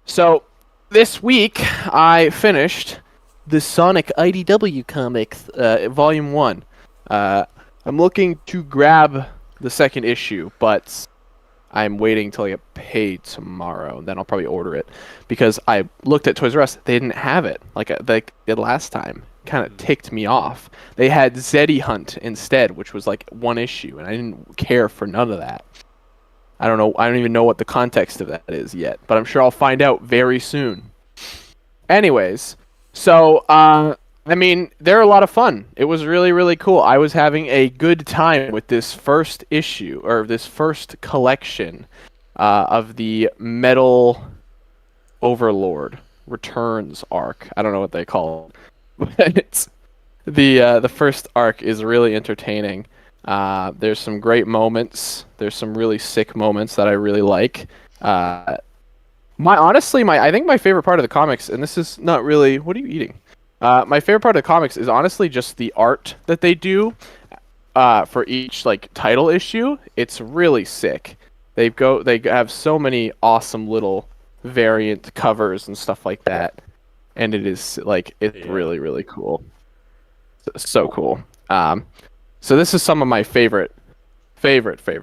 So, this week I finished the Sonic IDW comics, Volume 1. I'm looking to grab the second issue, but I'm waiting till I get paid tomorrow, and then I'll probably order it. Because I looked at Toys R Us, they didn't have it, like they did last time. Kind of ticked me off. They had Zeddy Hunt instead, which was like one issue, and I didn't care for none of that. I don't know. I don't even know what the context of that is yet, but I'm sure I'll find out very soon. Anyways, so I mean, they're a lot of fun. It was really, really cool. I was having a good time with this first issue or this first collection of the Metal Overlord Returns arc. I don't know what they call it, but it's the first arc is really entertaining. There's some great moments. There's some really sick moments that I really like. I think my favorite part of the comics, and this is not really, what are you eating? My favorite part of the comics is honestly just the art that they do for each like title issue. It's really sick. They have so many awesome little variant covers and stuff like that, and it's really, really cool. So cool. So this is some of my favorite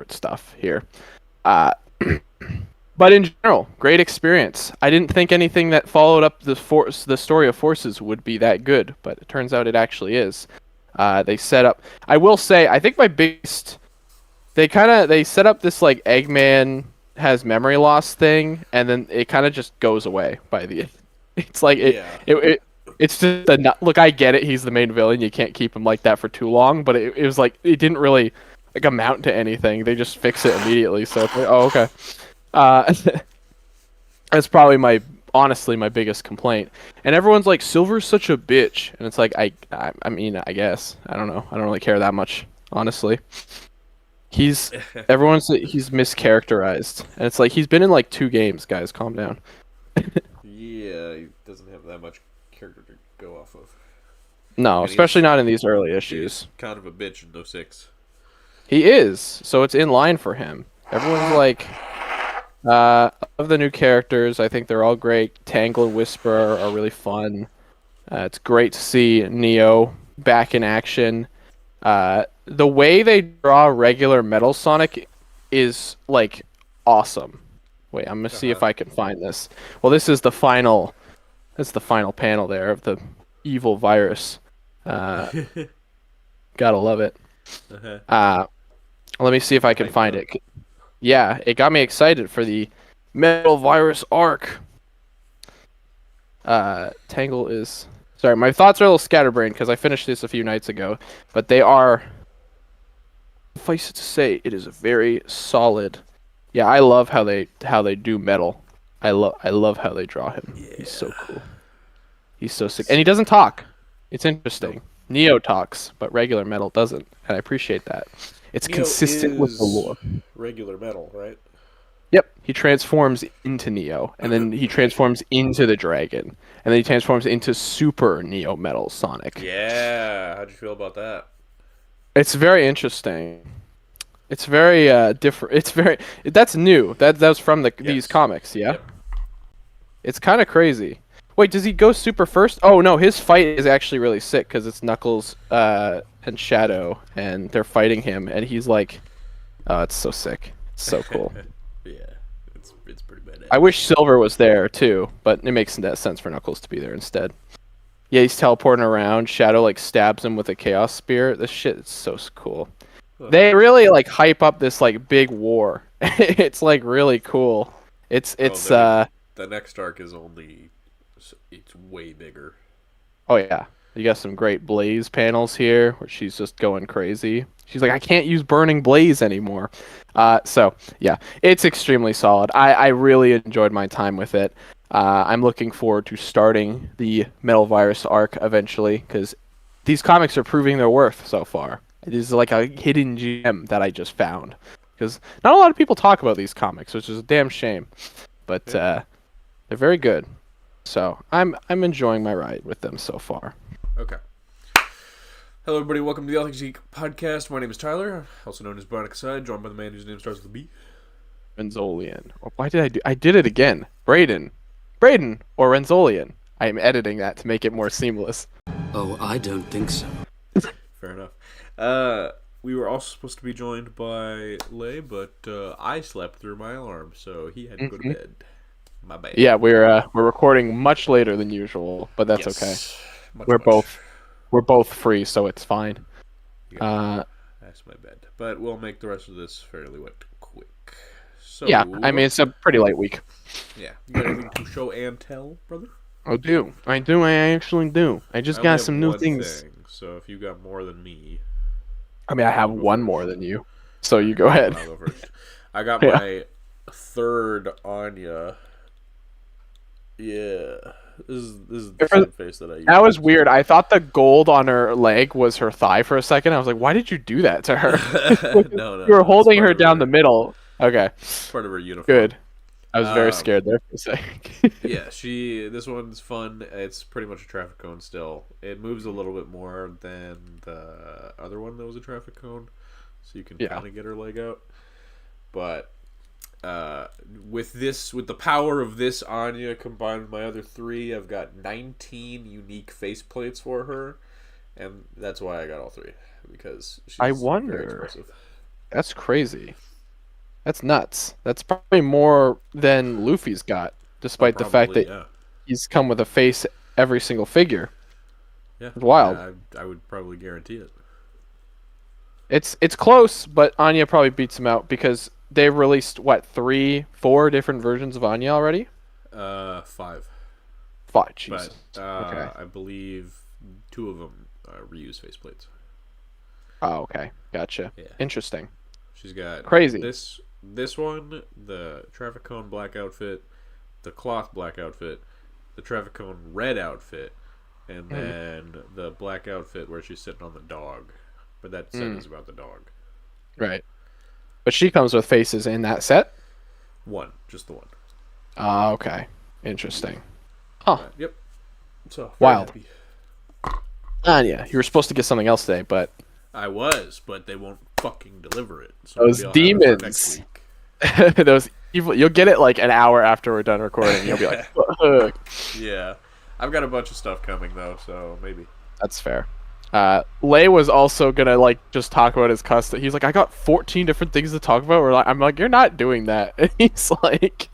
stuff here. But in general, great experience. I didn't think anything that followed up the story of Forces would be that good, but it turns out it actually is. They set up. I will say, I think my biggest. They set up this like Eggman has memory loss thing, and then it kind of just goes away by the. It's like it's just look. I get it. He's the main villain. You can't keep him like that for too long. But it was like it didn't really like amount to anything. They just fix it immediately. So it's like, oh, okay. That's probably honestly my biggest complaint. And everyone's like, Silver's such a bitch, and it's like I mean I guess I don't know. I don't really care that much, honestly. He's mischaracterized, and it's like he's been in like 2 games. Guys, calm down. Yeah, he doesn't have that much character to go off of. No, And especially he's, not in these early he's issues. kind of a bitch in '06. He is, so it's in line for him. Everyone's like, of the new characters, I think they're all great. Tangle and Whisper are really fun. It's great to see Neo back in action. The way they draw regular Metal Sonic is like awesome. Wait, I'm gonna see if I can find this. Well, this is the final. That's the final panel there of the evil virus. Gotta love it. Let me see if I can find it. Yeah, it got me excited for the Metal Virus arc. Tangle is... Sorry, my thoughts are a little scatterbrained because I finished this a few nights ago. But they are... Suffice it to say, it is a very solid... Yeah, I love how they do Metal. I love how they draw him. Yeah. He's so cool. He's so sick. And he doesn't talk. It's interesting. Nope. Neo talks, but regular Metal doesn't. And I appreciate that. It's Neo consistent with the lore. Regular Metal, right? Yep. He transforms into Neo, and then he transforms into the dragon, and then he transforms into Super Neo Metal Sonic. Yeah. How'd you feel about that? It's very interesting. It's very different. It's very... That's new. That's from these comics, yeah? Yep. It's kind of crazy. Wait, does he go super first? Oh, no, his fight is actually really sick, because it's Knuckles and Shadow, and they're fighting him, and he's like... Oh, it's so sick. It's so cool. Yeah, it's pretty badass. I wish Silver was there, too, but it makes sense for Knuckles to be there instead. Yeah, he's teleporting around. Shadow, like, stabs him with a Chaos Spear. This shit is so cool. They really, like, hype up this, like, big war. It's, like, really cool. The next arc is only... It's way bigger. Oh, yeah. You got some great Blaze panels here, where she's just going crazy. She's like, I can't use Burning Blaze anymore. So, yeah. It's extremely solid. I really enjoyed my time with it. I'm looking forward to starting the Metal Virus arc eventually, because these comics are proving their worth so far. It is like a hidden gem that I just found. Because not a lot of people talk about these comics, which is a damn shame. But they're very good. So I'm enjoying my ride with them so far. Okay. Hello, everybody. Welcome to the ATG podcast. My name is Tyler, also known as Bionic Side, joined by the man whose name starts with a B. Renzolian. Why did I do? I did it again. Braden or Renzolian. I am editing that to make it more seamless. Oh, I don't think so. Fair enough. We were also supposed to be joined by Lay, but I slept through my alarm, so he had to go to bed. My bad. Yeah, we're recording much later than usual, but that's okay. Much. We're both free, so it's fine. That's my bad. But we'll make the rest of this fairly quick. So Yeah, I mean it's a pretty light week. yeah, you got anything to show and tell, brother? I actually do. I just got some new things. So if you got more than me, I mean, I have one more than you, so you go ahead. I'll go first. I got my third Anya. Yeah, this is the same face that I used. That was weird. I thought the gold on her leg was her thigh for a second. I was like, why did you do that to her? No, you were holding her down the middle. Okay. Part of her uniform. Good. I was very scared there for a second. Yeah, this one's fun. It's pretty much a traffic cone still. It moves a little bit more than the other one that was a traffic cone, so you can kind of get her leg out. But with the power of this Anya combined with my other three, I've got 19 unique faceplates for her, and that's why I got all three, because she's very expressive. That's crazy. That's nuts. That's probably more than Luffy's got, despite the fact that he's come with a face every single figure. Yeah, it's wild. I would probably guarantee it. It's close, but Anya probably beats him out because they've released 3-4 different versions of Anya already. 5. Jesus. But okay. I believe 2 of them reuse faceplates. Oh, okay, gotcha. Yeah. Interesting. She's got crazy. This one, the traffic cone black outfit, the cloth black outfit, the traffic cone red outfit, and then the black outfit where she's sitting on the dog. But that set is about the dog. Right. But she comes with faces in that set? Just the one. Okay. Interesting. Huh. Yep. So wild. Happy. Anya, you were supposed to get something else today, but I was, but they won't fucking deliver it. So those demons. Those evil. You'll get it like an hour after we're done recording. You'll be like, fuck. Yeah. I've got a bunch of stuff coming though, so maybe. That's fair. Lay was also gonna just talk about his custom. He's like, I got 14 different things to talk about. I'm like, you're not doing that. And he's like,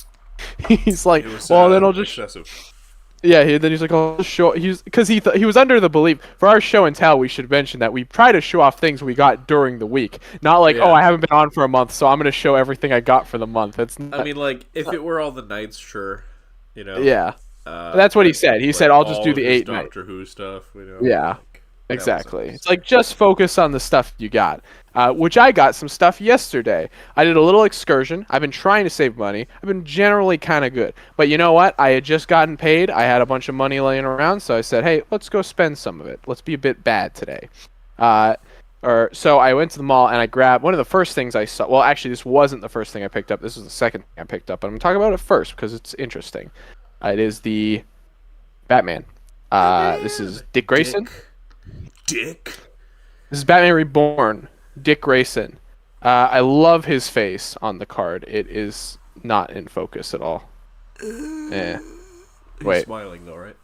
well, then I'll just. Excessive. Yeah, then he's like, "Oh, show." Because he was under the belief for our show and tell. We should mention that we try to show off things we got during the week, not like, oh, I haven't been on for a month, so I'm gonna show everything I got for the month. It's. Not, I mean, if it were all the nights, sure, Yeah, that's what he said. He said, "I'll just do the 8 nights." Doctor Who stuff, Yeah. Exactly. It's like just focus on the stuff you got, which I got some stuff yesterday. I did a little excursion. I've been trying to save money. I've been generally kind of good. But you know what? I had just gotten paid. I had a bunch of money laying around, so I said, hey, let's go spend some of it. Let's be a bit bad today. So I went to the mall and I grabbed one of the first things I saw. Well, actually, this wasn't the first thing I picked up. This was the second thing I picked up. But I'm going to talk about it first because it's interesting. It is the Batman. This is Dick Grayson. Dick. This is Batman Reborn, Dick Grayson. I love his face on the card. It is not in focus at all. Wait. He's smiling though, right?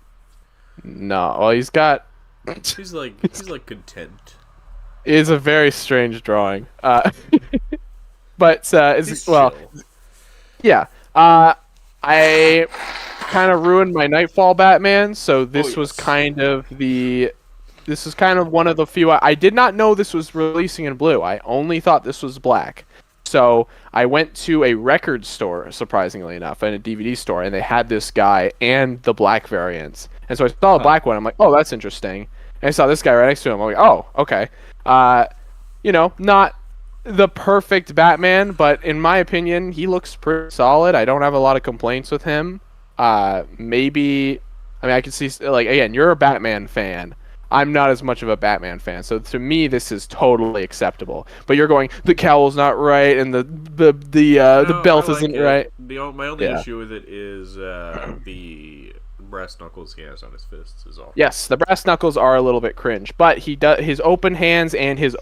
No. Well, he's got. He's like content. It is a very strange drawing. But it's chill. Yeah. I kind of ruined my Nightfall Batman, so this was kind of the. This is kind of one of the few. I did not know this was releasing in blue. I only thought this was black. So I went to a record store, surprisingly enough, and a DVD store, and they had this guy and the black variants. And so I saw the black one. I'm like, oh, that's interesting. And I saw this guy right next to him. I'm like, oh, okay. Not the perfect Batman, but in my opinion, he looks pretty solid. I don't have a lot of complaints with him. Maybe, I mean, I can see, again, you're a Batman fan. I'm not as much of a Batman fan, so to me this is totally acceptable. But you're going, the cowl's not right, and the belt isn't right. My only issue with it is the brass knuckles he has on his fists is all. Yes, the brass knuckles are a little bit cringe, but he does his open hands and his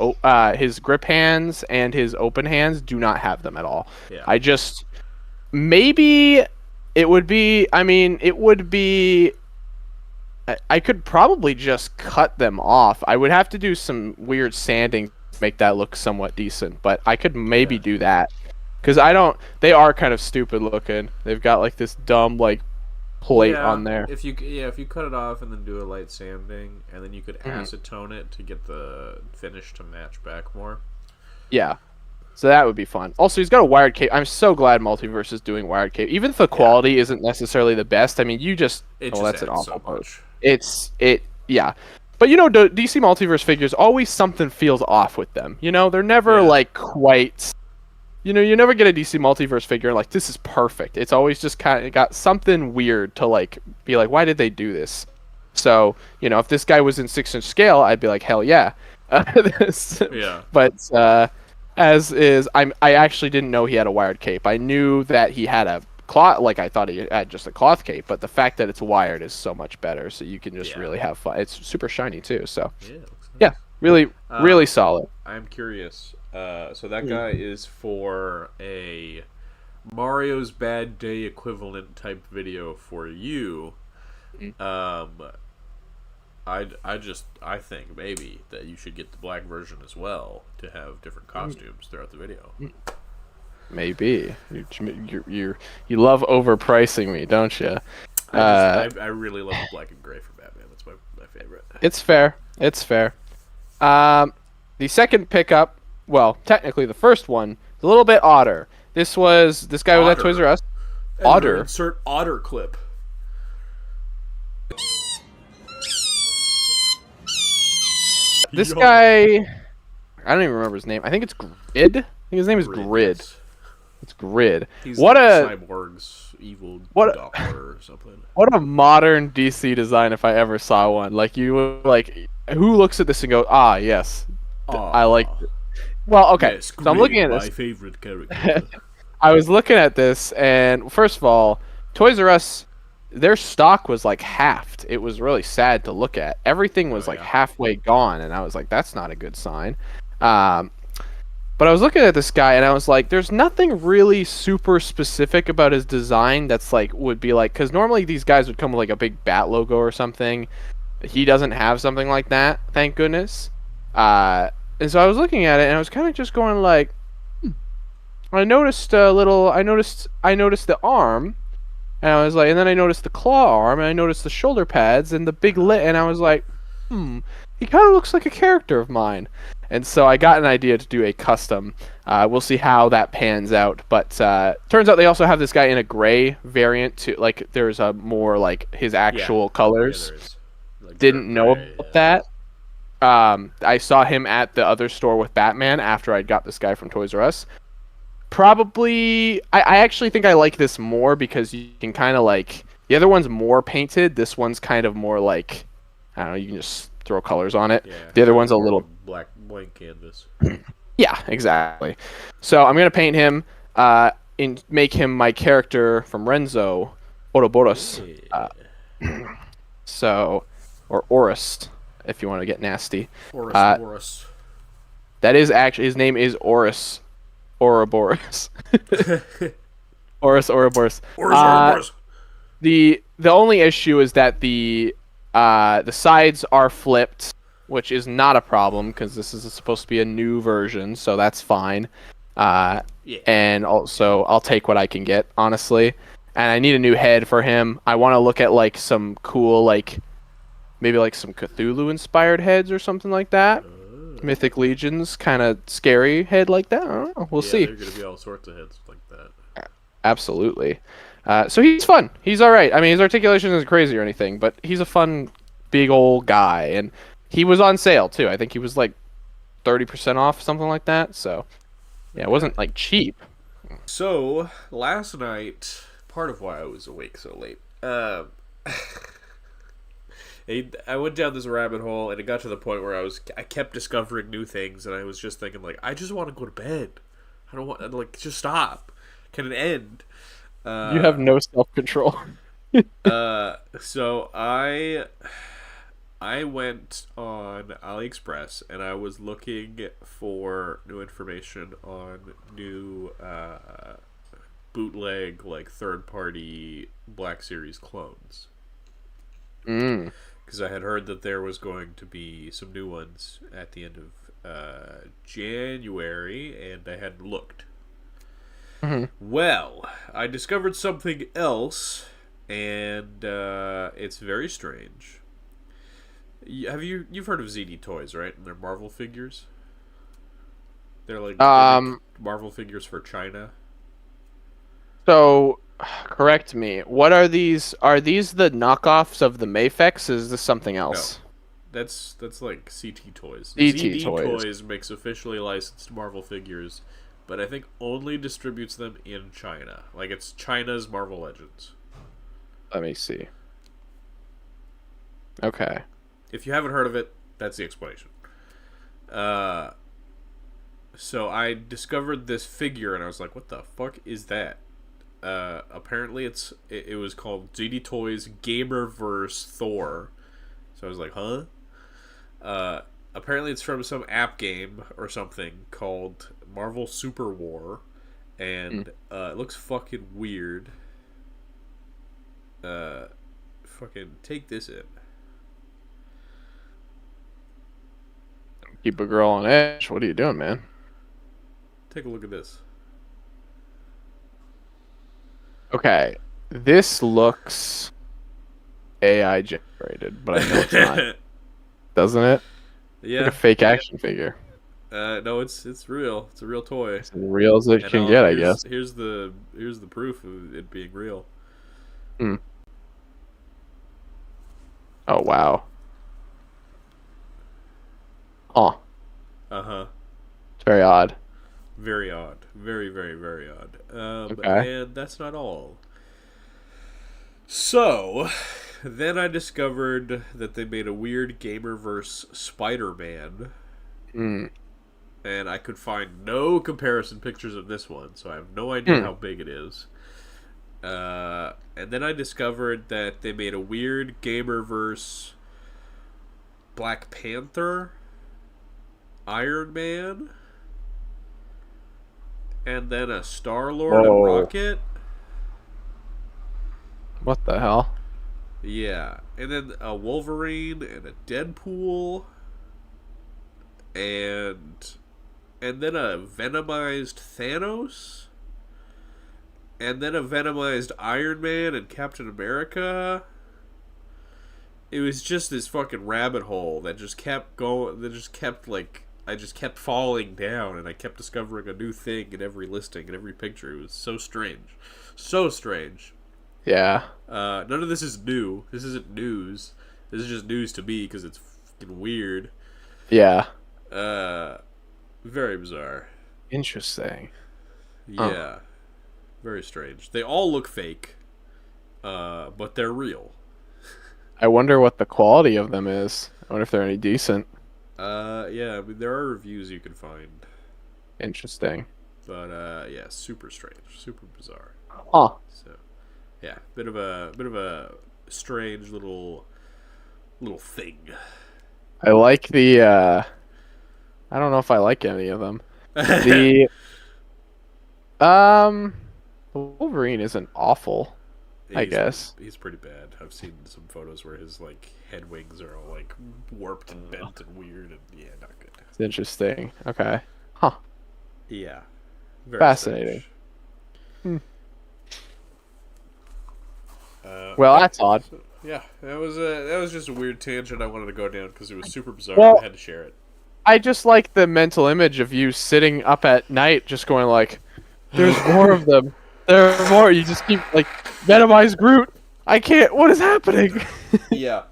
grip hands and his open hands do not have them at all. Yeah. I just maybe it would be. I mean, it would be. I could probably just cut them off. I would have to do some weird sanding to make that look somewhat decent, but I could maybe do that. Because I don't. They are kind of stupid looking. They've got like this dumb like plate on there. If you cut it off and then do a light sanding, and then you could acetone it to get the finish to match back more. Yeah. So that would be fun. Also, he's got a wired cape. I'm so glad Multiverse is doing wired cape. Even if the quality isn't necessarily the best, I mean, you just that's an awful part. Yeah. But you know, DC Multiverse figures always something feels off with them. You know, they're never like quite. You know, you never get a DC Multiverse figure and like this is perfect. It's always just kind of got something weird to like be like, why did they do this? So you know, if this guy was in 6-inch scale, I'd be like, hell yeah. But as is, I actually didn't know he had a wired cape. I knew that he had a cloth. Like I thought he had just a cloth cape, but the fact that it's wired is so much better. So you can just really have fun. It's super shiny too. So really, really solid. I'm curious. So that guy is for a Mario's Bad Day equivalent type video for you. I think maybe that you should get the black version as well to have different costumes throughout the video. Maybe you love overpricing me, don't you? I really love the black and gray for Batman. That's my favorite. It's fair. It's fair. The second pickup, well, technically the first one, is a little bit odder. This guy was at Toys R Us. Otter. Insert otter clip. This guy, I don't even remember his name. I think it's Grid. I think his name is Grid. Yes. It's Grid. He's like Cyborg's evil doctor or something. What a modern DC design if I ever saw one. Like you like who looks at this and goes, "Ah, yes. I like it." Well, okay. Yes, so I'm looking at this. My favorite character. I was looking at this and first of all, Toys R Us, their stock was like halved. It was really sad to look at. Everything was halfway gone, and I was like, that's not a good sign. But I was looking at this guy, and I was like, there's nothing really super specific about his design that's like would be like, because normally these guys would come with like a big bat logo or something. He doesn't have something like that, thank goodness. And so I was looking at it, and I was kind of just going like, I noticed the arm. And I was like, and then I noticed the claw arm, and I noticed the shoulder pads and the big lit, and I was like, he kind of looks like a character of mine. And so I got an idea to do a custom. We'll see how that pans out. But turns out they also have this guy in a gray variant too. Like there's a more like his actual colors. Like didn't know about that. I saw him at the other store with Batman after I got this guy from Toys R Us. Probably, I actually think I like this more because you can kind of like, the other one's more painted. This one's kind of more like, I don't know, you can just throw colors on it. Yeah, the other one's a little blank canvas. Yeah, exactly. So I'm gonna paint him, and make him my character from Renzo, Ouroboros. Or Oris, if you want to get nasty. Oris. That is actually, his name is Oris. Ouroboros. Ouroboros. The only issue is that the sides are flipped, which is not a problem because this is supposed to be a new version, so that's fine. And also, I'll take what I can get, honestly. And I need a new head for him. I want to look at like some cool, like maybe like some Cthulhu-inspired heads or something like that. Mythic Legions, kind of scary head like that. I don't know. We'll see. There's gonna be all sorts of heads like that. Absolutely. So he's fun. He's all right. I mean, his articulation isn't crazy or anything, but he's a fun, big old guy, and he was on sale too. I think he was like 30% off, something like that. So yeah, it wasn't like cheap. So last night, part of why I was awake so late. I went down this rabbit hole, and it got to the point where I kept discovering new things, and I was just thinking, like, I just want to go to bed. I don't want, like, just stop. Can it end? You have no self-control. So I went on AliExpress and I was looking for new information on new bootleg like third party Black Series clones. Mm. Because I had heard that there was going to be some new ones at the end of January, and I hadn't looked. Mm-hmm. Well, I discovered something else, and it's very strange. You've heard of ZD Toys, right? And they're Marvel figures. They're like they make Marvel figures for China. So, correct me. What are these? Are these the knockoffs of the Mafex? Is this something else? No, that's like CT Toys. CT ZD Toys. Toys makes officially licensed Marvel figures, but I think only distributes them in China. Like it's China's Marvel Legends. Let me see. Okay. If you haven't heard of it, that's the explanation. So I discovered this figure and I was like, "What the fuck is that?" Apparently, it was called ZD Toys Gamerverse Thor. So I was like, "Huh?" Apparently, it's from some app game or something called Marvel Super War, and it looks fucking weird. Fucking take this in. Keep a girl on edge. What are you doing, man? Take a look at this. Okay. This looks AI generated, but I know it's not. Doesn't it? Yeah. Like a fake action figure. No, it's real. It's a real toy. It's as real as it can get, I guess. Here's the proof of it being real. Hmm. Oh, wow. Huh. Uh-huh. It's very odd. Very odd. Very, very, very odd. Okay. And that's not all. So, then I discovered that they made a weird Gamerverse Spider-Man. Mm. And I could find no comparison pictures of this one, so I have no idea how big it is. And then I discovered that they made a weird Gamerverse Black Panther, Iron Man, and then a Star-Lord and Rocket. What the hell? Yeah. And then a Wolverine and a Deadpool. And then a Venomized Thanos. And then a Venomized Iron Man and Captain America. It was just this fucking rabbit hole that just kept going. That just kept like I just kept falling down, and I kept discovering a new thing in every listing and every picture. It was so strange, so strange. Yeah. None of this is new. This isn't news. This is just news to me because it's fucking weird. Yeah. Very bizarre. Interesting. Yeah. Very strange. They all look fake, but they're real. I wonder what the quality of them is. I wonder if they're any decent. Yeah, I mean, there are reviews you can find. Interesting. But, yeah, super strange. Super bizarre. Huh. So, yeah, bit of a strange little thing. I like the, I don't know if I like any of them. The, Wolverine isn't awful, I guess. He's pretty bad. I've seen some photos where his, like, head wings are all, like, warped and bent and weird, and, yeah, not good. It's interesting. Okay. Huh. Yeah. Very Fascinating. strange. Well, that's odd. Yeah, that was just a weird tangent I wanted to go down because it was super bizarre. Well, and I had to share it. I just like the mental image of you sitting up at night just going like, there's more of them. There are more. You just keep like, Venomize Groot. I can't. What is happening? Yeah.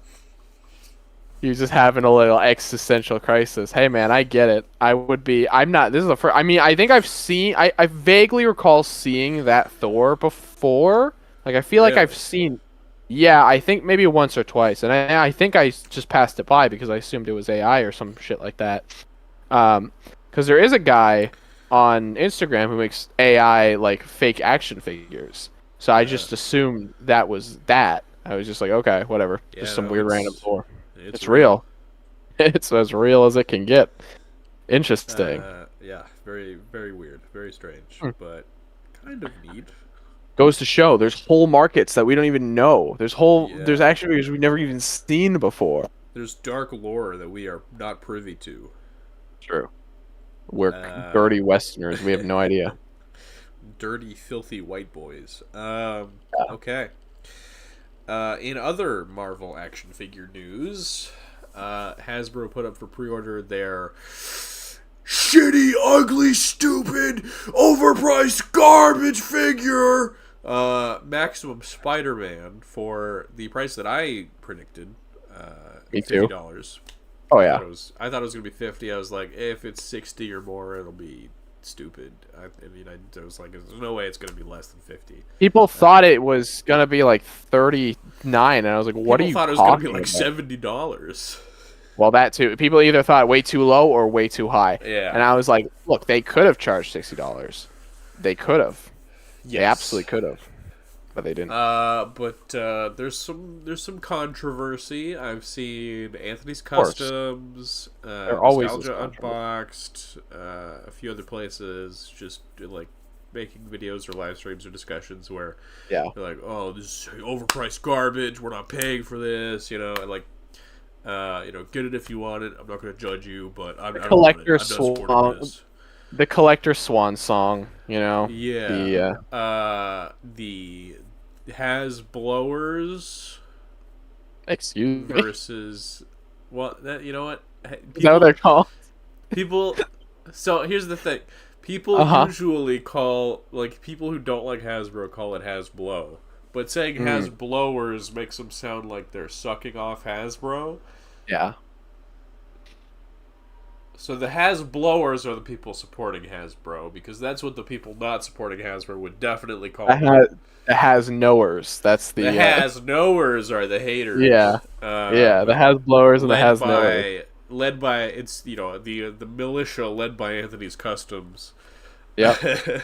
You're just having a little existential crisis. Hey, man, I get it. I'm not. This is the first. I mean, I think I've seen. I vaguely recall seeing that Thor before. Like, I feel like Really? I've seen. Yeah, I think maybe once or twice, and I think I just passed it by because I assumed it was AI or some shit like that. Because there is a guy on Instagram who makes AI like fake action figures. So I just assumed that was that. I was just like, okay, whatever. Yeah, Just some no, weird random lore. It's real. It's as real as it can get. Interesting. Yeah, very, very weird, very strange, but kind of neat. Goes to show there's whole markets that we don't even know. There's Yeah. actually we've never even seen before. There's dark lore that we are not privy to. True. We're dirty Westerners. We have no idea. Dirty, filthy white boys. Okay. In other Marvel action figure news, Hasbro put up for pre-order their shitty, ugly, stupid, overpriced garbage figure, Maximum Spider-Man, for the price that I predicted. Me too. $50. Oh yeah. I thought it was gonna be 50. I was like, if it's 60 or more, it'll be stupid. I was like, there's no way it's gonna be less than 50. People thought it was gonna be like 39, and I was like, "What are you?" People thought it was gonna be like $70. Well, that too. People either thought way too low or way too high. Yeah. And I was like, "Look, they could have charged $60. They could have. Yes. They absolutely could have, but they didn't." But there's some controversy. I've seen Anthony's Customs, always is Nostalgia controversy. Unboxed, a few other places, just like making videos or live streams or discussions where Yeah. they're like, "Oh, this is overpriced garbage. We're not paying for this," and like, get it if you want it. I'm not going to judge you, but I don't want it. I'm not supporting this. The collector swan song, Yeah. The The has blowers excuse me. versus you know what? Is that what they're called? People. So here's the thing. People usually call, like, people who don't like Hasbro call it Hasblow. But saying Hasblowers makes them sound like they're sucking off Hasbro. Yeah. So the Hasblowers are the people supporting Hasbro, because that's what the people not supporting Hasbro would definitely call them. The has knowers. That's the Has-knowers are the haters. Yeah. The has blowers and the has knowers. Led by, it's, the militia led by Anthony's Customs. Yep.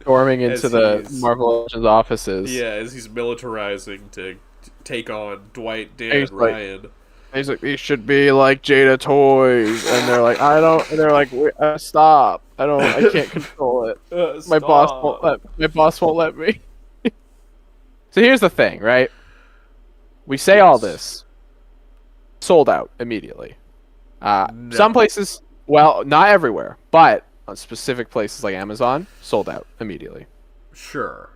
Storming into the Marvel Legends offices. Yeah, as he's militarizing to take on Dwight, Dan, and Ryan. He's like, these should be like Jada toys, and they're like, I don't. And they're like, stop! I can't control it. My boss won't let me. So here's the thing, right? We say all this, sold out immediately. No. Some places, well, not everywhere, but on specific places like Amazon, sold out immediately. Sure.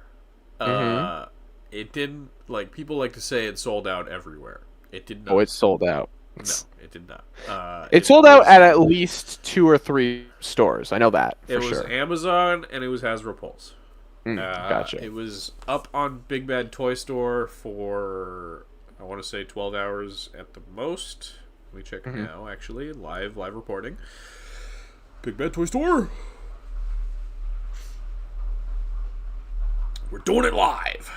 It didn't, like, people like to say it sold out everywhere. It did not. Oh, it sold out. No, it did not. It sold out at least 2 or 3 stores. I know that for sure. It was Amazon and it was Hasbro Pulse. Gotcha. It was up on Big Bad Toy Store for, I want to say, 12 hours at the most. Let me check now, actually. Live reporting. Big Bad Toy Store. We're doing it live.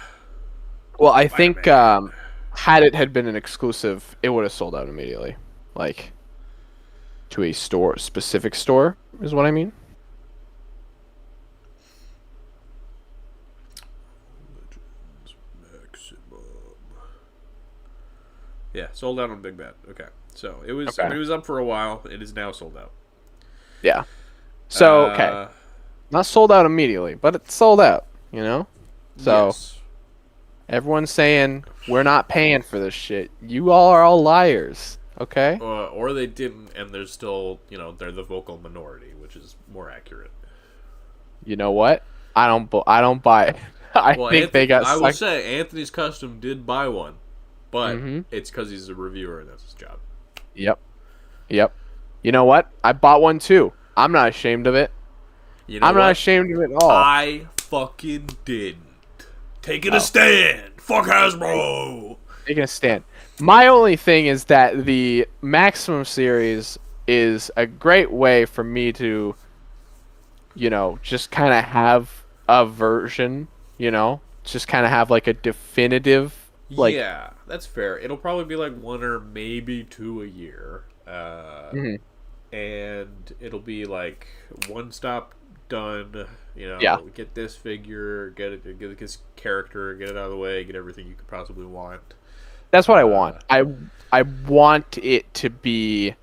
Well, I think had it had been an exclusive, it would have sold out immediately. Like, to a specific store, is what I mean. Yeah, sold out on Big Bad. Okay. So it was it was up for a while. It is now sold out. Yeah. So, okay. Not sold out immediately, but it's sold out, So, yes. Everyone's saying, we're not paying for this shit. You all are all liars, okay? Or they didn't, and they're still, they're the vocal minority, which is more accurate. You know what? I don't buy it. I will say, Anthony's Custom did buy one, but it's because he's a reviewer and that's his job. Yep. You know what? I bought one too. I'm not ashamed of it. I'm not ashamed of it at all. I fucking didn't. Taking a stand. Fuck Hasbro. Taking a stand. My only thing is that the Maximum series is a great way for me to, just kind of have a version, just kind of have like a definitive. Yeah, that's fair. It'll probably be like 1 or maybe 2 a year. And it'll be like one-stop done. Yeah. Get this figure, get this character, get it out of the way, get everything you could possibly want. That's what I want. I want it to be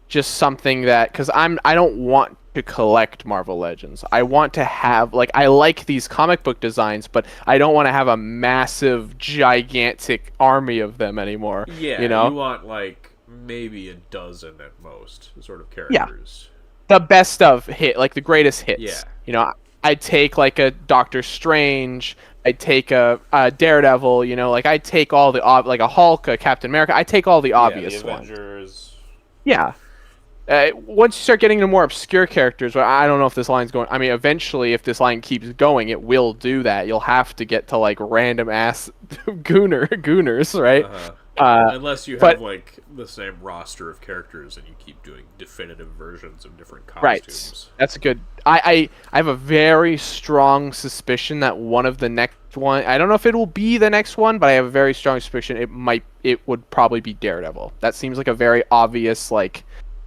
just something that, because I don't want to collect Marvel Legends. I want to have, like, I like these comic book designs, but I don't want to have a massive, gigantic army of them anymore. Yeah, you know, you want like maybe a dozen at most, sort of Yeah. characters. the best of like the greatest hits. Yeah. You know, I'd take like a Doctor Strange. I'd take a Daredevil. You know, like I take all the like a Hulk, a Captain America. I take all the obvious the ones. Avengers. Yeah. Once you start getting into more obscure characters, well, I don't know if this line's going. I mean, eventually, if this line keeps going, it will do that. You'll have to get to like random ass gooners, right? Unless you have like the same roster of characters and you keep doing definitive versions of different costumes. Right. That's a good. I have a very strong suspicion that one of the next one. I don't know if it will be the next one, but I have a very strong suspicion it would probably be Daredevil. That seems like a very obvious like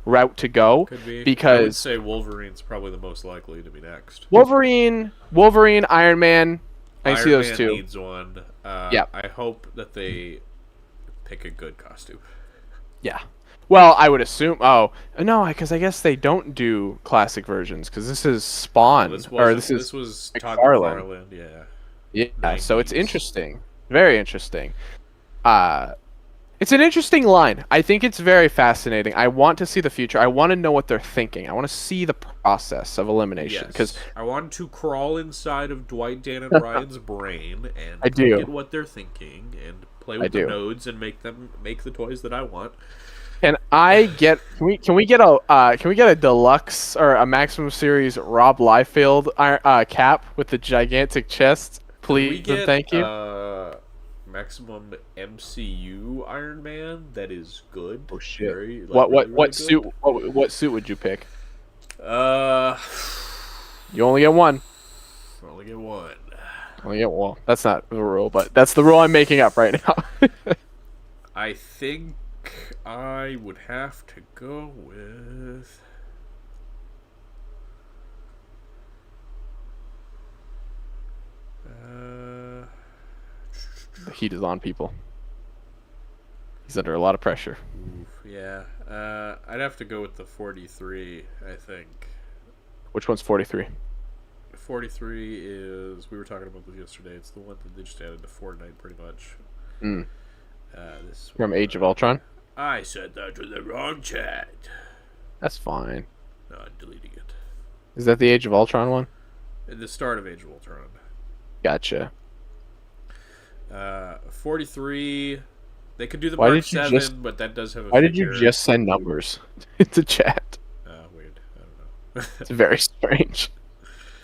route to go. Could be. Because I would say Wolverine's probably the most likely to be next. Wolverine, Iron Man. I see those two. Iron Man needs one. Yeah. I hope that they pick a good costume. Yeah. Well, I would assume. Oh no, because I guess they don't do classic versions because this is Spawn This was Todd McFarlane. Yeah. Yeah. So it's interesting. Very interesting. It's an interesting line. I think it's very fascinating. I want to see the future. I want to know what they're thinking. I want to see the process of elimination. Because I want to crawl inside of Dwight, Dan, and Ryan's brain and look at what they're thinking and play with the nodes and make the toys that I want. Can I get? Can we get a deluxe or a maximum series Rob Liefeld cap with the gigantic chest, please? And thank you. Maximum MCU Iron Man that is good. Oh shit! Very, what really suit? good. What suit would you pick? You only get one. only get one. Well, that's not the rule, but that's the rule I'm making up right now. I think I would have to go with. The heat is on, people. He's under a lot of pressure. Yeah, I'd have to go with the 43, I think. Which one's 43? 43 is... We were talking about this yesterday. It's the one that they just added to Fortnite, pretty much. This From Age of Ultron? I said that to the wrong chat. That's fine. No, I'm deleting it. Is that the Age of Ultron one? At the start of Age of Ultron. Gotcha. 43... They could do the Mark 7, but that does have a Why figure. did you just send numbers into chat? Weird. I don't know. It's very strange.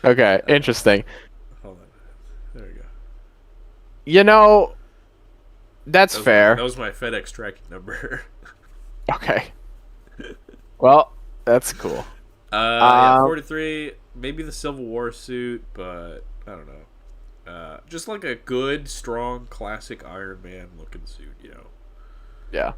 Okay, interesting. Hold on. There we go. You know, that's fair. That was my FedEx tracking number. Okay. Well, that's cool. Yeah, 43, maybe the Civil War suit, but I don't know. Just like a good, strong, classic Iron Man looking suit, you know. Yeah.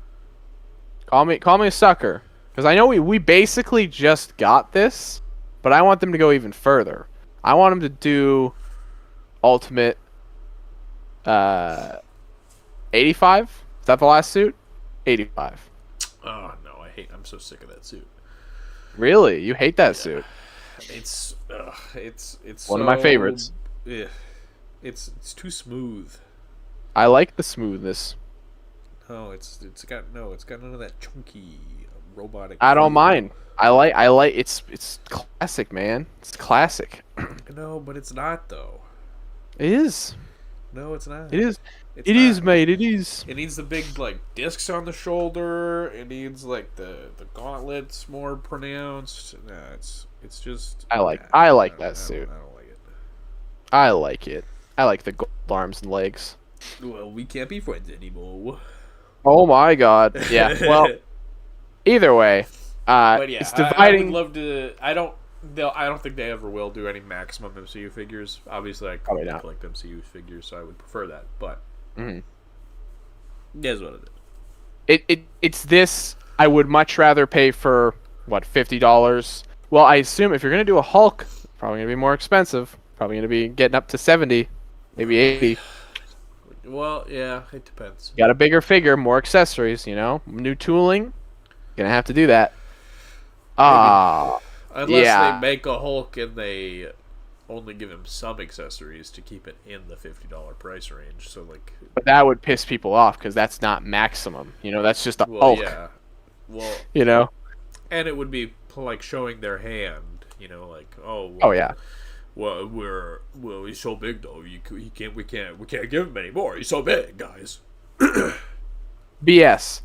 Call me a sucker, because I know we basically just got this, but I want them to go even further. I want them to do Ultimate 85. Is that the last suit? 85. Oh no, I'm so sick of that suit. Really? You hate that suit? It's one of my favorites. Yeah. It's too smooth. I like the smoothness. No, it's got none of that chunky robotic. I don't mind. I like it's classic, man. It's classic. No, but it's not though. It is. No, it's not. It is. It's it not. Is, mate. It is. It needs the big like discs on the shoulder. It needs like the gauntlets more pronounced. Nah, it's just. I like that suit. I don't like it. I like it. I like the gold arms and legs. Well, we can't be friends anymore. Oh my god. Yeah. Well, either way, but yeah, it's dividing. I would love to. I don't think they ever will do any maximum MCU figures. Obviously, I collect MCU figures, so I would prefer that. But guess what it is. It's this. I would much rather pay for what $50. Well, I assume if you're gonna do a Hulk Probably gonna be more expensive. Probably gonna be getting up to 70, maybe 80. Well, yeah, it depends. Got a bigger figure, more accessories. New tooling. Gonna have to do that. Ah, Unless they yeah. make a Hulk and they only give him some accessories to keep it in the $50 price range. So like, But that would piss people off because that's not maximum. That's just a well, Hulk. yeah, well, and it would be like showing their hand. Like, oh, well, Oh yeah. well, he's so big though. We can't give him any more. He's so big, guys. BS.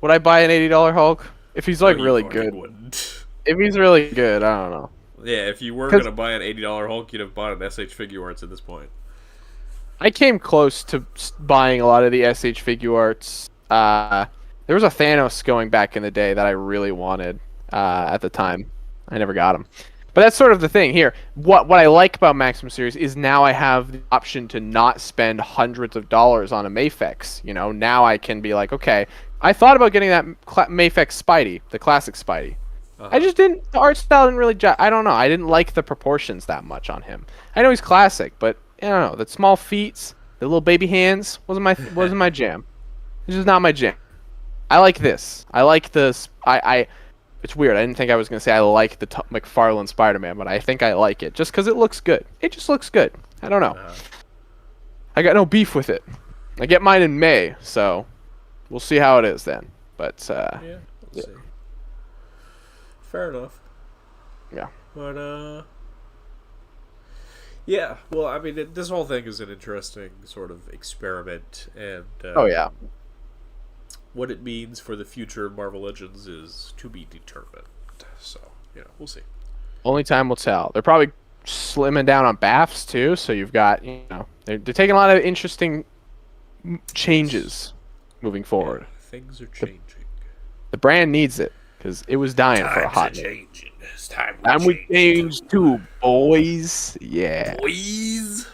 Would I buy an $80 Hulk if he's like really good? Wouldn't. If he's really good, I don't know. Yeah, if you were gonna buy an $80 Hulk, you'd have bought an SH Figure Arts at this point. I came close to buying a lot of the SH Figure Arts. There was a Thanos going back in the day that I really wanted at the time. I never got him. But that's sort of the thing here. What I like about Maximum Series is now I have the option to not spend hundreds of dollars on a Mafex. Now I can be like, okay, I thought about getting that Mafex Spidey, the classic Spidey. I just didn't. The art style didn't really. I don't know. I didn't like the proportions that much on him. I know he's classic, but I don't know. The small feet, the little baby hands wasn't my jam. It's just not my jam. I like this. I like this. It's weird. I didn't think I was gonna say I like the McFarlane Spider-Man, but I think I like it just because it looks good. It just looks good. I don't know. I got no beef with it. I get mine in May, so we'll see how it is then. But yeah, we'll see. Fair enough. Yeah. But yeah. Well, I mean, this whole thing is an interesting sort of experiment, and oh yeah. What it means for the future of Marvel Legends is to be determined. So, we'll see. Only time will tell. They're probably slimming down on BAFs too, so you've got, they're taking a lot of interesting changes moving forward. Yeah, things are changing. The brand needs it because it was dying for a hot minute. Changing. It's time we change too, boys. Yeah. Boys.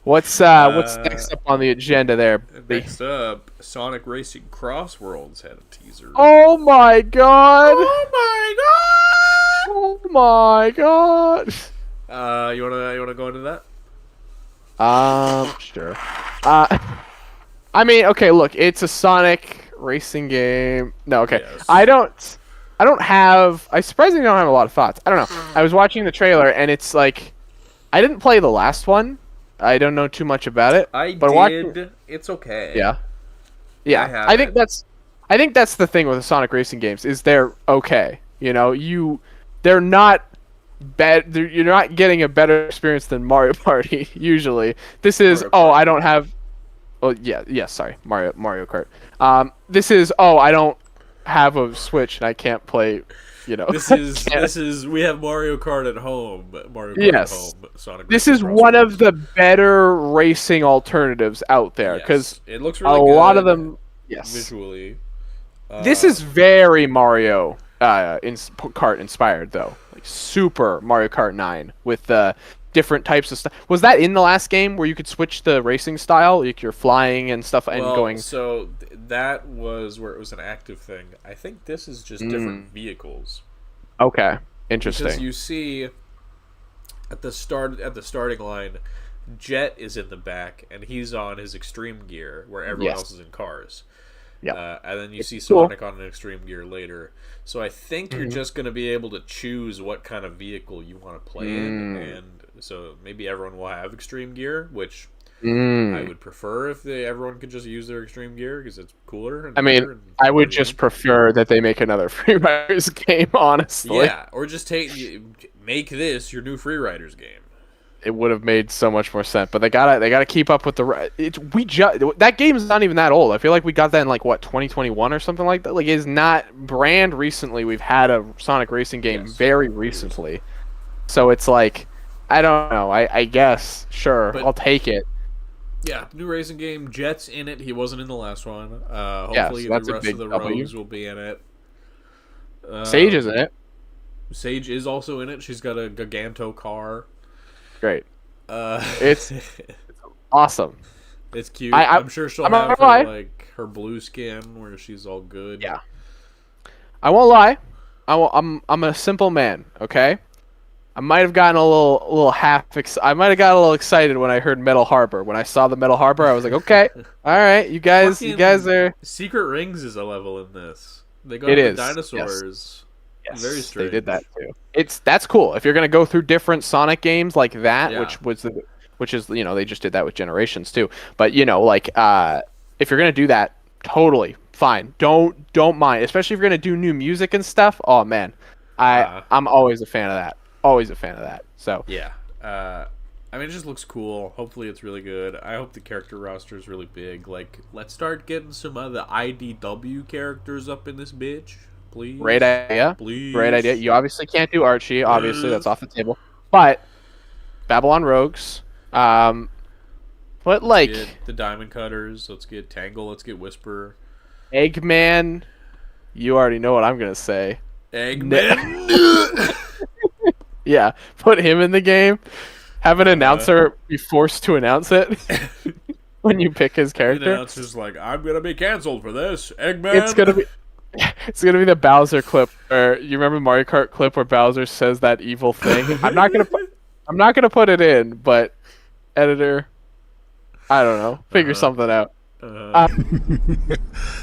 What's next up on the agenda there? Next up, Sonic Racing Crossworlds had a teaser. Oh my god! Oh Oh my god! You wanna go into that? Sure. I mean, okay, look, it's a Sonic racing game. No, okay. Yes. I surprisingly don't have a lot of thoughts. I don't know. I was watching the trailer and it's like I didn't play the last one. I don't know too much about it. It's okay. Yeah. Yeah. I think that's the thing with the Sonic racing games is they're okay. They're not bad. You're not getting a better experience than Mario Party usually. This is I don't have. Oh yeah. Sorry, Mario Kart. This is I don't have a Switch and I can't play. This is we have Mario Kart at home. Mario Kart at home. Sonic. This is one of the better racing alternatives out there because it looks really a good lot of them. Yes. Visually. This is very Mario Kart inspired though, like Super Mario Kart 9 with different types of stuff. Was that in the last game where you could switch the racing style, like you're flying and stuff and going? So that was where it was an active thing. I think this is just different vehicles. Okay, interesting. Because you see at the starting line, Jet is in the back and he's on his extreme gear where everyone else is in cars. Yeah. And then you see Sonic on an extreme gear later. So I think you're just going to be able to choose what kind of vehicle you want to play in, and so maybe everyone will have extreme gear, which I would prefer if everyone could just use their extreme gear because it's cooler. And I would just prefer that they make another Free Riders game, honestly. Yeah, or just make this your new Free Riders game. It would have made so much more sense, but they gotta keep up with that game is not even that old. I feel like we got that in 2021 or something like that. Like it's not brand recently. We've had a Sonic racing game very recently, so it's like I don't know. I guess sure I'll take it. Yeah, new racing game. Jet's in it. He wasn't in the last one. Hopefully so the rest of the rogues will be in it. Sage is in it. Sage is also in it. She's got a Giganto car. Great. It's awesome. It's cute. I'm sure she'll have her, her blue skin where she's all good. Yeah. I won't lie. I'm a simple man, okay? I might have gotten I might have got a little excited when I heard Metal Harbor. When I saw the Metal Harbor, I was like, okay, all right, you guys are. Secret Rings is a level in this. They got It the is, dinosaurs. Yes, Very strange. they did that too. That's cool. If you're gonna go through different Sonic games like that, Yeah. which is they just did that with Generations too. But like if you're gonna do that, totally fine. Don't mind, especially if you're gonna do new music and stuff. Oh man, I'm always a fan of that. Always a fan of that. So yeah. I mean, it just looks cool. Hopefully, it's really good. I hope the character roster is really big. Like, let's start getting some of the IDW characters up in this bitch, please. Great idea. Please. Great idea. You obviously can't do Archie. Obviously, that's off the table. But Babylon Rogues. But like Let's get the Diamond Cutters. Let's get Tangle. Let's get Whisper. Eggman. You already know what I'm gonna say. Eggman. Yeah, put him in the game. Have an announcer be forced to announce it when you pick his character. The announcer's like, I'm gonna be canceled for this. Eggman. It's gonna be the Bowser clip. Or you remember Mario Kart clip where Bowser says that evil thing? I'm not gonna put it in, but editor, I don't know. Figure something out.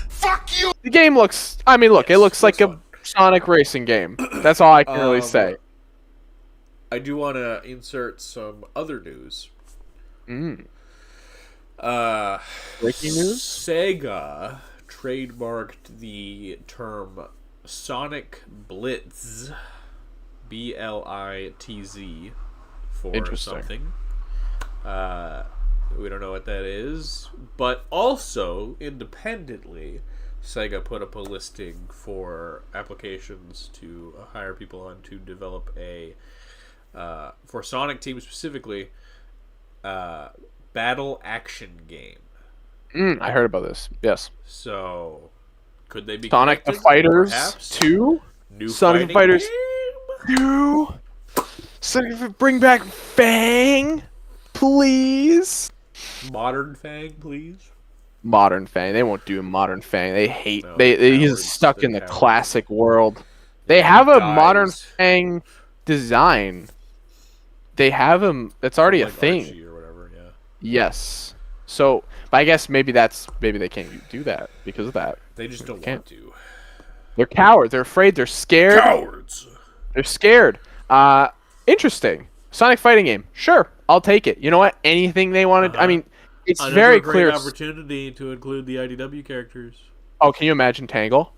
Fuck you! The game looks. I mean, look. It looks like a Sonic racing game. That's all I can really say. I do want to insert some other news. Breaking news? Sega trademarked the term Sonic Blitz, BLITZ, for something. We don't know what that is, but also independently, Sega put up a listing for applications to hire people on to develop a for Sonic Team specifically, battle action game. I heard about this. Yes. So, could they be Sonic the connected, Fighters perhaps? 2? New Sonic the fighting Fighters game? 2? Sonic, bring back Fang, please. Modern Fang, please. Modern Fang. They won't do Modern Fang. They hate. No, He's cowards. stuck They're in the cowards. classic world. They have a Dies. Modern Fang design. They have him. It's already a Like thing. Archie or whatever, yeah. Yes. So, but I guess maybe they can't do that because of that. They just don't can't. want to. They're cowards. They're afraid. They're scared. Cowards. They're scared. Interesting. Sonic fighting game. Sure, I'll take it. You know what? Anything they wanted. I mean, it's Another very great clear. opportunity to include the IDW characters. Oh, can you imagine Tangle?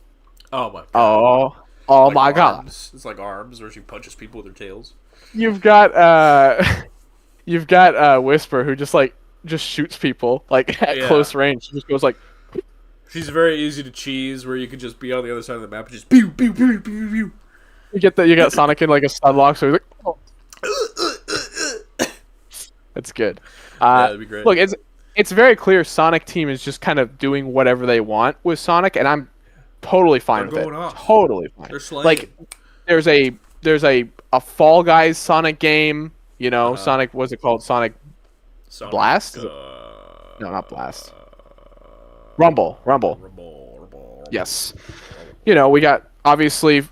Oh my god. Oh Like my god. Arms. It's like Arms, where she punches people with her tails. You've got Whisper who just shoots people like at close range. She just goes like. She's very easy to cheese, where you could just be on the other side of the map and just pew pew pew pew pew. You got Sonic in like a stun lock, so he's like. Oh. That's good. That'd be great. Look, it's very clear Sonic Team is just kind of doing whatever they want with Sonic, and I'm totally fine with it. going off. Totally fine. They're slaying. Like there's a Fall Guys Sonic game. You know, Sonic. What's it called? Sonic Blast? No, not Blast. Rumble. Yes. You know, we got obviously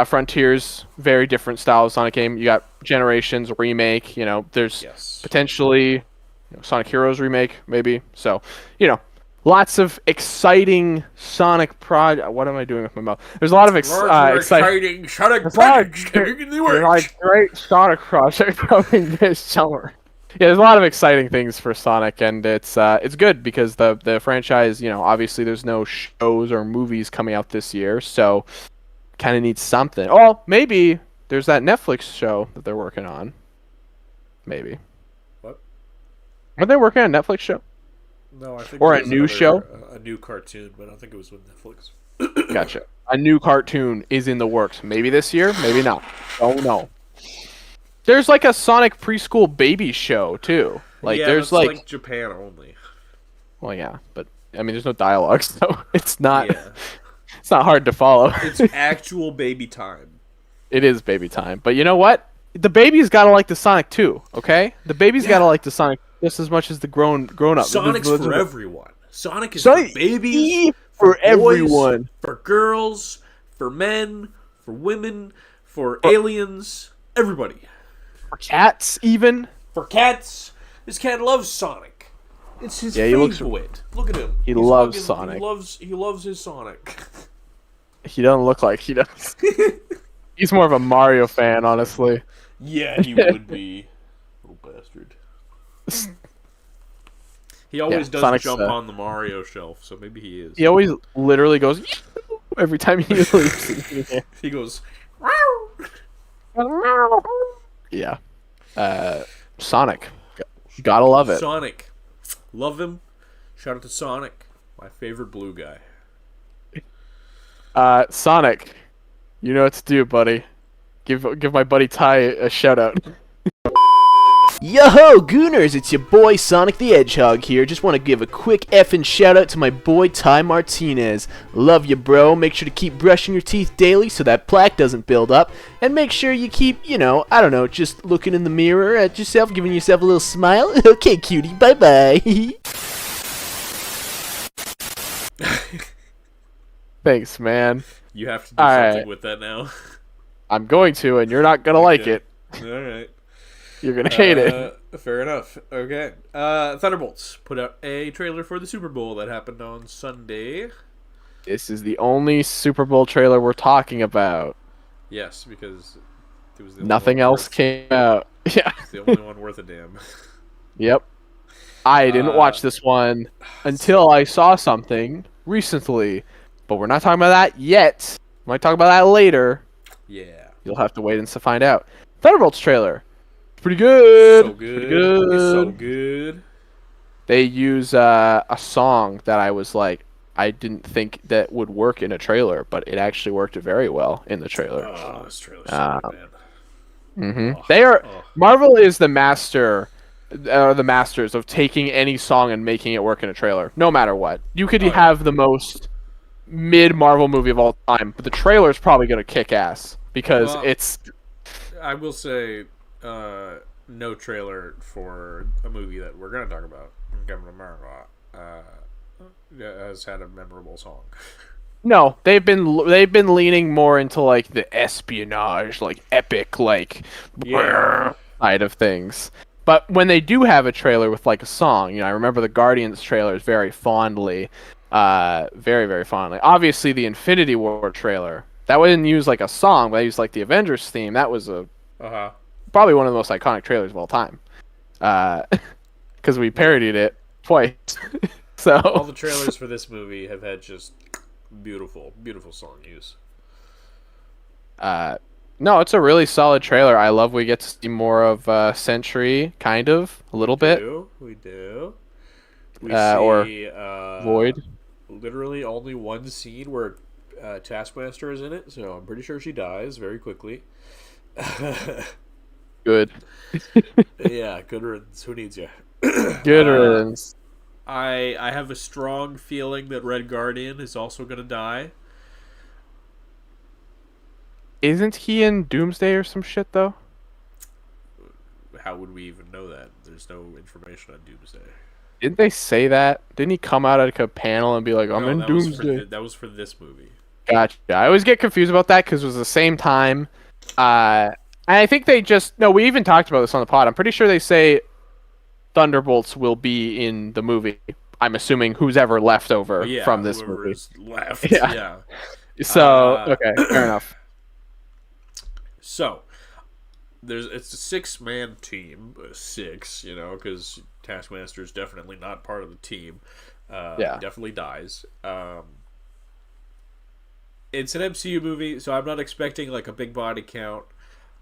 Frontiers, very different style of Sonic game. You got Generations remake. You know, there's potentially Sonic Heroes remake, maybe. So, lots of exciting Sonic project. What am I doing with my mouth? There's a lot of exciting Sonic projects coming in the works. like great Sonic project coming this summer. Yeah, there's a lot of exciting things for Sonic, and it's good because the franchise, obviously there's no shows or movies coming out this year, so kind of needs something. Oh, maybe there's that Netflix show that they're working on. Maybe. What? Are they working on a Netflix show? No, I think. Or it a was new show? a new cartoon, but I don't think it was with Netflix. Gotcha. A new cartoon is in the works. Maybe this year, maybe not. Don't know. There's like a Sonic preschool baby show too. Like yeah, there's that's like Japan only. Well, yeah, but I mean, there's no dialogue, so it's not. Yeah. It's not hard to follow. It's actual baby time. It is baby time, but you know what? The baby's gotta like the Sonic too. Okay, the baby's gotta like the Sonic just as much as the grown up. Sonic's for everyone. Sonic is for babies, for boys, everyone, for girls, for men, for women, for aliens, everybody. For cats, even. For cats. This cat loves Sonic. It's his favorite. Look at him. He loves Sonic. He loves his Sonic. He doesn't look like he does. He's more of a Mario fan, honestly. Yeah, he would be. Little bastard. He always does Sonic's, jump on the Mario shelf, so maybe he is. He always literally goes every time he leaves. He goes. Yeah. Sonic. Gotta love it. Sonic. Love him. Shout out to Sonic. My favorite blue guy. Sonic. You know what to do, buddy. Give my buddy Ty a shout out. Yo-ho, Gooners! It's your boy Sonic the Hedgehog here. Just want to give a quick effing shout out to my boy Ty Martinez. Love you, bro. Make sure to keep brushing your teeth daily so that plaque doesn't build up. And make sure you keep, I don't know, just looking in the mirror at yourself, giving yourself a little smile. Okay, cutie. Bye-bye. Thanks, man. You have to do something with that now. I'm going to, and you're not going to like it. Alright. You're going to hate it. Fair enough. Okay. Thunderbolts put out a trailer for the Super Bowl that happened on Sunday. This is the only Super Bowl trailer we're talking about. Yes, because it was the nothing else came out. Yeah. It's the only one worth a damn. Yep. I didn't watch this one until I saw something recently. But we're not talking about that yet. We might talk about that later. Yeah. You'll have to wait and find out. Thunderbolts trailer. Pretty good. So good. Pretty good. It's so good. They use a song that I was like, I didn't think that would work in a trailer, but it actually worked very well in the trailer. Oh, this trailer's so good, man. Mm-hmm. Marvel is the masters of taking any song and making it work in a trailer, no matter what. You could have the most mid-Marvel movie of all time, but the trailer is probably going to kick ass because it's... I will say, no trailer for a movie that we're going to talk about, Captain America, has had a memorable song. No, they've been leaning more into like the espionage, like epic, like side of things. But when they do have a trailer with like a song, I remember the Guardians trailers very fondly, very very fondly. Obviously, the Infinity War trailer that didn't use like a song, but they used like the Avengers theme. That was probably one of the most iconic trailers of all time, because we parodied it twice. So all the trailers for this movie have had just beautiful song use. No, it's a really solid trailer. I love we get to see more of Sentry, kind of, a little bit. We do. We see or Void. Literally only one scene where Taskmaster is in it, so I'm pretty sure she dies very quickly. Good. Yeah, good riddance. Who needs you? Good riddance. I have a strong feeling that Red Guardian is also going to die. Isn't he in Doomsday or some shit, though? How would we even know that? There's no information on Doomsday. Didn't they say that? Didn't he come out at like a panel and be like, I'm in Doomsday? That was for this movie. Gotcha. I always get confused about that because it was the same time. And I think they just... No, we even talked about this on the pod. I'm pretty sure they say Thunderbolts will be in the movie. I'm assuming who's ever left over from this movie. Is left. Yeah. So, okay, fair enough. So, it's a 6-man team. 6, because Taskmaster is definitely not part of the team. Definitely dies. It's an MCU movie, so I'm not expecting like a big body count.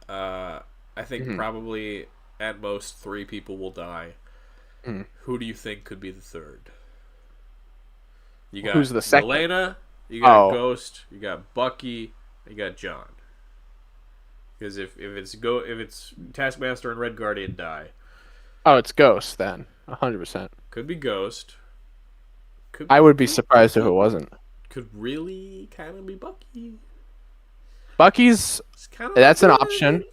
I think probably at most 3 people will die. Who do you think could be the third? You got who's the second? Elena, you got Ghost, you got Bucky, you got John. Because if it's Taskmaster and Red Guardian die, it's Ghost then, 100%. Could be Ghost. I would be surprised if it wasn't. Could really kind of be Bucky. Bucky's that's an option.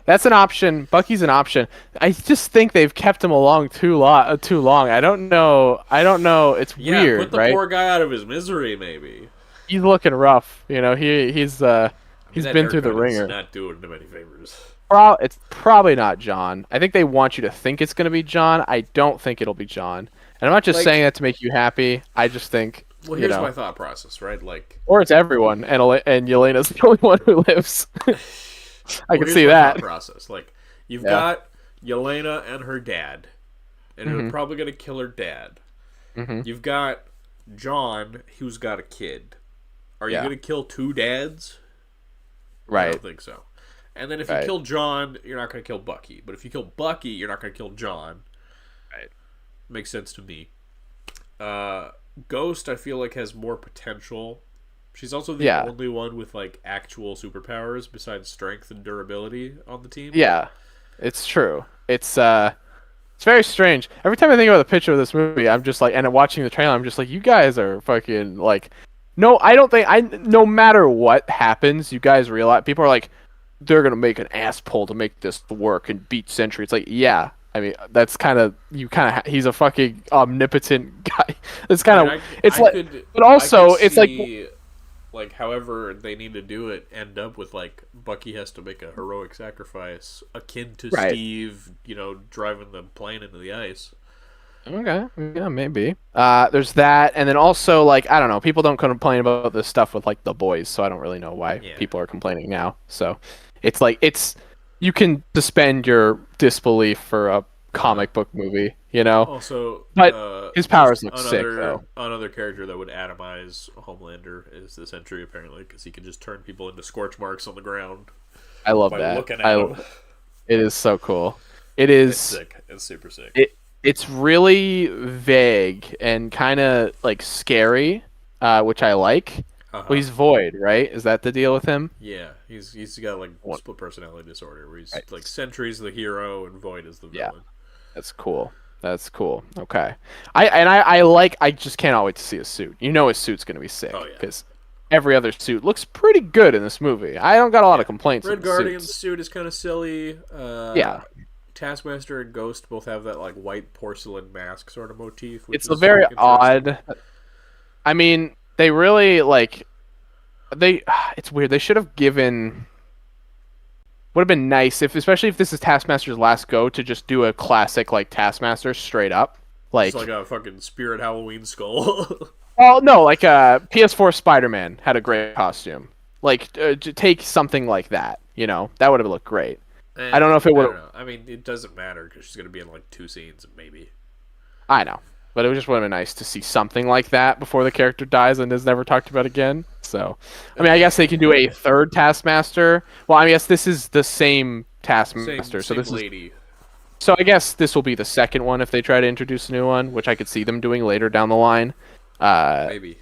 That's an option. Bucky's an option. I just think they've kept him along too long. I don't know. It's weird, put the right? poor guy out of his misery, maybe. he's looking rough. You know, I mean, he's that been through the haircut is ringer. not doing him any favors. It's probably not John. I think they want you to think it's gonna be John. I don't think it'll be John. And I'm not just Like, saying that to make you happy. I just think, well, you here's know, my thought process, right? Like, or it's everyone, and Yelena's the only one who lives. I can here's see my that. thought process. Like, you've Yeah. got Yelena and her dad, and Mm-hmm. they're probably gonna kill her dad. Mm-hmm. You've got John, who's got a kid. Are you Yeah. gonna kill two dads? I Right. don't think so. And then if you Right. kill John, you're not going to kill Bucky. But if you kill Bucky, you're not going to kill John. Right. Makes sense to me. Ghost, I feel like, has more potential. She's also the Yeah. only one with like actual superpowers besides strength and durability on the team. Yeah. It's true. It's very strange. Every time I think about the picture of this movie, I'm just like, and watching the trailer, I'm just like, you guys are fucking like, no, I don't think no matter what happens, you guys realize people are like, they're gonna make an ass pull to make this work and beat Sentry. It's like, yeah, I mean, that's kind of he's a fucking omnipotent guy. It's kind of it's I like, could, but also I could it's like, see, like, however they need to do it, end up with like Bucky has to make a heroic sacrifice akin to Right. Steve, driving the plane into the ice. okay, yeah, maybe. There's that, and then also like I don't know, people don't complain about this stuff with like The Boys, so I don't really know why Yeah. people are complaining now. So it's like you can suspend your disbelief for a comic book movie, you know. Also, But his powers look just sick, though. Another character that would atomize Homelander is the Sentry, apparently, because he can just turn people into scorch marks on the ground I love by that. looking at them. It is so cool. It It's is. sick. It's super sick. It's really vague and kind of like scary, which I like. Uh-huh. Well, he's Void, right? Is that the deal with him? Yeah, he's got like split personality disorder, where he's Right. like Sentry's the hero and Void is the Yeah. villain. That's cool. That's cool. Okay. I just can't wait to see his suit. You know his suit's gonna be sick Oh, yeah. because every other suit looks pretty good in this movie. I don't got a lot of complaints. Red with the Guardian's suits. suit is kind of silly. Yeah. Taskmaster and Ghost both have that like white porcelain mask sort of motif. Which It's is a very interesting. odd. I mean, they really like. It's weird. They should have given. Would have been nice especially if this is Taskmaster's last go, to just do a classic like Taskmaster straight up. It's like a fucking Spirit Halloween skull. Well, no, like PS4 Spider-Man had a great costume. Like, to take something like that, that would have looked great. I don't know if it would. I mean, it doesn't matter because she's gonna be in like 2 scenes, maybe. I know, but it just would have been nice to see something like that before the character dies and is never talked about again. So, I mean, I guess they can do a third Taskmaster. Well, I guess this is the same Taskmaster, so Same this is. lady. So I guess this will be the second one if they try to introduce a new one, which I could see them doing later down the line. Maybe.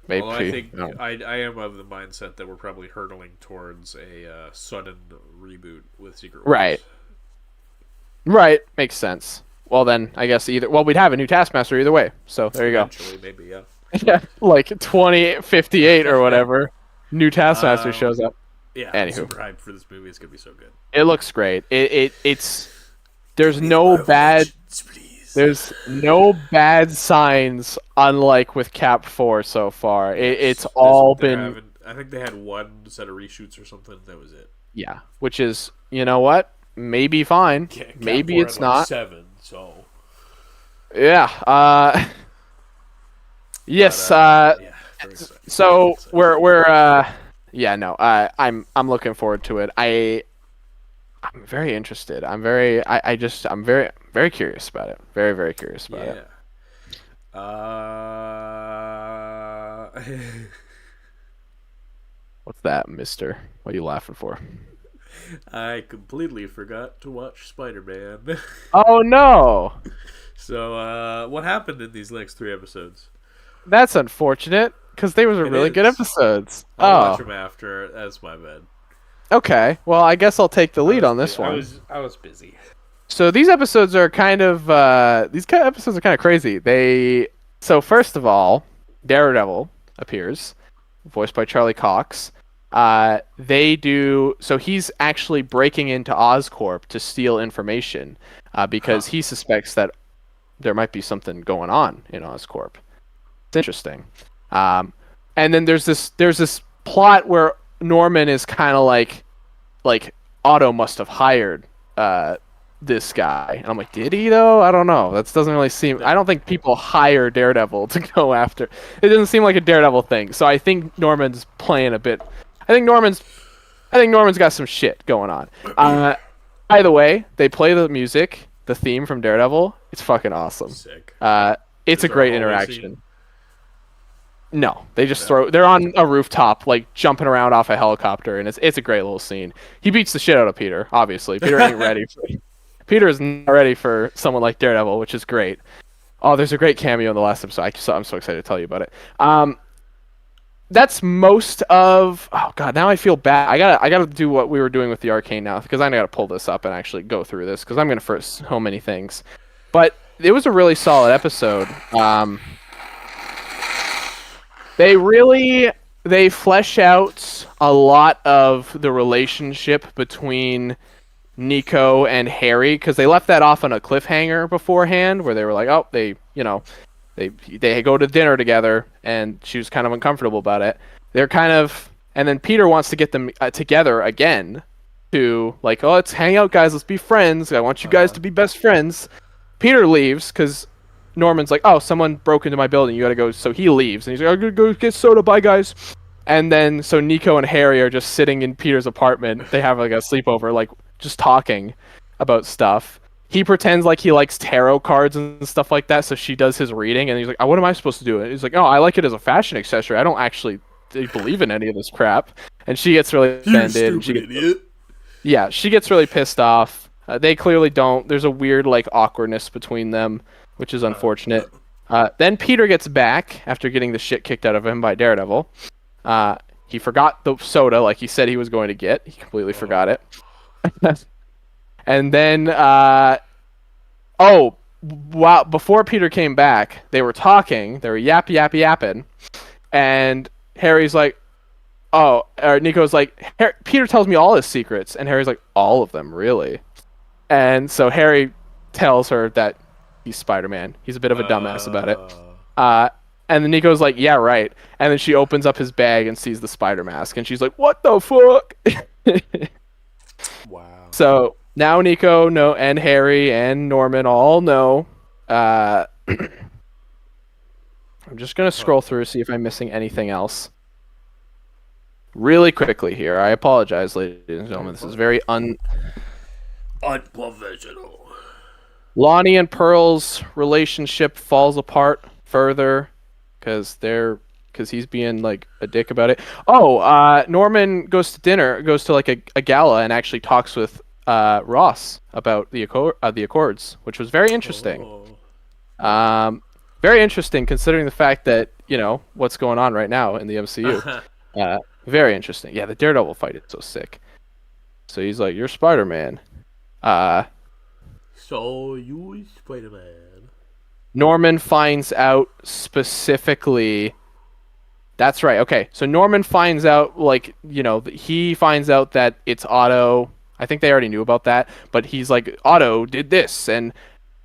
Maybe. Although I think no. I am of the mindset that we're probably hurtling towards a sudden reboot with Secret Wars. Right. Right, makes sense. Well then, I guess we'd have a new Taskmaster either way. So there you go. Eventually, maybe, yeah. Yeah, like 2058 or whatever, new Taskmaster shows up. Yeah, I'm Anywho. super hyped for this movie. It's gonna be so good. It looks great. It's there's no bad Please. there's no bad signs, unlike with Cap 4 so far. It's all been I think they had one set of reshoots or something. That was it. yeah, which is what maybe fine, Yeah, Cap maybe 4 it's had, like, not. 7. So Yeah. Yes. yeah. Very excited. So Very excited. we're yeah, no. I'm looking forward to it. I'm very interested. I'm very very curious about it. Very, very curious about it. What's that, mister? What are you laughing for? I completely forgot to watch Spider-Man. Oh no. So, what happened in these next 3 episodes? That's unfortunate because they were It really good is. episodes. I'll watch them after. That's my bad. Okay. Well, I guess I'll take the lead on this one. I was busy. So these episodes are kind of crazy. So first of all, Daredevil appears, voiced by Charlie Cox. So he's actually breaking into Oscorp to steal information because he suspects that there might be something going on in Oscorp. It's interesting. and then there's this plot where Norman is kind of like Otto must have hired this guy, and I'm like, did he though? I don't know. That doesn't really seem. I don't think people hire Daredevil to go after. It doesn't seem like a Daredevil thing. So I think Norman's playing a bit. I think Norman's got some shit going on. By the way, they play the music, the theme from Daredevil. It's fucking awesome. Sick. It's a great interaction. Scene? No, they just they're on a rooftop, like jumping around off a helicopter, and it's a great little scene. He beats the shit out of Peter, obviously. Peter ain't ready. Peter is not ready for someone like Daredevil, which is great. Oh, there's a great cameo in the last episode. I'm so excited to tell you about it. That's most of. Oh god, now I feel bad. I gotta do what we were doing with the Arcane now, because I gotta pull this up and actually go through this, because I'm gonna forget so many things. But it was a really solid episode. They flesh out a lot of the relationship between Nico and Harry, because they left that off on a cliffhanger beforehand, where they were like, oh, they go to dinner together, and she was kind of uncomfortable about it. And then Peter wants to get them together again to like, oh, let's hang out, guys, let's be friends. I want you guys to be best friends. Peter leaves because Norman's like, oh, someone broke into my building, you gotta go. So he leaves, and he's like, I'm gonna go get soda, bye guys. And then so Nico and Harry are just sitting in Peter's apartment. They have like a sleepover, like just talking about stuff. He pretends like he likes tarot cards and stuff like that, so she does his reading, and he's like, oh, what am I supposed to do? And he's like, oh, I like it as a fashion accessory. I don't actually believe in any of this crap. And she gets really offended. You stupid idiot. Yeah, she gets really pissed off. They clearly don't. There's a weird like awkwardness between them, which is unfortunate. Then Peter gets back after getting the shit kicked out of him by Daredevil. He forgot the soda like he said he was going to get. He completely forgot it. And then, wow! Before Peter came back, they were talking. They were yapping, and Harry's like, or Nico's like, Peter tells me all his secrets, and Harry's like, all of them, really? And so Harry tells her that he's Spider-Man. He's a bit of a dumbass about it. And then Nico's like, yeah, right. And then she opens up his bag and sees the spider mask, and she's like, what the fuck? Wow. So now Nico, and Harry and Norman all know. I'm just gonna scroll through, see if I'm missing anything else. Really quickly here. I apologize, ladies and gentlemen. This is very unprofessional. Lonnie and Pearl's relationship falls apart further because he's being like a dick about it. Norman goes to like a gala, and actually talks with Ross about the Accords, which was very interesting. Very interesting considering the fact that what's going on right now in the MCU. Very interesting. Yeah, the Daredevil fight is so sick. So he's like, "You're Spider-Man." So you Spider-Man. Norman finds out specifically. That's right. Okay, so Norman finds out, he finds out that it's Otto. I think they already knew about that, but he's like, Otto did this, and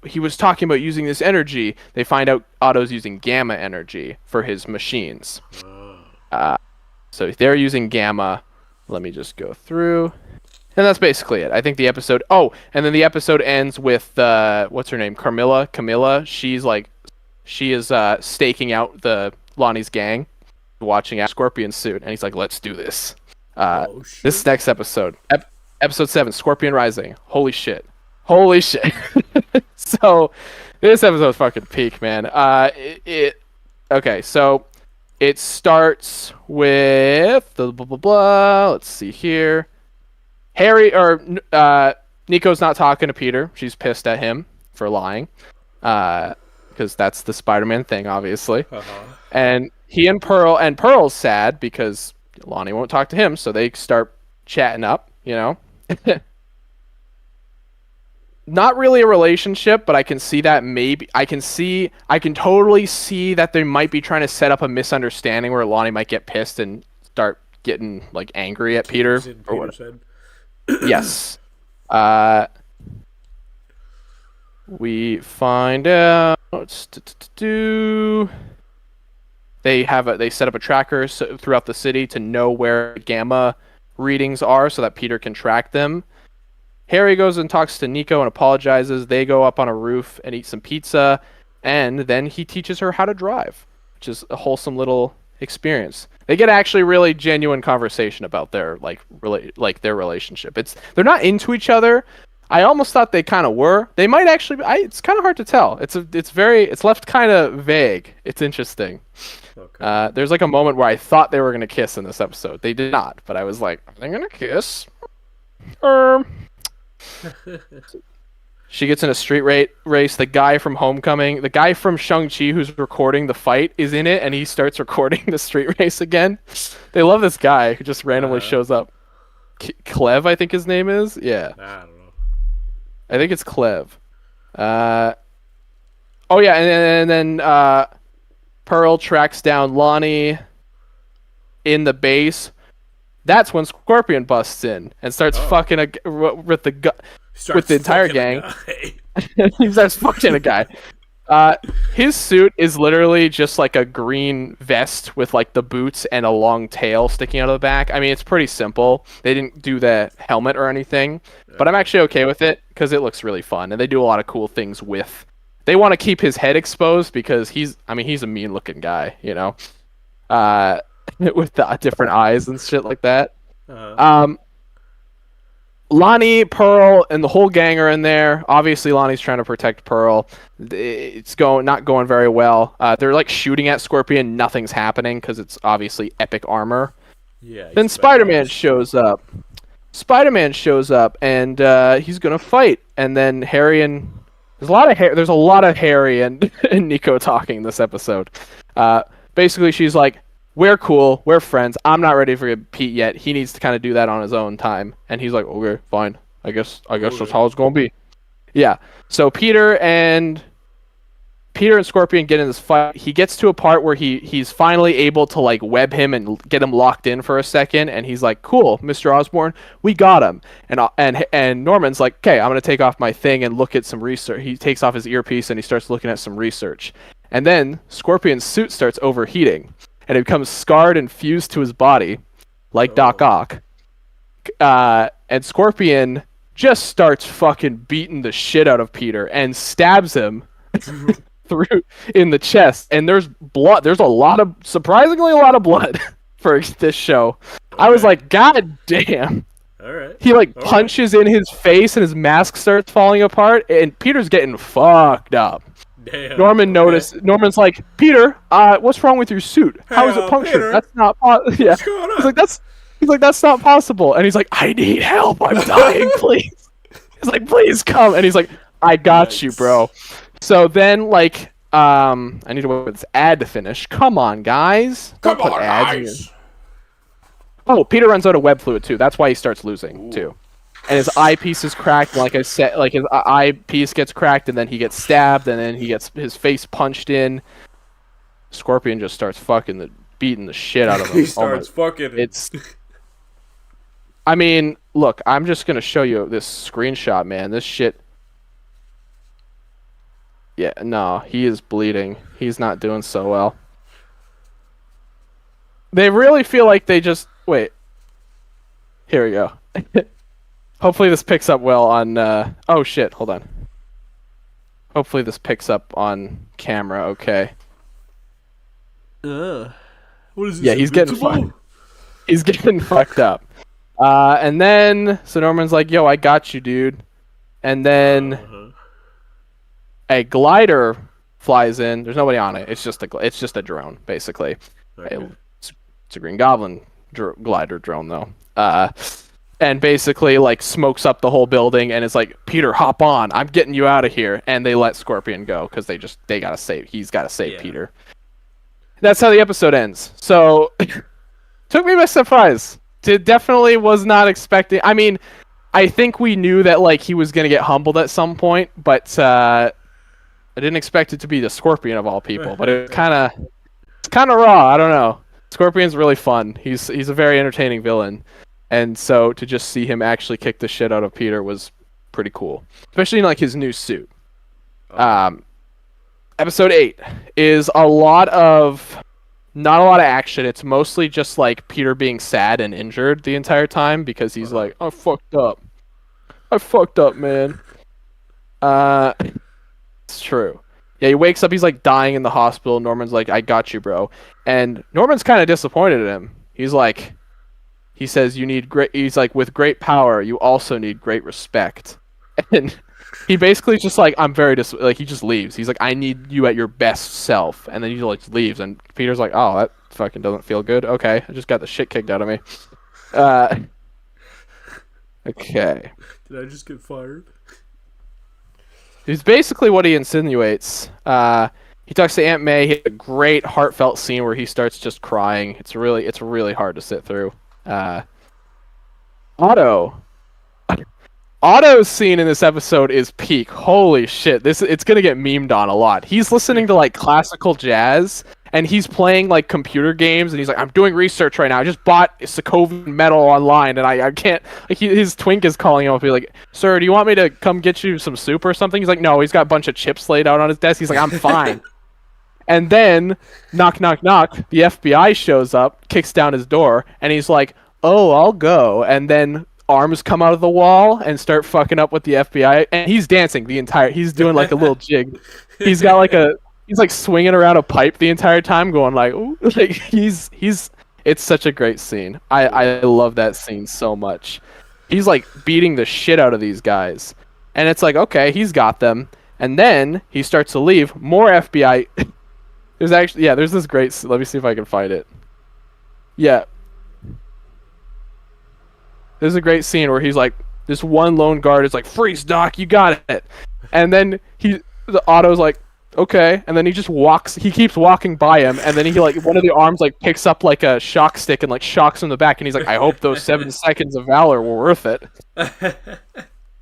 he was talking about using this energy. They find out Otto's using gamma energy for his machines. So they're using gamma. Let me just go through. And that's basically it. I think the episode... Oh, and then the episode ends with, what's her name? Camilla. She is staking out Lonnie's gang, watching a Scorpion suit, and he's like, let's do this. This next episode, episode 7, Scorpion Rising. Holy shit. So, this episode's fucking peak, man. Okay, so it starts with the blah, blah, blah. Let's see here. Nico's not talking to Peter. She's pissed at him for lying. Because that's the Spider-Man thing, obviously. And Pearl's sad because Lonnie won't talk to him, so they start chatting up, Not really a relationship, but I can see that I can totally see that they might be trying to set up a misunderstanding where Lonnie might get pissed and start getting angry at Peter or whatever. Yes. We find out they set up a tracker throughout the city to know where gamma readings are so that Peter can track them. Harry goes and talks to Nico and apologizes. They go up on a roof and eat some pizza, and then he teaches her how to drive, which is a wholesome little experience. They get actually really genuine conversation about their their relationship. They're not into each other. I almost thought they kind of were. They might actually. It's kind of hard to tell. It's left kind of vague. It's interesting. Okay. There's like a moment where I thought they were gonna kiss in this episode. They did not, but I was like, are they gonna kiss? She gets in a street race. The guy from Homecoming, the guy from Shang-Chi who's recording the fight is in it, and he starts recording the street race again. They love this guy who just randomly shows up. Clev, I think his name is. Yeah. I don't know. I think it's Clev. Oh yeah, and then Pearl tracks down Lonnie in the base. That's when Scorpion busts in and starts fucking with the entire gang. He starts fucking a guy. His suit is literally just like a green vest with like the boots and a long tail sticking out of the back. I mean, it's pretty simple. They didn't do the helmet or anything, but I'm actually okay with it because it looks really fun, and they do a lot of cool things with. They want to keep his head exposed because he's a mean-looking guy, you know. With the different eyes and shit like that. Lonnie, Pearl, and the whole gang are in there. Obviously, Lonnie's trying to protect Pearl. It's not going very well. They're like shooting at Scorpion. Nothing's happening because it's obviously epic armor. Yeah. Then Spider-Man shows up. And he's gonna fight. And then Harry and there's a lot of Harry and Nico talking this episode. Basically, she's like, we're cool, we're friends. I'm not ready for Pete yet. He needs to kind of do that on his own time. And he's like, okay, fine. I guess that's how it's gonna be. Yeah. So Peter and Scorpion get in this fight. He gets to a part where he's finally able to like web him and get him locked in for a second. And he's like, cool, Mr. Osborn, we got him. And Norman's like, okay, I'm gonna take off my thing and look at some research. He takes off his earpiece and he starts looking at some research. And then Scorpion's suit starts overheating. And it becomes scarred and fused to his body, like Doc Ock. And Scorpion just starts fucking beating the shit out of Peter and stabs him through in the chest. And there's blood. There's surprisingly a lot of blood for this show. Okay. I was like, God damn. All right. He punches in his face and his mask starts falling apart. And Peter's getting fucked up. Damn. Norman's like, Peter, what's wrong with your suit? How is it punctured? Peter, that's not yeah. He's like, that's not possible. And he's like, I need help. I'm dying, please. He's like, please come. And he's like, I got you, bro. So then I need to wait for this ad to finish. Come on, guys. Don't put ads in. Oh, Peter runs out of web fluid too. That's why he starts losing too. And his eyepiece is cracked. Like I said, like his eyepiece gets cracked, and then he gets stabbed, and then he gets his face punched in. Scorpion just starts beating the shit out of him. He starts fucking. I mean, look, I'm just gonna show you this screenshot, man. This shit. Yeah, no, he is bleeding. He's not doing so well. They really feel like they just wait. Here we go. Hopefully this picks up well on, oh shit, hold on. Hopefully this picks up on camera, okay. What is this? Yeah, he's getting fucked. He's getting fucked up. And then, so Norman's like, yo, I got you, dude. And then a glider flies in. There's nobody on it. It's just a drone, basically. Okay. It's a Green Goblin glider drone, though. And basically smokes up the whole building and is like, Peter, hop on, I'm getting you out of here. And they let Scorpion go because he's gotta save Peter. That's how the episode ends. So took me by surprise. Definitely was not expecting. I mean, I think we knew that he was gonna get humbled at some point, but I didn't expect it to be the Scorpion of all people. But it's kind of raw. I don't know. Scorpion's really fun. He's a very entertaining villain. And so to just see him actually kick the shit out of Peter was pretty cool, especially in his new suit. Episode 8 is a lot of Not a lot of action. It's mostly just like Peter being sad and injured the entire time because he's like, I fucked up. I fucked up, man. It's true. Yeah, he wakes up, he's like dying in the hospital. Norman's like, I got you, bro. And Norman's kind of disappointed in him. He's like, he says, you need great, he's like, with great power, you also need great respect. And he basically just like, I'm very like, he just leaves. He's like, I need you at your best self. And then he like leaves. And Peter's like, oh, that fucking doesn't feel good. Okay, I just got the shit kicked out of me. Okay. Did I just get fired? It's basically what he insinuates. He talks to Aunt May. He has a great heartfelt scene where he starts just crying. It's really hard to sit through. Otto. Otto's scene in this episode is peak. Holy shit! It's gonna get memed on a lot. He's listening to like classical jazz and he's playing like computer games and he's like, I'm doing research right now. I just bought Sokovian metal online and I can't. Like, his twink is calling him up. He's like, sir, do you want me to come get you some soup or something? He's like, no. He's got a bunch of chips laid out on his desk. He's like, I'm fine. And then knock knock knock. The FBI shows up, kicks down his door, and he's like, oh, I'll go. And then arms come out of the wall and start fucking up with the FBI, and he's dancing the entire. He's doing like a little jig. He's got like a. He's like swinging around a pipe the entire time, going like, ooh, like he's. It's such a great scene. I love that scene so much. He's like beating the shit out of these guys, and it's like, okay, he's got them, and then he starts to leave. More FBI. There's this great. Let me see if I can find it. Yeah. There's a great scene where he's like, this one lone guard is like, freeze, Doc, you got it. And then the Otto's like, okay. And then he just walks, he keeps walking by him. And then he like, one of the arms like picks up like a shock stick and like shocks him in the back. And he's like, I hope those 7 seconds of valor were worth it.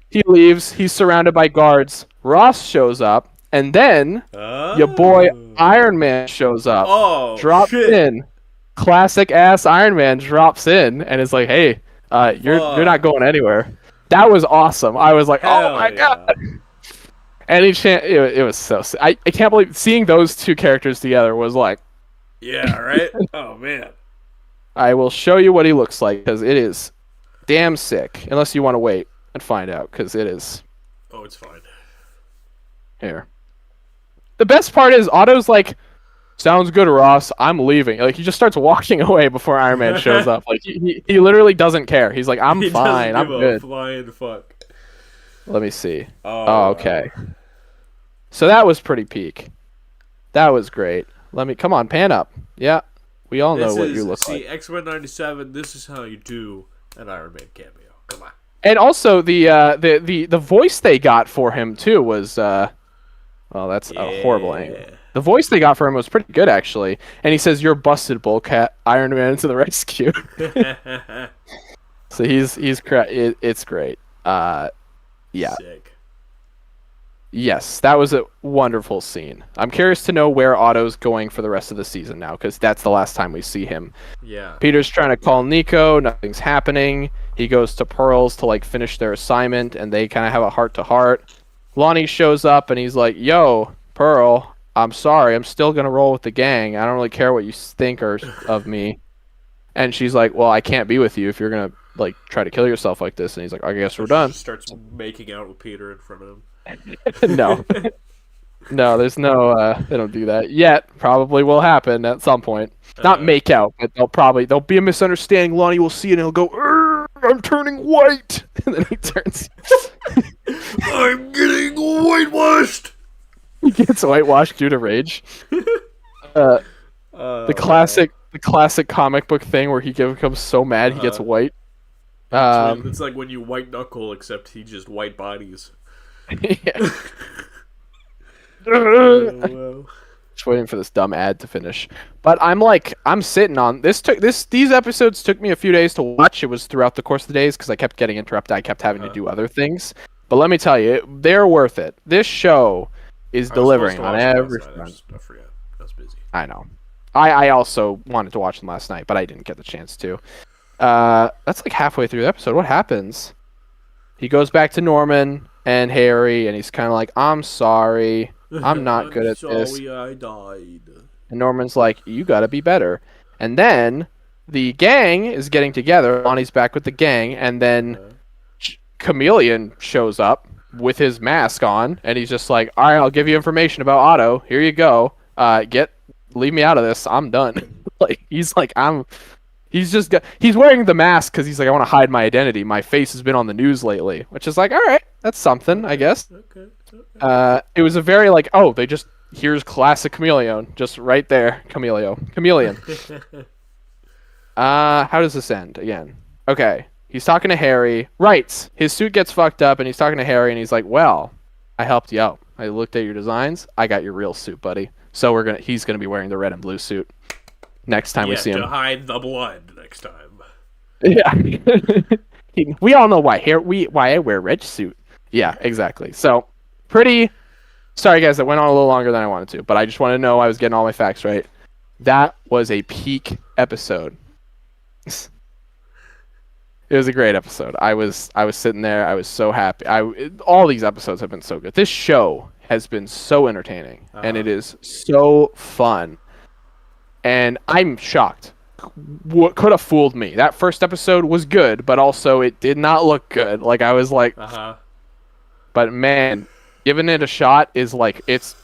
He leaves. He's surrounded by guards. Ross shows up. And then your boy Iron Man shows up. Oh, drops shit. in. Classic ass Iron Man drops in and is like, hey, you're not going anywhere. That was awesome. I was like, Hell oh my yeah. god. And it was so sick. I can't believe seeing those two characters together was like, Yeah, right? Oh, man. I will show you what he looks like because it is damn sick. Unless you want to wait and find out because it is. Oh, it's fine. Here. The best part is Otto's like, sounds good, Ross. I'm leaving. Like he just starts walking away before Iron Man shows up. Like he literally doesn't care. He's like, I'm fine. I'm good. Flying fuck. Let me see. Oh, okay. So that was pretty peak. That was great. Come on, pan up. Yeah, we all know what you look like. See, X-Men 97. This is how you do an Iron Man cameo. Come on. And also the voice they got for him too was well, that's a horrible angle. The voice they got for him was pretty good actually. And he says, "You're busted, Bullcat. Iron Man to the rescue." So it's great. Yeah. Sick. Yes, that was a wonderful scene. I'm curious to know where Otto's going for the rest of the season now, because that's the last time we see him. Yeah. Peter's trying to call Nico, nothing's happening. He goes to Pearl's to like finish their assignment, and they kind of have a heart-to-heart. Lonnie shows up, and he's like, yo, Pearl, I'm sorry, I'm still going to roll with the gang. I don't really care what you think of me. And she's like, well, I can't be with you if you're going to like try to kill yourself like this. And he's like, I guess we're done. She starts making out with Peter in front of him. No. No, there's no they don't do that yet. Probably will happen at some point. Not make out, but there'll be a misunderstanding. Lonnie will see it and he'll go, I'm turning white. And then he turns I'm getting whitewashed. He gets whitewashed due to rage. The classic comic book thing where he becomes so mad he gets white. It's like when you white knuckle, except he just white bodies. Yeah. Oh, Just waiting for this dumb ad to finish. But I'm sitting on this. These episodes took me a few days to watch. It was throughout the course of the days because I kept getting interrupted. I kept having to do other things. But let me tell you, they're worth it. This show is delivering on every front. I forgot. I was busy. I know. I also wanted to watch them last night, but I didn't get the chance to. That's like halfway through the episode. What happens? He goes back to Norman and Harry, and he's kind of like, I'm sorry. I'm not good at this. Sorry I died. And Norman's like, you got to be better. And then the gang is getting together. Lonnie's back with the gang, and then Chameleon shows up with his mask on, and he's just like, all right, I'll give you information about Otto. Here you go. Leave me out of this. I'm done. He's wearing the mask because he's like, I want to hide my identity. My face has been on the news lately, which is like, all right, that's something, I guess. Okay. It was a very here's classic Chameleon, just right there, Chameleon. How does this end again? Okay, he's talking to Harry. Right, his suit gets fucked up, and he's talking to Harry, and he's like, well, I helped you out. I looked at your designs. I got your real suit, buddy. So he's gonna be wearing the red and blue suit next time we see him. To hide the blood next time. Yeah. We all know why I wear red suit. Yeah, exactly. So, pretty. Sorry, guys, that went on a little longer than I wanted to, but I just wanted to know I was getting all my facts right. That was a peak episode. It was a great episode. I was sitting there. I was so happy. All these episodes have been so good. This show has been so entertaining, and it is so fun. And I'm shocked. What could have fooled me? That first episode was good, but also it did not look good. Like I was like, but man, giving it a shot is like it's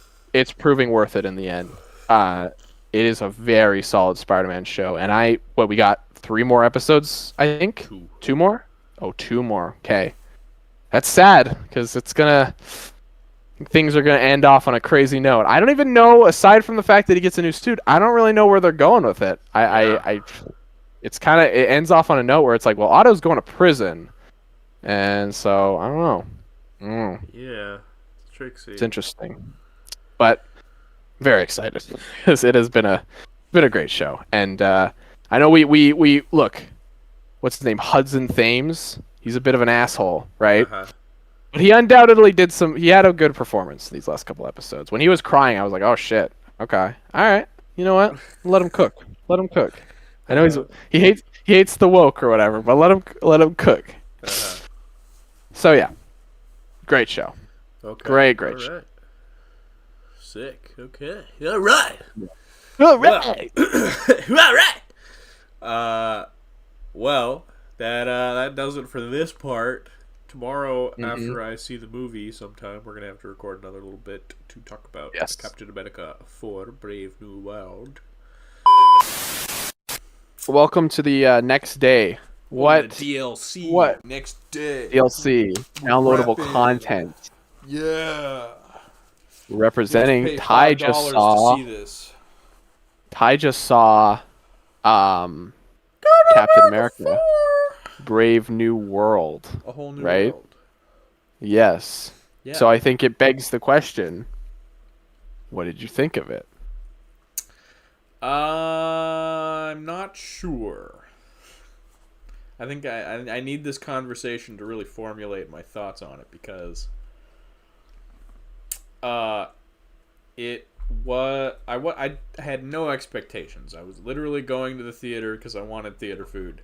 proving worth it in the end. It is a very solid Spider-Man show, and we got 3 more episodes, I think. 2 more? Oh, 2 more. Okay, that's sad because things are gonna end off on a crazy note. I don't even know, aside from the fact that he gets a new suit, I don't really know where they're going with it. It ends off on a note where it's like, well, Otto's going to prison, and so I don't know. Yeah, it's tricksy. It's interesting, but very excited because it has been a great show. And I know we look, what's his name, Hudson Thames. He's a bit of an asshole, right? But he undoubtedly he had a good performance these last couple episodes. When he was crying, I was like, oh shit, okay, all right, you know what? Let him cook. I know he hates the woke or whatever, but let him cook. So yeah, great show. Okay. Great show. Sick. Okay. All right. All right. All right. Well, that does it for this part. Tomorrow, after I see the movie sometime, we're going to have to record another little bit to talk about Captain America 4 Brave New World. Welcome to the next day. What? The DLC. What? Next day. DLC. Downloadable content. Yeah. Representing Ty just saw. To see this. Ty just saw Captain America. Brave New World. A whole new world. Yes. Yeah. So I think it begs the question, what did you think of it? I'm not sure. I think I need this conversation to really formulate my thoughts on it because I had no expectations. I was literally going to the theater because I wanted theater food.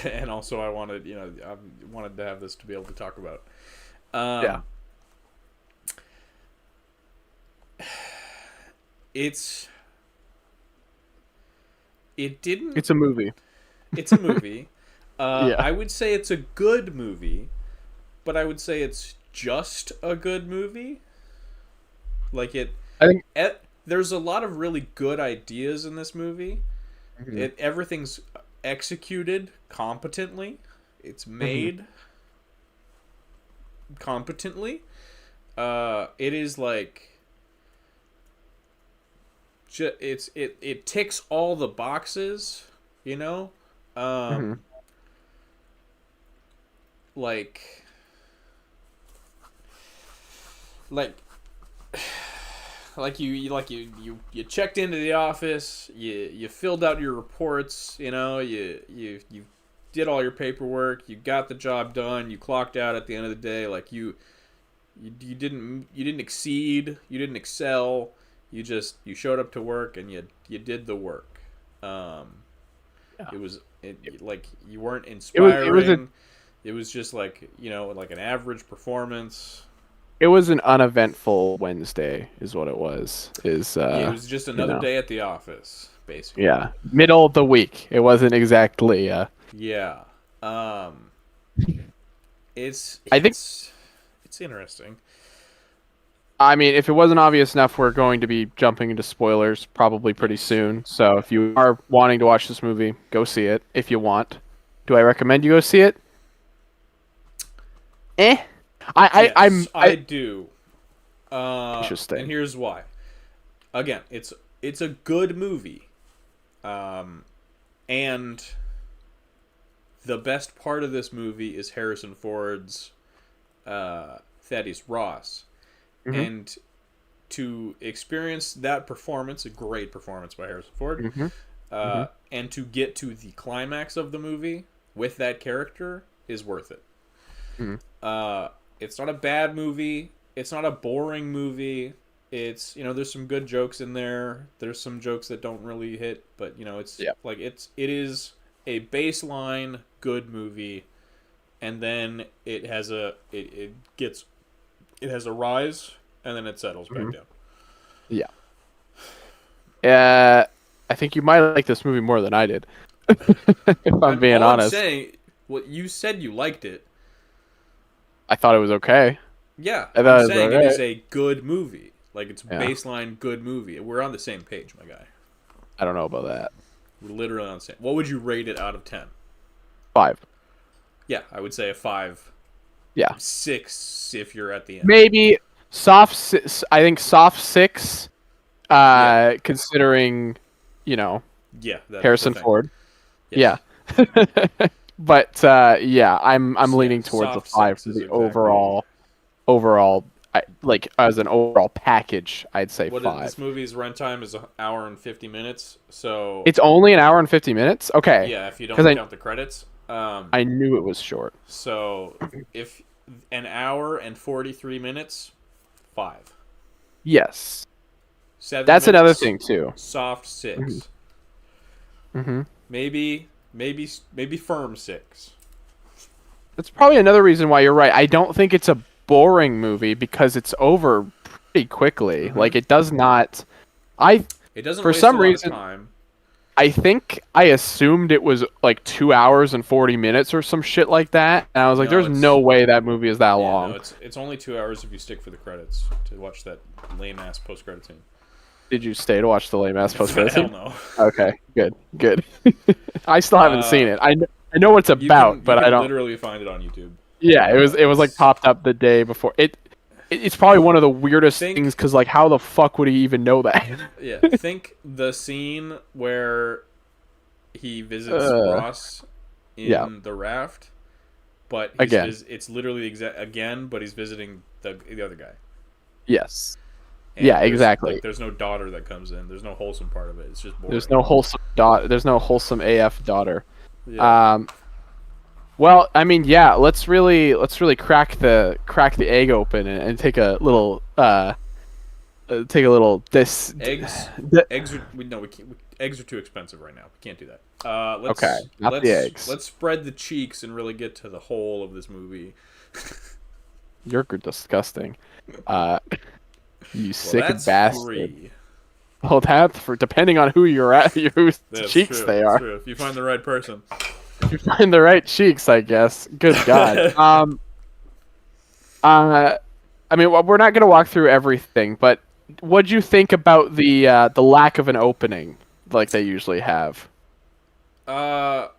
And also I wanted to have this to be able to talk about. It's a movie. It's a movie. I would say it's a good movie, but I would say it's just a good movie. Like there's a lot of really good ideas in this movie. Everything's executed competently. It's made competently. It is like it ticks all the boxes, you know. Like you checked into the office, you filled out your reports, you know, you did all your paperwork, you got the job done, you clocked out at the end of the day, like you didn't exceed, you didn't excel, you showed up to work and you did the work. It was like you weren't inspiring. It was just like, you know, like an average performance. It was an uneventful Wednesday, is what it was. Yeah, it was just another day at the office, basically. Yeah, middle of the week. It wasn't exactly. Yeah. It's I think. it's interesting. I mean, if it wasn't obvious enough, we're going to be jumping into spoilers probably pretty soon. So if you are wanting to watch this movie, go see it if you want. Do I recommend you go see it? Yes, I do. Interesting. And here's why. Again, it's a good movie. And the best part of this movie is Harrison Ford's Thaddeus Ross. Mm-hmm. And to experience that performance, a great performance by Harrison Ford, and to get to the climax of the movie with that character is worth it. It's not a bad movie. It's not a boring movie. It's, there's some good jokes in there. There's some jokes that don't really hit, but it is a baseline good movie, and then it has a rise, and then it settles back down. Yeah. I think you might like this movie more than I did. If I'm being honest. I'm saying, you said you liked it. I thought it was okay. Yeah, I'm saying it is a good movie. Like, it's baseline good movie. We're on the same page, my guy. I don't know about that. We're literally on the same. What would you rate it out of 10? 5. Yeah, I would say a 5. Yeah. 6 if you're at the end. Maybe soft 6. I think soft 6. Considering, Harrison Ford. Yes. Yeah. But I'm leaning towards a 5 for the overall. As an overall package, I'd say 5. This movie's runtime is 1 hour and 50 minutes, so it's only 1 hour and 50 minutes. Okay. Yeah, if you don't count the credits. I knew it was short. So if 1 hour and 43 minutes, 5. Yes. 7 That's minutes, another thing too. Soft 6. Mm-hmm. Maybe firm 6. That's probably another reason why you're right. I don't think it's a boring movie because it's over pretty quickly. Like, it does not. It doesn't. For waste some a lot reason, of time. I think I assumed it was like 2 hours and 40 minutes or some shit like that, and I was like, "There's no way that movie is that long." No, it's only 2 hours if you stick for the credits to watch that lame ass post credit scene. Did you stay to watch the lame ass post credit scene? Hell no. Okay, good. I still haven't seen it. I know what it's about, but I don't. Literally find it on YouTube. Yeah, it was like popped up the day before. It's probably one of the weirdest things because, like, how the fuck would he even know that? Yeah, think the scene where he visits Ross in the raft, but it's literally again, but he's visiting the other guy. Yes. And exactly. There's no daughter that comes in. There's no wholesome part of it. It's just boring. There's no wholesome AF daughter. Yeah. Well, I mean, yeah. Let's really crack the egg open and take a little eggs are too expensive right now. We can't do that. Let's the eggs. Let's spread the cheeks and really get to the whole of this movie. You're disgusting. You sick bastard. Free. Well, that's for depending on who you're at, whose cheeks true, they are. True. If you find the right person. If you find the right cheeks, I guess. Good God. I mean, we're not going to walk through everything, but what'd you think about the lack of an opening like they usually have? Oh,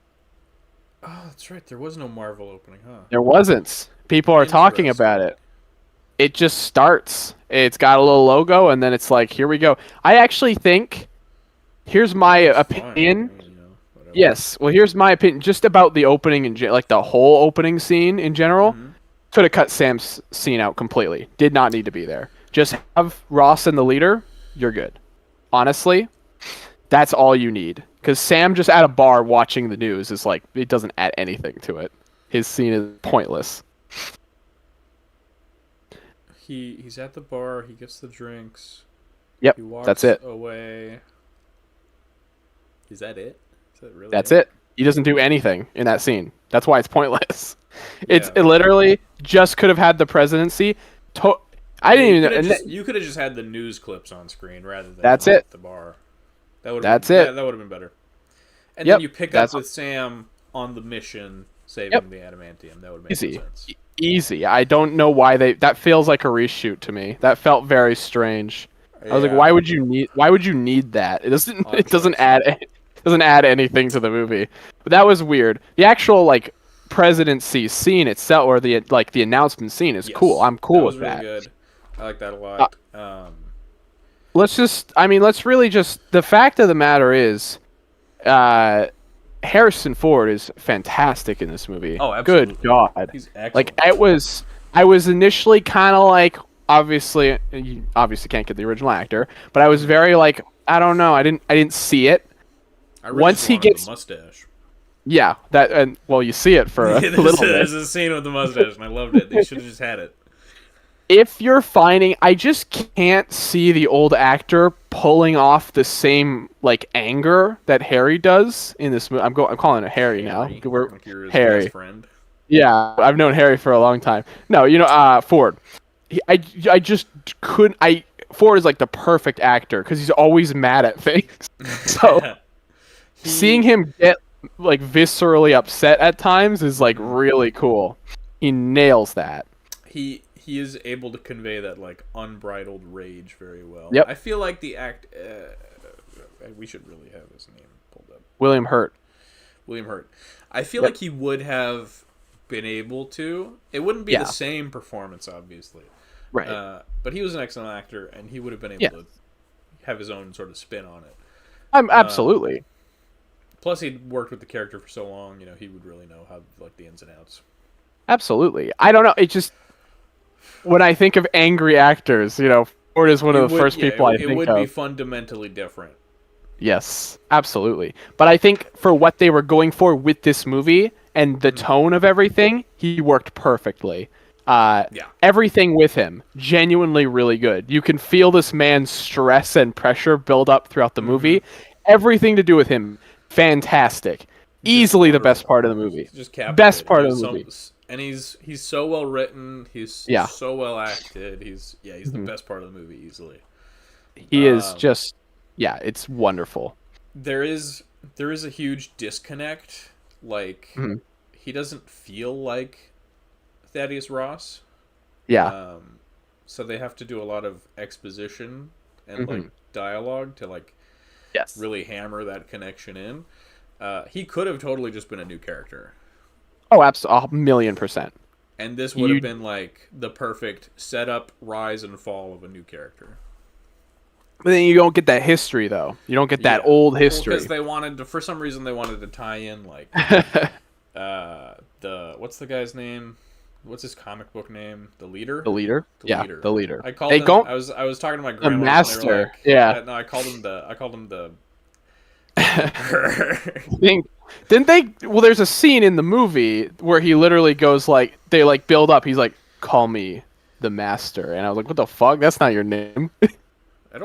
that's right. There was no Marvel opening, huh? There wasn't. People are talking about it. It just starts. It's got a little logo, and then it's like, here we go. I actually think, here's my opinion. Yes, well, here's my opinion just about the opening and like the whole opening scene in general. Could have cut Sam's scene out completely. Did not need to be there. Just have Ross and the leader. You're good. Honestly, that's all you need. Because Sam just at a bar watching the news is like, it doesn't add anything to it. His scene is pointless. He's at the bar. He gets the drinks. Yep, he walks that's it. Away. Is that it? Is that really? That's it. He doesn't do anything in that scene. That's why it's pointless. It literally just could have had the presidency. I didn't even. You could have just had the news clips on screen rather than That's him it. at the bar. That would. That's Yeah, it. that would have been better. And Yep, then you pick up with Sam on the mission, saving the adamantium. That would make sense. Easy. I don't know why that feels like a reshoot to me. That felt very strange. I was like, why would you need that? It doesn't add anything to the movie. But that was weird. The actual like presidency scene itself, or the announcement scene, is cool. I'm cool with that. That was really good. I like that a lot. Let's really just. The fact of the matter is, Harrison Ford is fantastic in this movie. Oh, absolutely. Good God. He's excellent. Like, I was initially kind of like, obviously, you obviously can't get the original actor, but I was very like, I don't know, I didn't see it. Once he gets the mustache. Yeah, you see it for a little bit. There's a scene with the mustache, and I loved it. They should have just had it. If you're finding, I just can't see the old actor pulling off the same like anger that Harry does in this movie. I'm calling it Harry now. We're like you're his Harry. best friend. Yeah, I've known Harry for a long time. No, Ford. I just couldn't. Ford is like the perfect actor because he's always mad at things. So seeing him get like viscerally upset at times is like really cool. He nails that. He is able to convey that like unbridled rage very well. Yep. I feel like the we should really have his name pulled up. William Hurt. I feel like he would have been able to. It wouldn't be the same performance, obviously. Right. But he was an excellent actor, and he would have been able to have his own sort of spin on it. Absolutely. Plus, he'd worked with the character for so long, he would really know how like the ins and outs. Absolutely. I don't know. It just, when I think of angry actors, Ford is one of the first people I think of. It would be fundamentally different. Yes, absolutely. But I think for what they were going for with this movie and the tone of everything, he worked perfectly. Everything with him, genuinely really good. You can feel this man's stress and pressure build up throughout the movie. Everything to do with him, fantastic. Easily the best part of the movie. Just best part of the movie. And he's so well written. He's so well acted. He's the best part of the movie easily. He is just, it's wonderful. There is a huge disconnect. Like he doesn't feel like Thaddeus Ross. Yeah. So they have to do a lot of exposition and like dialogue to like really hammer that connection in. He could have totally just been a new character. Oh, absolutely, 1,000,000%. And this would have been like the perfect setup, rise, and fall of a new character. But then you don't get that history, though. You don't get that old history. Because they wanted to, for some reason, they wanted to tie in like what's the guy's name? What's his comic book name? The Leader. The Leader. The Leader. I called him. I was talking to my grandma. The Master. Like, no, I called him the. Didn't they? Well, there's a scene in the movie where he literally goes like, they like build up. He's like, "Call me the Master," and I was like, "What the fuck? That's not your name."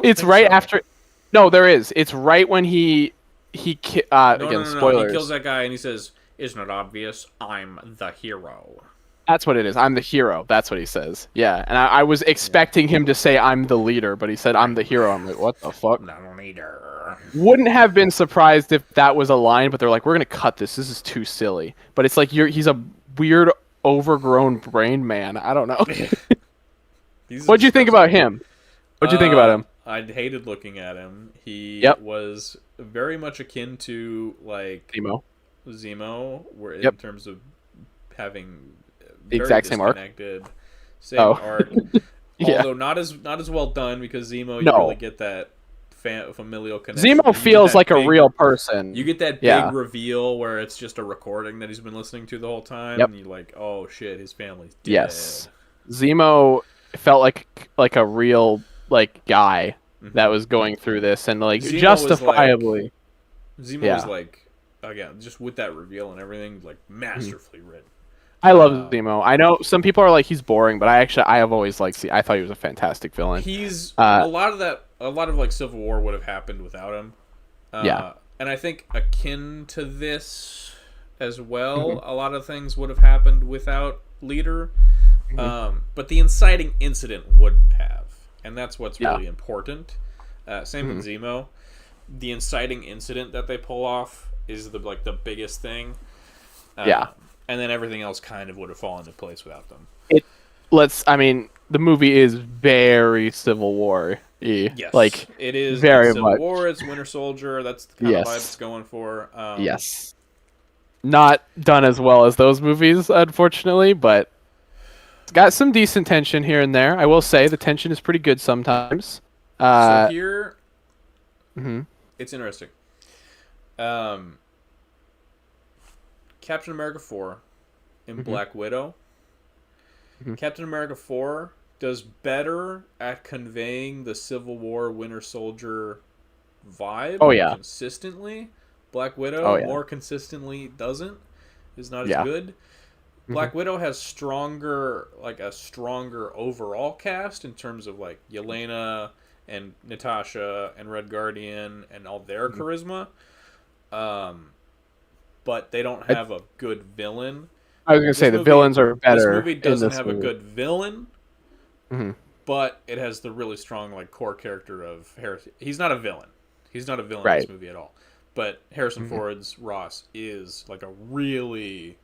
It's right after. No, there is. It's right when he again, spoilers. He kills that guy and he says, "Isn't it obvious? I'm the hero." That's what it is. I'm the hero. That's what he says. Yeah, and I was expecting him to say I'm the leader, but he said I'm the hero. I'm like, what the fuck? Not a leader. Wouldn't have been surprised if that was a line, but they're like, we're gonna cut this. This is too silly. But it's like he's a weird, overgrown brain man. I don't know. What'd you think about him? What'd you think about him? I hated looking at him. He was very much akin to like Zemo, where in terms of having the exact same arc. Same arc. Although not as well done, because Zemo, you really get that familial connection. Zemo feels like a real person. You get that big reveal where it's just a recording that he's been listening to the whole time, and you're like, oh shit, his family's dead. Yes. Zemo felt like a real like guy that was going through this, and like Zemo justifiably. Zemo was like, again, just with that reveal and everything, like masterfully written. I love Zemo. I know some people are like he's boring, but I have always liked. I thought he was a fantastic villain. He's a lot of like Civil War would have happened without him. And I think akin to this as well, a lot of things would have happened without Leader. But the inciting incident wouldn't have, and that's what's really important. Same with Zemo. The inciting incident that they pull off is the biggest thing. And then everything else kind of would have fallen into place without them. The movie is very Civil War. Yes, like it is very Civil much. War. It's Winter Soldier. That's the kind of vibe it's going for. Yes, not done as well as those movies, unfortunately, but it's got some decent tension here and there. I will say the tension is pretty good sometimes. So here, it's interesting. Captain America 4 and Black Widow. Captain America 4 does better at conveying the Civil War Winter Soldier vibe consistently. Black Widow more consistently doesn't. Is not as good. Black Widow has a stronger overall cast in terms of like Yelena and Natasha and Red Guardian and all their charisma. But they don't have a good villain. I was going to say the villains are better. This movie doesn't have a good villain, but it has the really strong core character of Harrison. He's not a villain. He's not a villain in this movie at all. But Harrison Ford's Ross is like a really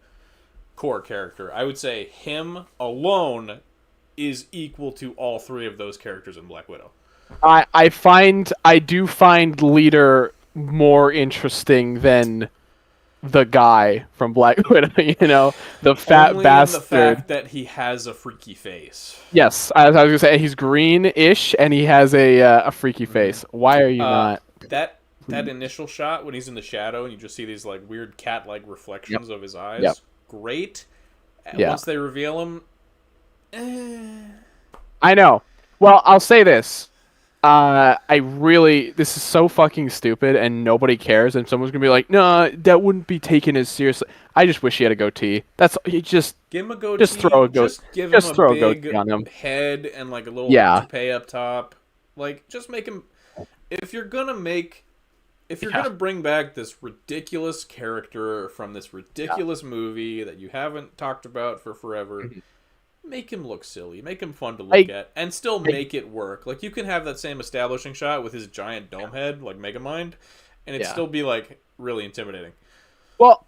core character. I would say him alone is equal to all three of those characters in Black Widow. I do find Leader more interesting than the guy from Black Widow, the fat Only bastard. In the fact that he has a freaky face. Yes, I was gonna say he's green-ish and he has a freaky face. Why are you not? That initial shot when he's in the shadow and you just see these weird cat-like reflections of his eyes. Great. Once they reveal him, I know. Well, I'll say this. This is so fucking stupid and nobody cares and someone's gonna be like, no, that wouldn't be taken as seriously. I just wish he had a goatee. Just give him a goatee. Just throw a goatee. Just give him a goatee on him. Head and a little toupee up top. Just make him. If you're gonna bring back this ridiculous character from this ridiculous movie that you haven't talked about for forever. Make him look silly. Make him fun to look at. And still make it work. You can have that same establishing shot with his giant dome head, like Megamind, and it'd still be, really intimidating. Well,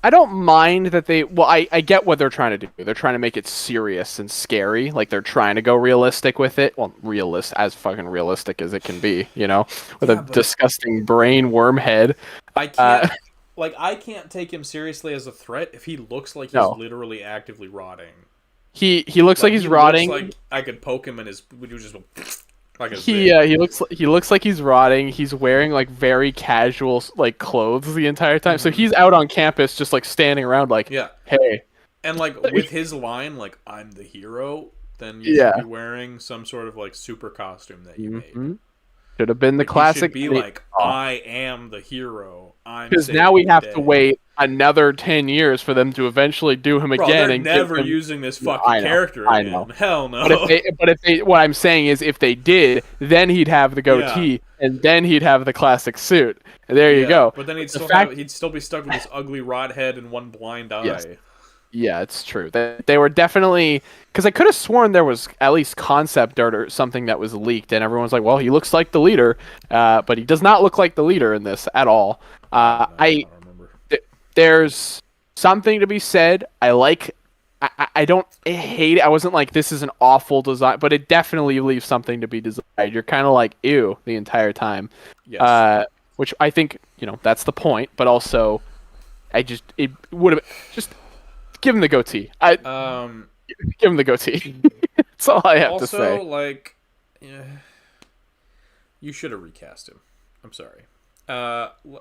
I don't mind that they... Well, I get what they're trying to do. They're trying to make it serious and scary. They're trying to go realistic with it. Well, as fucking realistic as it can be, with a disgusting brain worm head. I can't... I can't take him seriously as a threat if he looks like he's literally actively rotting. He looks like he's rotting. Looks like I could poke him and his would just he looks like he's rotting. He's wearing very casual clothes the entire time. So he's out on campus just standing around hey. And with his line I'm the hero, then you should be wearing some sort of super costume that you made. Should have been the classic. Should be I am the hero. Because now we have to wait another 10 years for them to eventually do him again. They're never using this fucking character again. I know. Hell no. But if they, what I'm saying is, if they did, then he'd have the goatee, and then he'd have the classic suit. And there you go. But then he'd still be stuck with this ugly rod head and one blind eye. Yes. Yeah, it's true. They were definitely... Because I could have sworn there was at least concept art or something that was leaked, and everyone's like, well, he looks like the leader, but he does not look like the leader in this at all. I don't remember. There's something to be said. I don't hate it. I wasn't like, this is an awful design, but it definitely leaves something to be desired. You're kind of like, ew, the entire time. Yes. Which I think, that's the point, but also, it would have... Just... Give him the goatee. Give him the goatee. That's all I have to say. Also, you should have recast him. I'm sorry.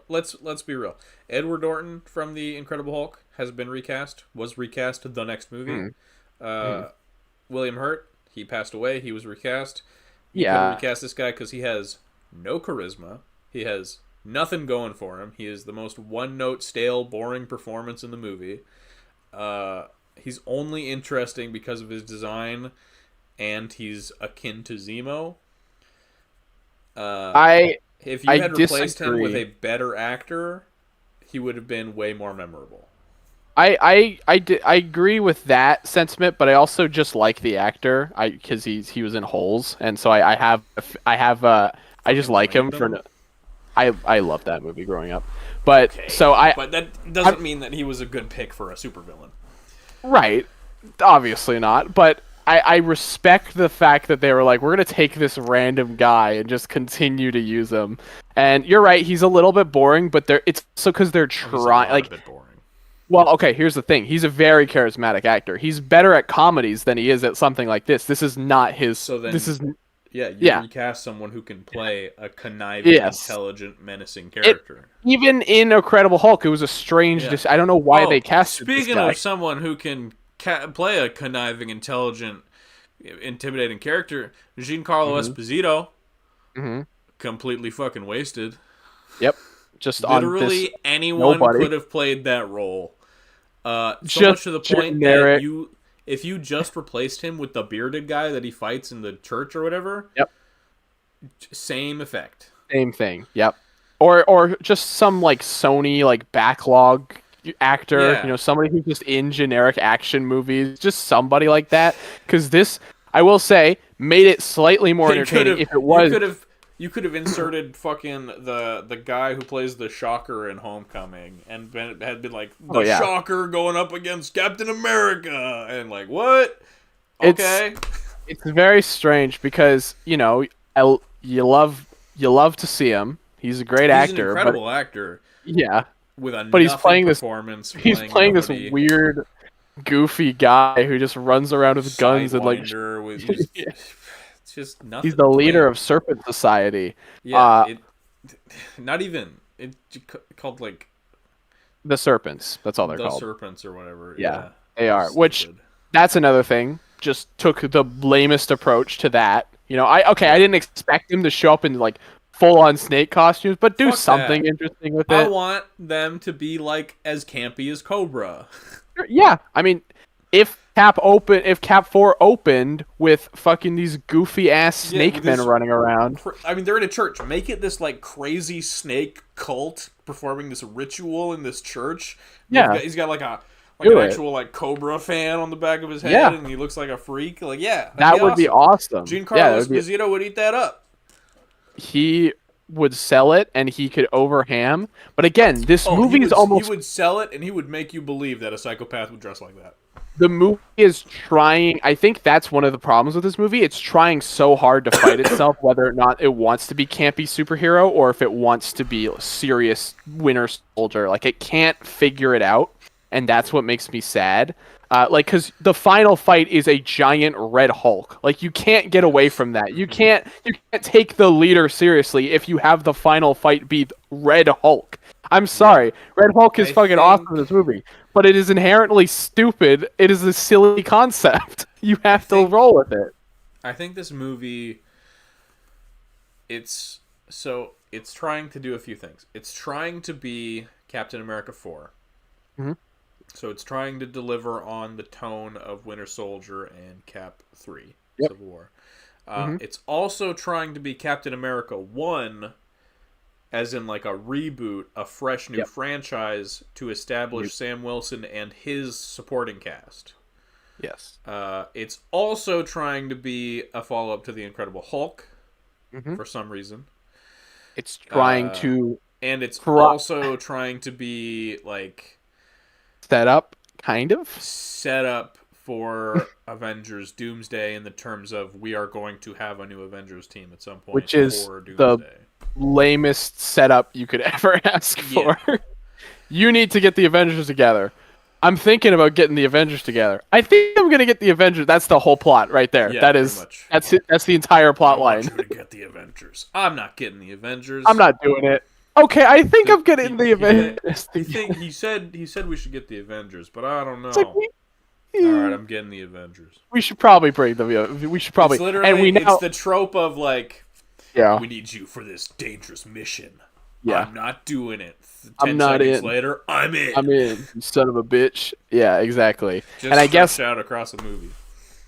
Let's be real. Edward Norton from The Incredible Hulk has been recast. Was recast the next movie. William Hurt, he passed away. He was recast. You couldn't recast this guy because he has no charisma. He has nothing going for him. He is the most one-note, stale, boring performance in the movie. He's only interesting because of his design, and he's akin to Zemo. If you had replaced him with a better actor, he would have been way more memorable. I agree with that sentiment, but I also just like the actor. Because he was in Holes, and so I just Fucking like him random. for. I loved that movie growing up, but Okay, so but that I doesn't mean that he was a good pick for a supervillain. right, obviously not, but I respect the fact that they were like, we're gonna take this random guy and just continue to use him. And you're right, he's a little bit boring, but it's so because they're He's a trying lot like. of bit boring. Well, okay, here's the thing. He's a very charismatic actor. He's better at comedies than he is at something like this. This is not his. So This then, is yeah, you yeah. recast someone who can play a conniving, Yes. intelligent, menacing It character. even in Incredible Hulk, it was a strange. Yeah. I don't know why they Oh, casted this speaking guy. of someone who can play a conniving, intelligent, intimidating character, Giancarlo Hmm. Esposito, Hmm. completely fucking wasted. Yep. Just on this Literally anyone nobody. could have played that role. So Just much to the point that generic. if you just replaced him with the bearded guy that he fights in the church or whatever, Yep. same effect. Same thing. Yep. Or just some like Sony like backlog actor. Yeah. Somebody who's just in generic action movies. Just somebody like that. Because this, I will say, made it slightly more entertaining. If it was, You could have inserted fucking the guy who plays the Shocker in Homecoming and had been like the yeah. Shocker going up against Captain America and like what? It's- Okay. It's very strange because you love to see him. He's a great He's actor. an incredible actor Yeah, with a but he's playing this. performance. He's playing this nobody. weird, goofy guy who just runs around with guns and like. Sidewinder with just, it's just nothing. He's the leader bland. of Serpent Society. Yeah, not even it called like The Serpents. That's all they're the called. Serpents or whatever. Yeah, they are. Stupid. Which that's another thing. Just took the lamest approach to that. I didn't expect him to show up in like full on snake costumes, but do Fuck something that. interesting with I it. want them to be like as campy as Cobra. Yeah, I mean, if Cap 4 opened with fucking these goofy ass snake with men this running around. I mean, they're in a church. Make it this like crazy snake cult performing this ritual in this church. Yeah. He's got like an Do it. actual like Cobra fan on the back of his head, Yeah. and he looks like a freak. Like, yeah, That would be awesome. Giancarlo Yeah, that would be- Esposito would eat that up. he would sell it and he could overham. But again, this movie is almost He would sell it, and he would make you believe that a psychopath would dress like that. the movie is trying. I think that's one of the problems with this movie. It's trying so hard to fight itself, whether or not it wants to be campy superhero or if it wants to be a serious Winter Soldier. Like it can't figure it out, and that's what makes me sad. Because the final fight is a giant Red Hulk. Like you can't get away from that. You can't take the leader seriously if you have the final fight be Red Hulk. I'm sorry, Red Hulk is fucking awesome in this movie, but it is inherently stupid. It is a silly concept. You have to roll with it. I think this movie, it's trying to do a few things. It's trying to be Captain America 4. Mhm. So it's trying to deliver on the tone of Winter Soldier and Cap 3, Yep. Civil War. It's also trying to be Captain America 1, as in like a reboot, a fresh new franchise to establish Sam Wilson and his supporting cast. Yes. It's also trying to be a follow-up to The Incredible Hulk Mhm. for some reason. It's trying to And it's also trying to be like set up, kind of. set up for Avengers Doomsday in the terms of we are going to have a new Avengers team at some point, Which is for the Doomsday. lamest setup you could ever ask for. You need to get the Avengers together. I'm thinking about getting the Avengers together. I think I'm gonna get the Avengers. That's the whole plot right there. Yeah, that pretty is much. that's it. That's the entire plot I want line. you to get the Avengers. I'm not getting the Avengers. I'm not doing it. Okay, I think I'm getting the Avengers. He said we should get the Avengers, but I don't know. It's like, All right, I'm getting the Avengers. we should probably bring them. We should probably. It's literally, and we now. it's the trope of like, Yeah. we need you for this dangerous mission. Yeah. I'm not doing it. 10 I'm not seconds in. later, I'm in. I'm in. You son of a bitch. Yeah, exactly. Just and I guess. out across the movie.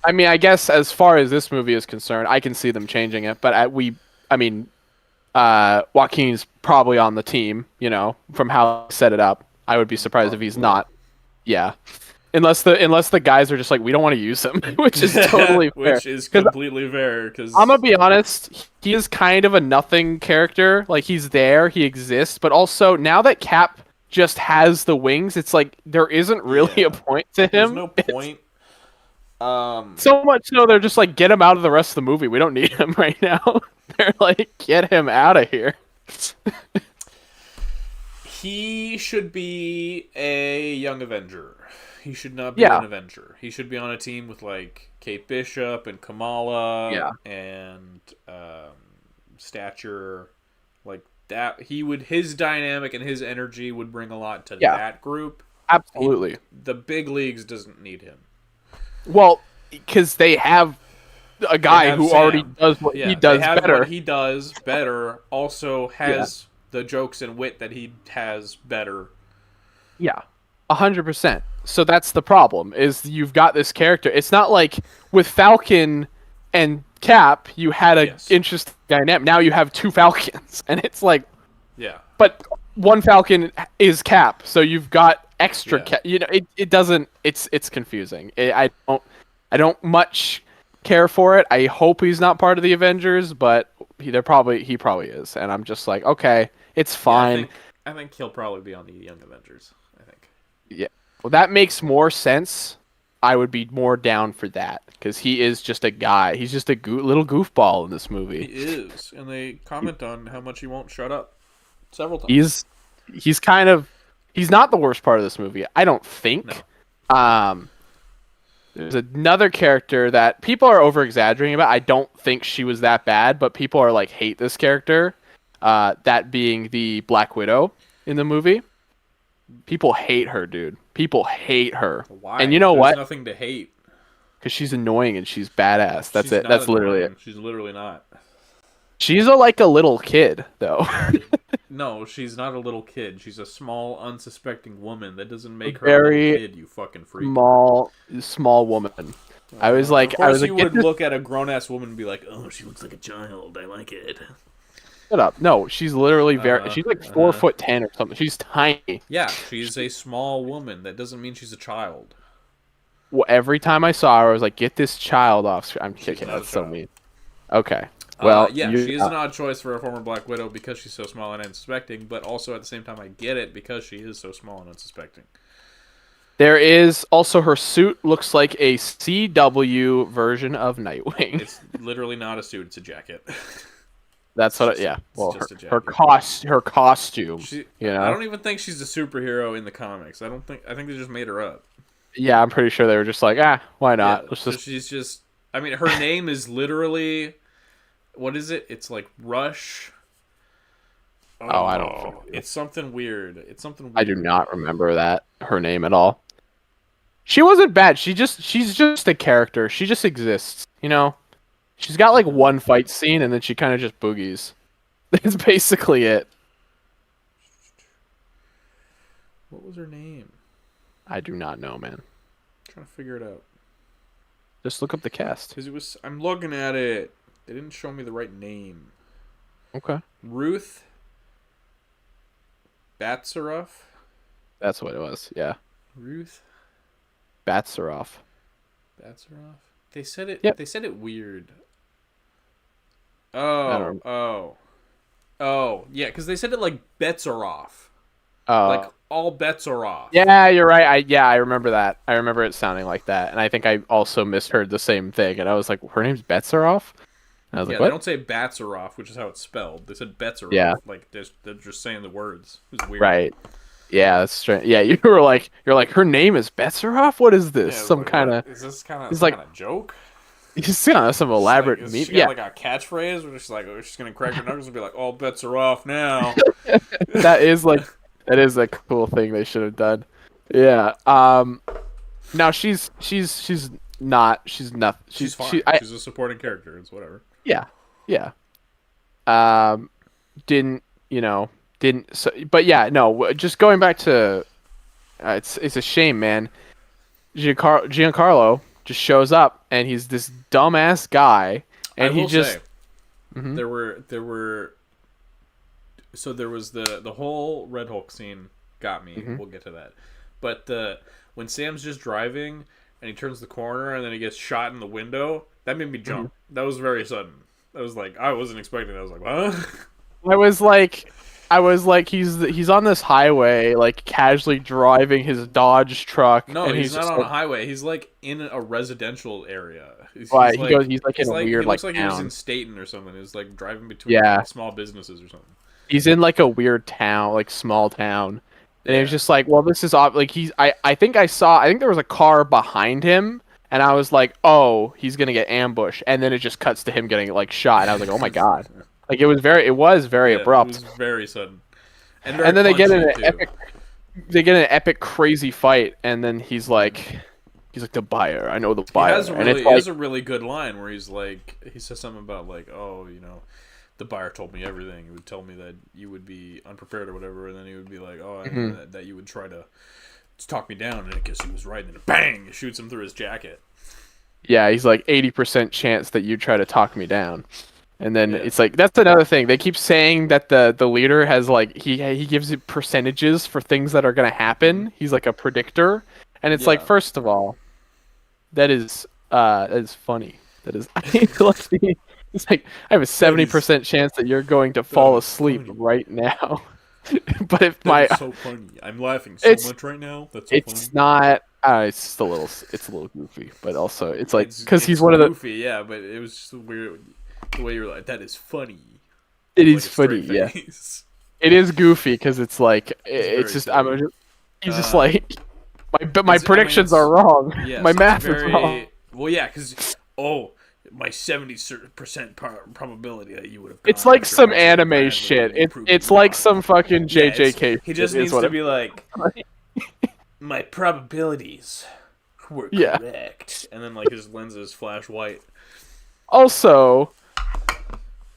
I mean, I guess as far as this movie is concerned, I can see them changing it. But Joaquin's probably on the team. From how they set it up. I would be surprised if he's not. Yeah. Unless the guys are just like, we don't want to use him, which is totally fair. Which is completely fair, because I'm gonna be honest, he is kind of a nothing character. Like, he's there, he exists, but also now that Cap just has the wings, it's like there isn't really a point to him. There's no point. So much so they're just like, get him out of the rest of the movie. We don't need him right now. They're like, get him out of here. He should be a young Avenger. He should not be an Avenger. He should be on a team with like Kate Bishop and Kamala and Stature, like that. His dynamic and his energy would bring a lot to that group. Absolutely. The big leagues doesn't need him. Well, because they have a guy who Sam. already does what he does better. What he does better. Also has the jokes and wit that he has better. Yeah, 100%. So that's the problem, is you've got this character. It's not like with Falcon and Cap, you had a interesting dynamic. Now you have two Falcons, and it's like, but one Falcon is Cap, so you've got extra Cap. You know, it doesn't. It's confusing. I don't much care for it. I hope he's not part of the Avengers, but he probably is, and I'm just like, okay, it's fine. I think he'll probably be on the Young Avengers. I think. Yeah. Well, that makes more sense. I would be more down for that because he is just a guy. He's just a little goofball in this movie. He is, and they comment on how much he won't shut up several times. He's not the worst part of this movie, I don't think. No. There's another character that people are over exaggerating about. I don't think she was that bad, but people are like, hate this character. That being the Black Widow in the movie. People hate her, dude. People hate her. Why? And you know what? There's nothing to hate. Because she's annoying and she's badass. That's it. That's literally it. She's literally not. She's like a little kid, though. No, she's not a little kid. She's a small, unsuspecting woman. That doesn't make her Very a little kid, you fucking freak. Small woman. I was like, of course you would look at a grown-ass woman and be like, oh, she looks like a child. I like it. Shut up. No, she's literally she's like 4'10" or something. She's tiny. Yeah, she's a small woman. That doesn't mean she's a child. Well, every time I saw her, I was like, get this child off screen. I'm kidding. That's so mean. Okay. Well, she is an odd choice for a former Black Widow because she's so small and unsuspecting, but also at the same time, I get it because she is so small and unsuspecting. There is also her suit looks like a CW version of Nightwing. It's literally not a suit; it's a jacket. That's what. Well, her costume. You know, I don't even think she's a superhero in the comics. I think they just made her up. Yeah, I'm pretty sure they were just like, why not? Yeah, she's just. I mean, her name is literally. What is it? It's like Rush. Oh, I don't know. It's something weird. I do not remember her name at all. She wasn't bad. She's just a character. She just exists. You know, she's got like one fight scene and then she kind of just boogies. That's basically it. What was her name? I do not know, man. I'm trying to figure it out. Just look up the cast. Because I'm looking at it. They didn't show me the right name. Okay. Ruth Batsaroff? That's what it was, yeah. Ruth Batsaroff. They said it Yep. They said it weird. Oh, yeah, because they said it like bets are off. Like all bets are off. Yeah, you're right. I remember that. I remember it sounding like that. And I think I also misheard the same thing. And I was like, her name's Betsaroff? And I was like, what? They don't say bats are off, which is how it's spelled. They said bets are off. Like they're just saying the words. It was weird. Right. Yeah, that's strange. Yeah, you're like, her name is Betsaroff? What is this? Yeah, some kind of... Is this kind of a joke? He's kind of some elaborate meme. She got like a catchphrase where she's like, she's going to crack her knuckles and be like, all bets are off now. That is a cool thing they should have done. Yeah. Now she's not. She's not. She's fine. She's a supporting character. It's whatever. Yeah. Yeah. But yeah, no. Just going back to, it's a shame, man. Giancarlo just shows up and he's this dumbass guy, and he just. Mm-hmm. There were. So there was the whole Red Hulk scene got me. Mm-hmm. We'll get to that, but when Sam's just driving and he turns the corner and then he gets shot in the window, that made me jump. That was very sudden. I was like, I wasn't expecting it. I was like, what? I was like, he's on this highway, like casually driving his Dodge truck. No, and he's not just on like, a highway. He's like in a residential area. He's like in a weird he looks like he was town. in Staten or something. He was like driving between Yeah. small businesses or something. He's in like a weird town, like small town. And it was Yeah. just like, well, this is like I think there was a car behind him, and I was like, oh, he's gonna get ambushed, and then it just cuts to him getting like shot, and I was like, oh my god, like it was very abrupt. It was very sudden. And And then they get in an punchy, epic crazy fight, and then he's like the buyer. I know the He buyer. has And it's he like, has a really good line where he's like, he says something about like, oh, you know, the buyer told me everything. He would tell me that you would be unprepared or whatever, and then he would be like, oh, I knew that you would try to talk me down, and I guess he was right. And then bang, shoots him through his jacket. yeah, he's like 80% chance that you try to talk me down. And then it's like, that's another thing. They keep saying that the leader has like he gives it percentages for things that are gonna happen. He's like a predictor, and it's like, first of all, that is funny. That is it's like, I have a 70% chance that you're going to fall asleep right now. But if That's so funny. I'm laughing so much right now. That's so it's funny. not. It's a little goofy, but also it's like because he's one of the. Goofy, yeah, but it was just weird the way you were like, that is funny. It Like is a straight funny, yeah. face. It is goofy because it's like it's just silly. he's just like my predictions are wrong. Yes, My it's math is wrong. Well, yeah, because my 70% probability that you would have. It's like some anime shit. It's like some fucking JJK. He just needs to be like, my probabilities were correct, and then like his lenses flash white. Also,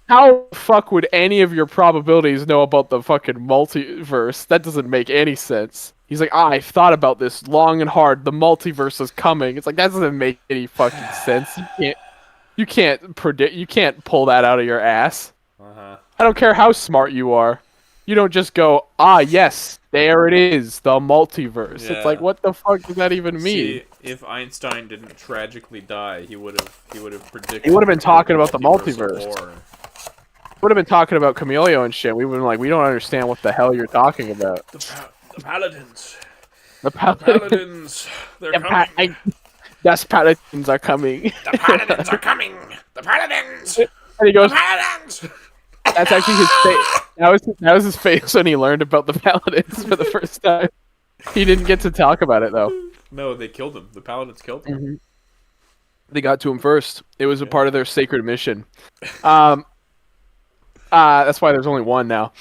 how the fuck would any of your probabilities know about the fucking multiverse? That doesn't make any sense. He's like, I've thought about this long and hard. The multiverse is coming. It's like, that doesn't make any fucking sense. You can't predict. You can't pull that out of your ass. I don't care how smart you are. You don't just go, yes, there it is, the multiverse. Yeah. It's like, what the fuck does that even mean? See, if Einstein didn't tragically die, he would have predicted. He would have been talking about the multiverse. War. Would have been talking about Camellia and shit. We would have been like, we don't understand what the hell you're talking about. The paladins. The Paladins. They're coming. Yes, paladins are coming. The paladins are coming. The paladins. And he goes, The paladins. that's actually his face. That was his face when he learned about the paladins for the first time. He didn't get to talk about it though. No, they killed him. The paladins killed him. They got to him first. It was a part of their sacred mission. That's why there's only one now.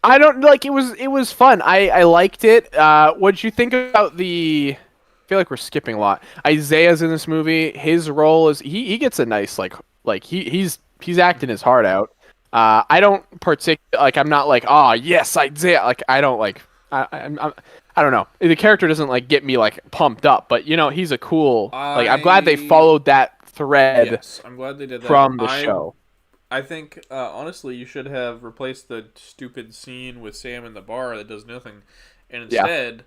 I don't like it was fun. I liked it. What'd you think about the I feel like we're skipping a lot. Isaiah's in this movie. His role is he gets a nice like he's acting his heart out. I don't I'm not like, oh yes, Isaiah. Like I don't like I don't know. The character doesn't like get me like pumped up, but you know, he's a cool I'm glad they followed that thread. Yes, I'm glad they did that from the show. I think, honestly, you should have replaced the stupid scene with Sam in the bar that does nothing, and instead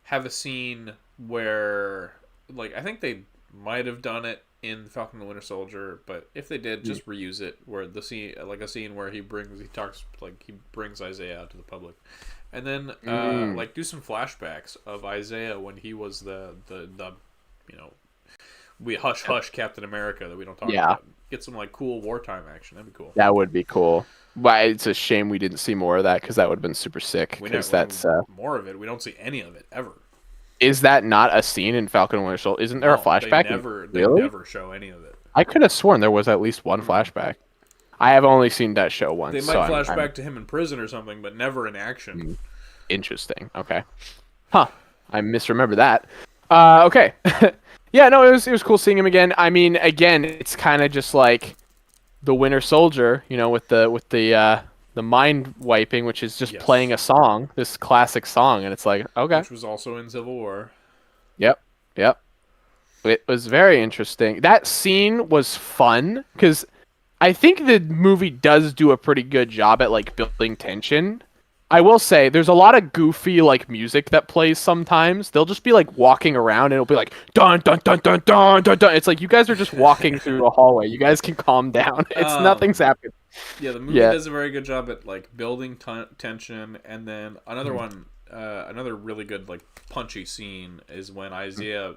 have a scene where, like, I think they might have done it in Falcon and the Winter Soldier, but if they did, just reuse it, where the scene, like a scene where he brings Isaiah out to the public, and then, like, do some flashbacks of Isaiah when he was the you know, hush Captain America that we don't talk about. Get some like cool wartime action. That'd be cool. That would be cool. But it's a shame we didn't see more of that because that would have been super sick. Because that's more of it. We don't see any of it ever. Is that not a scene in Falcon and Winter Soldier? Isn't there a flashback? They never show any of it. I could have sworn there was at least one flashback. I have only seen that show once. They might flash back to him in prison or something, but never in action. Interesting. Okay. Huh. I misremember that. Okay. Yeah, no, it was cool seeing him again. I mean, again, it's kind of just like the Winter Soldier, you know, with the mind wiping, which is just playing a song, this classic song, and it's like, okay. Which was also in Civil War. Yep. It was very interesting. That scene was fun because I think the movie does do a pretty good job at like building tension. I will say there's a lot of goofy like music that plays sometimes. They'll just be like walking around and it'll be like dun dun dun dun dun dun dun. It's like you guys are just walking through a hallway. You guys can calm down. It's nothing's happening. Yeah, the movie does a very good job at like building tension, and then another one, another really good like punchy scene is when Isaiah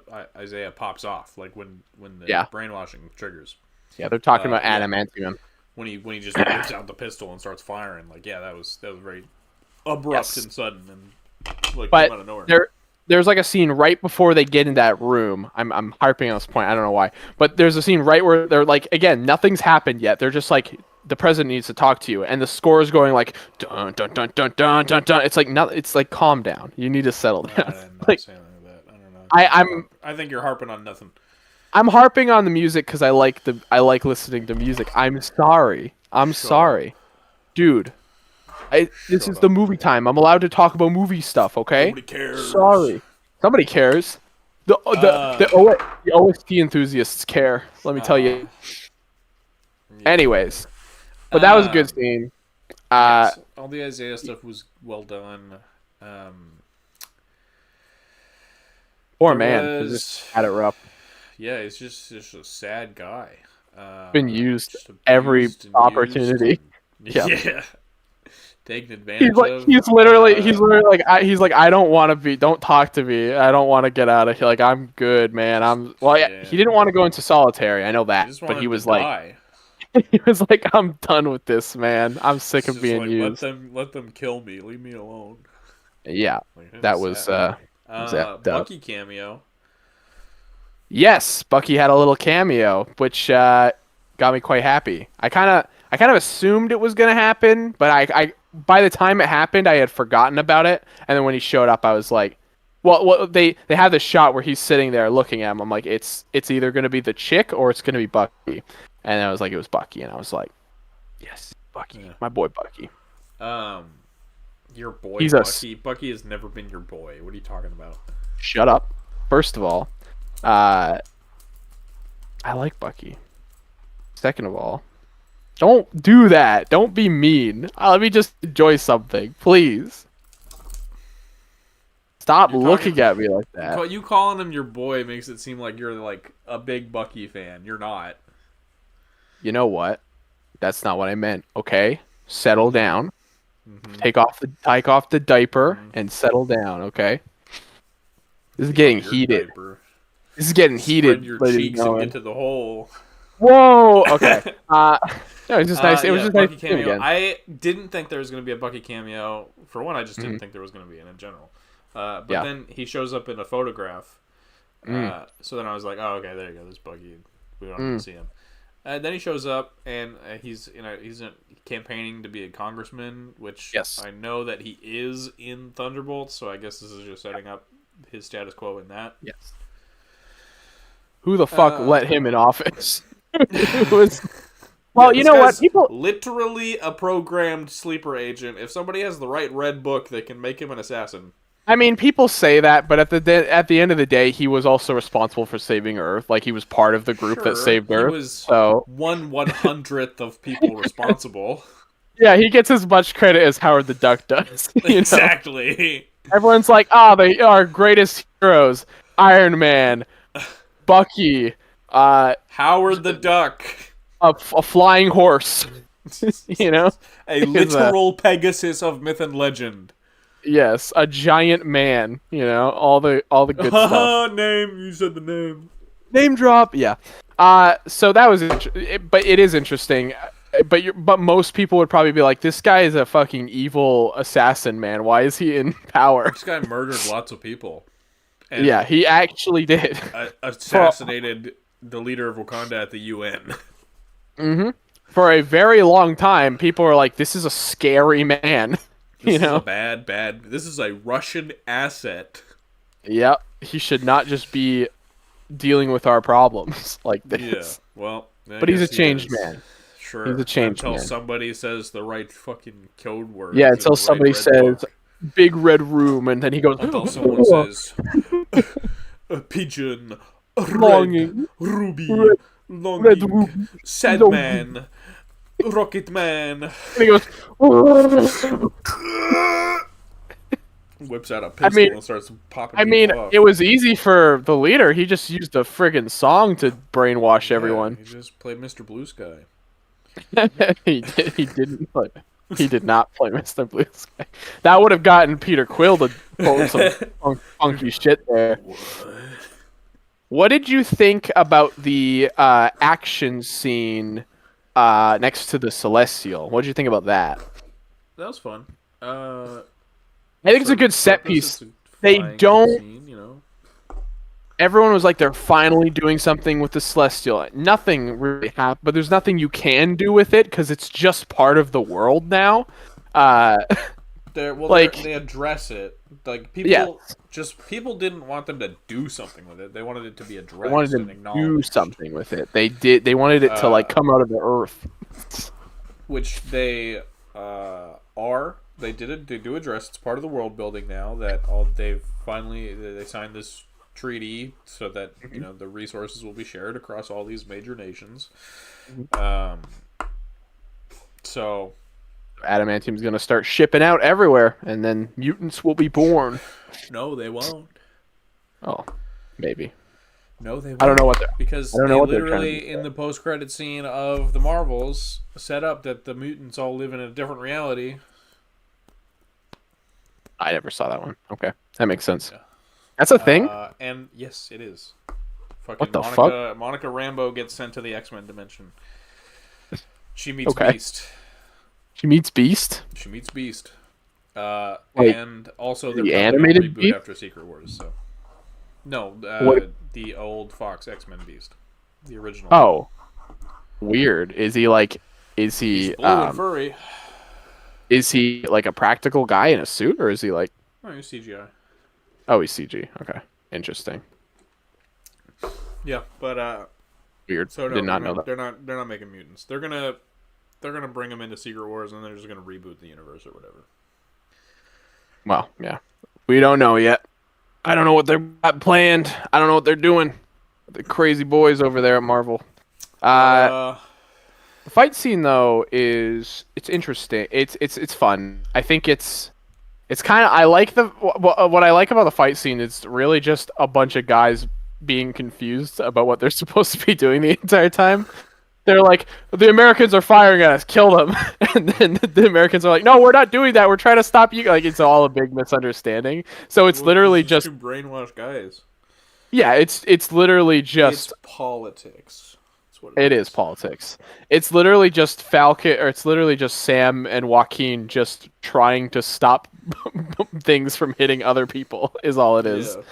pops off, like when the brainwashing triggers. Yeah, they're talking about adamantium. When he just whips out the pistol and starts firing, like that was very abrupt and sudden and like but out of nowhere. There's like a scene right before they get in that room. I'm harping on this point. I don't know why, but there's a scene right where they're like, again, nothing's happened yet. They're just like, the president needs to talk to you, and the score is going like dun dun dun dun dun dun dun. It's like it's like calm down. You need to settle down. I didn't like, say anything about that. I don't know. I think you're harping on nothing. I'm harping on the music because I like listening to music. I'm sorry, dude. This is the movie time. I'm allowed to talk about movie stuff. Okay. Nobody cares. Sorry, somebody cares. The OST enthusiasts care. Let me tell you. Anyways, but that was a good scene. Yes, all the Isaiah stuff was well done. Poor man, just had it rough. Yeah, he's just a sad guy. Been used every opportunity. Yeah. Taken advantage of. He's literally like I don't want to be. Don't talk to me. I don't want to get out of here. Like I'm good, man. He didn't want to go into solitary. I know that, but he was like, he was like, I'm done with this, man. I'm sick of being used. Let them kill me. Leave me alone. Yeah, that was Bucky cameo. Yes, Bucky had a little cameo, which got me quite happy. I kind of assumed it was gonna happen, but I by the time it happened, I had forgotten about it. And then when he showed up, I was like, well, they have this shot where he's sitting there looking at him. I'm like, it's either gonna be the chick or it's gonna be Bucky. And I was like, it was Bucky, and I was like, yes, Bucky, my boy Bucky. Your boy Bucky. Bucky has never been your boy. What are you talking about? Shut up. First of all, I like Bucky. Second of all, don't do that. Don't be mean. Let me just enjoy something, please. Stop looking at me like that. You calling him your boy makes it seem like you're like a big Bucky fan. You're not. You know what? That's not what I meant. Okay, settle down. Mm-hmm. Take off the diaper and settle down. Okay. This is getting heated. Diaper. This is getting heated. Spread your cheeks and get to the hole. Whoa. Okay. No, it's just nice. It was just Bucky nice cameo. again. I didn't think there was going to be a Bucky cameo. For one, I just didn't think there was going to be in general. But then he shows up in a photograph. So then I was like, oh, okay, there you go. There's Bucky. We don't have to see him. And then he shows up, and he's campaigning to be a congressman, which I know that he is in Thunderbolts. So I guess this is just setting up his status quo in that. Yes. Who the fuck let him in office? Well, you know what? People literally a programmed sleeper agent. If somebody has the right red book, they can make him an assassin. I mean, people say that, but at the end of the day, he was also responsible for saving Earth. Like he was part of the group that saved Earth. He was so 1/100th of people responsible. Yeah, he gets as much credit as Howard the Duck does. Exactly. Everyone's like, they are our greatest heroes: Iron Man, Bucky, Howard the Duck, a flying horse. A literal Pegasus of myth and legend. Yes, a giant man. All the good stuff. Name. You said the name. Name drop. Yeah. So that was, but it is interesting. But most people would probably be like, this guy is a fucking evil assassin, man. Why is he in power? This guy murdered lots of people. And yeah, he actually did. Assassinated the leader of Wakanda at the UN. Mm-hmm. For a very long time, people were like, this is a scary man. This is a bad. This is a Russian asset. Yep. He should not just be dealing with our problems like this. Yeah. Well, but he's a changed man. Sure. He's a changed man. Until somebody says the right fucking code word. Yeah, until somebody says big red room, and then he goes. Until someone says a pigeon, longing, ruby, red longing, ruby, sad longing. man. Rocket Man. And he goes. Whips out a pistol and starts popping people off. It was easy for the leader. He just used a friggin' song to brainwash everyone. He just played Mr. Blue Sky. He didn't play. He did not play Mr. Blue Sky. That would have gotten Peter Quill to pull some funky shit there. What did you think about the action scene next to the Celestial? What did you think about that? That was fun. I think it's a good set piece. They don't. Scene, you know? Everyone was like, they're finally doing something with the Celestial. Nothing really happened, but there's nothing you can do with it because it's just part of the world now. They address it. Like people didn't want them to do something with it. They wanted it to be addressed. They wanted and to acknowledged. do something with it. They did. They wanted it to like come out of the earth, which they are. They did it. They do address. It's part of the world building now. That they signed this treaty so that the resources will be shared across all these major nations. So adamantium's going to start shipping out everywhere, and then mutants will be born. No, they won't. Oh, maybe. No, they won't. I don't know what they're because they literally in the post-credit scene of the Marvels set up that the mutants all live in a different reality. I never saw that one. Okay, that makes sense. Yeah. That's a thing? And yes, it is. What the fuck? Monica Rambeau gets sent to the X-Men dimension. She meets Beast. She meets Beast? She meets Beast. And also the animated reboot Beast? after Secret Wars. So no, the old Fox X-Men Beast, the original. Oh, weird. Is he He's blue and furry. Is he like a practical guy in a suit, or is he like? Oh, he's CGI. Oh, he's CG. Okay, interesting. Yeah, but weird. So no, did not know that. They're not making mutants. They're gonna bring them into Secret Wars, and they're just gonna reboot the universe or whatever. Well, yeah, we don't know yet. I don't know what they're planned. I don't know what they're doing. The crazy boys over there at Marvel. The fight scene though it's interesting. It's fun. I think it's kind of, I like what I like about the fight scene is really just a bunch of guys being confused about what they're supposed to be doing the entire time. They're like, the Americans are firing at us, kill them. And then the Americans are like, no, we're not doing that. We're trying to stop you. Like, it's all a big misunderstanding. So it's literally just two brainwashed guys. Yeah, it's literally just it's politics. It is politics. It's literally just Falcon, or it's literally just Sam and Joaquin just trying to stop things from hitting other people. Is all it is. Yeah.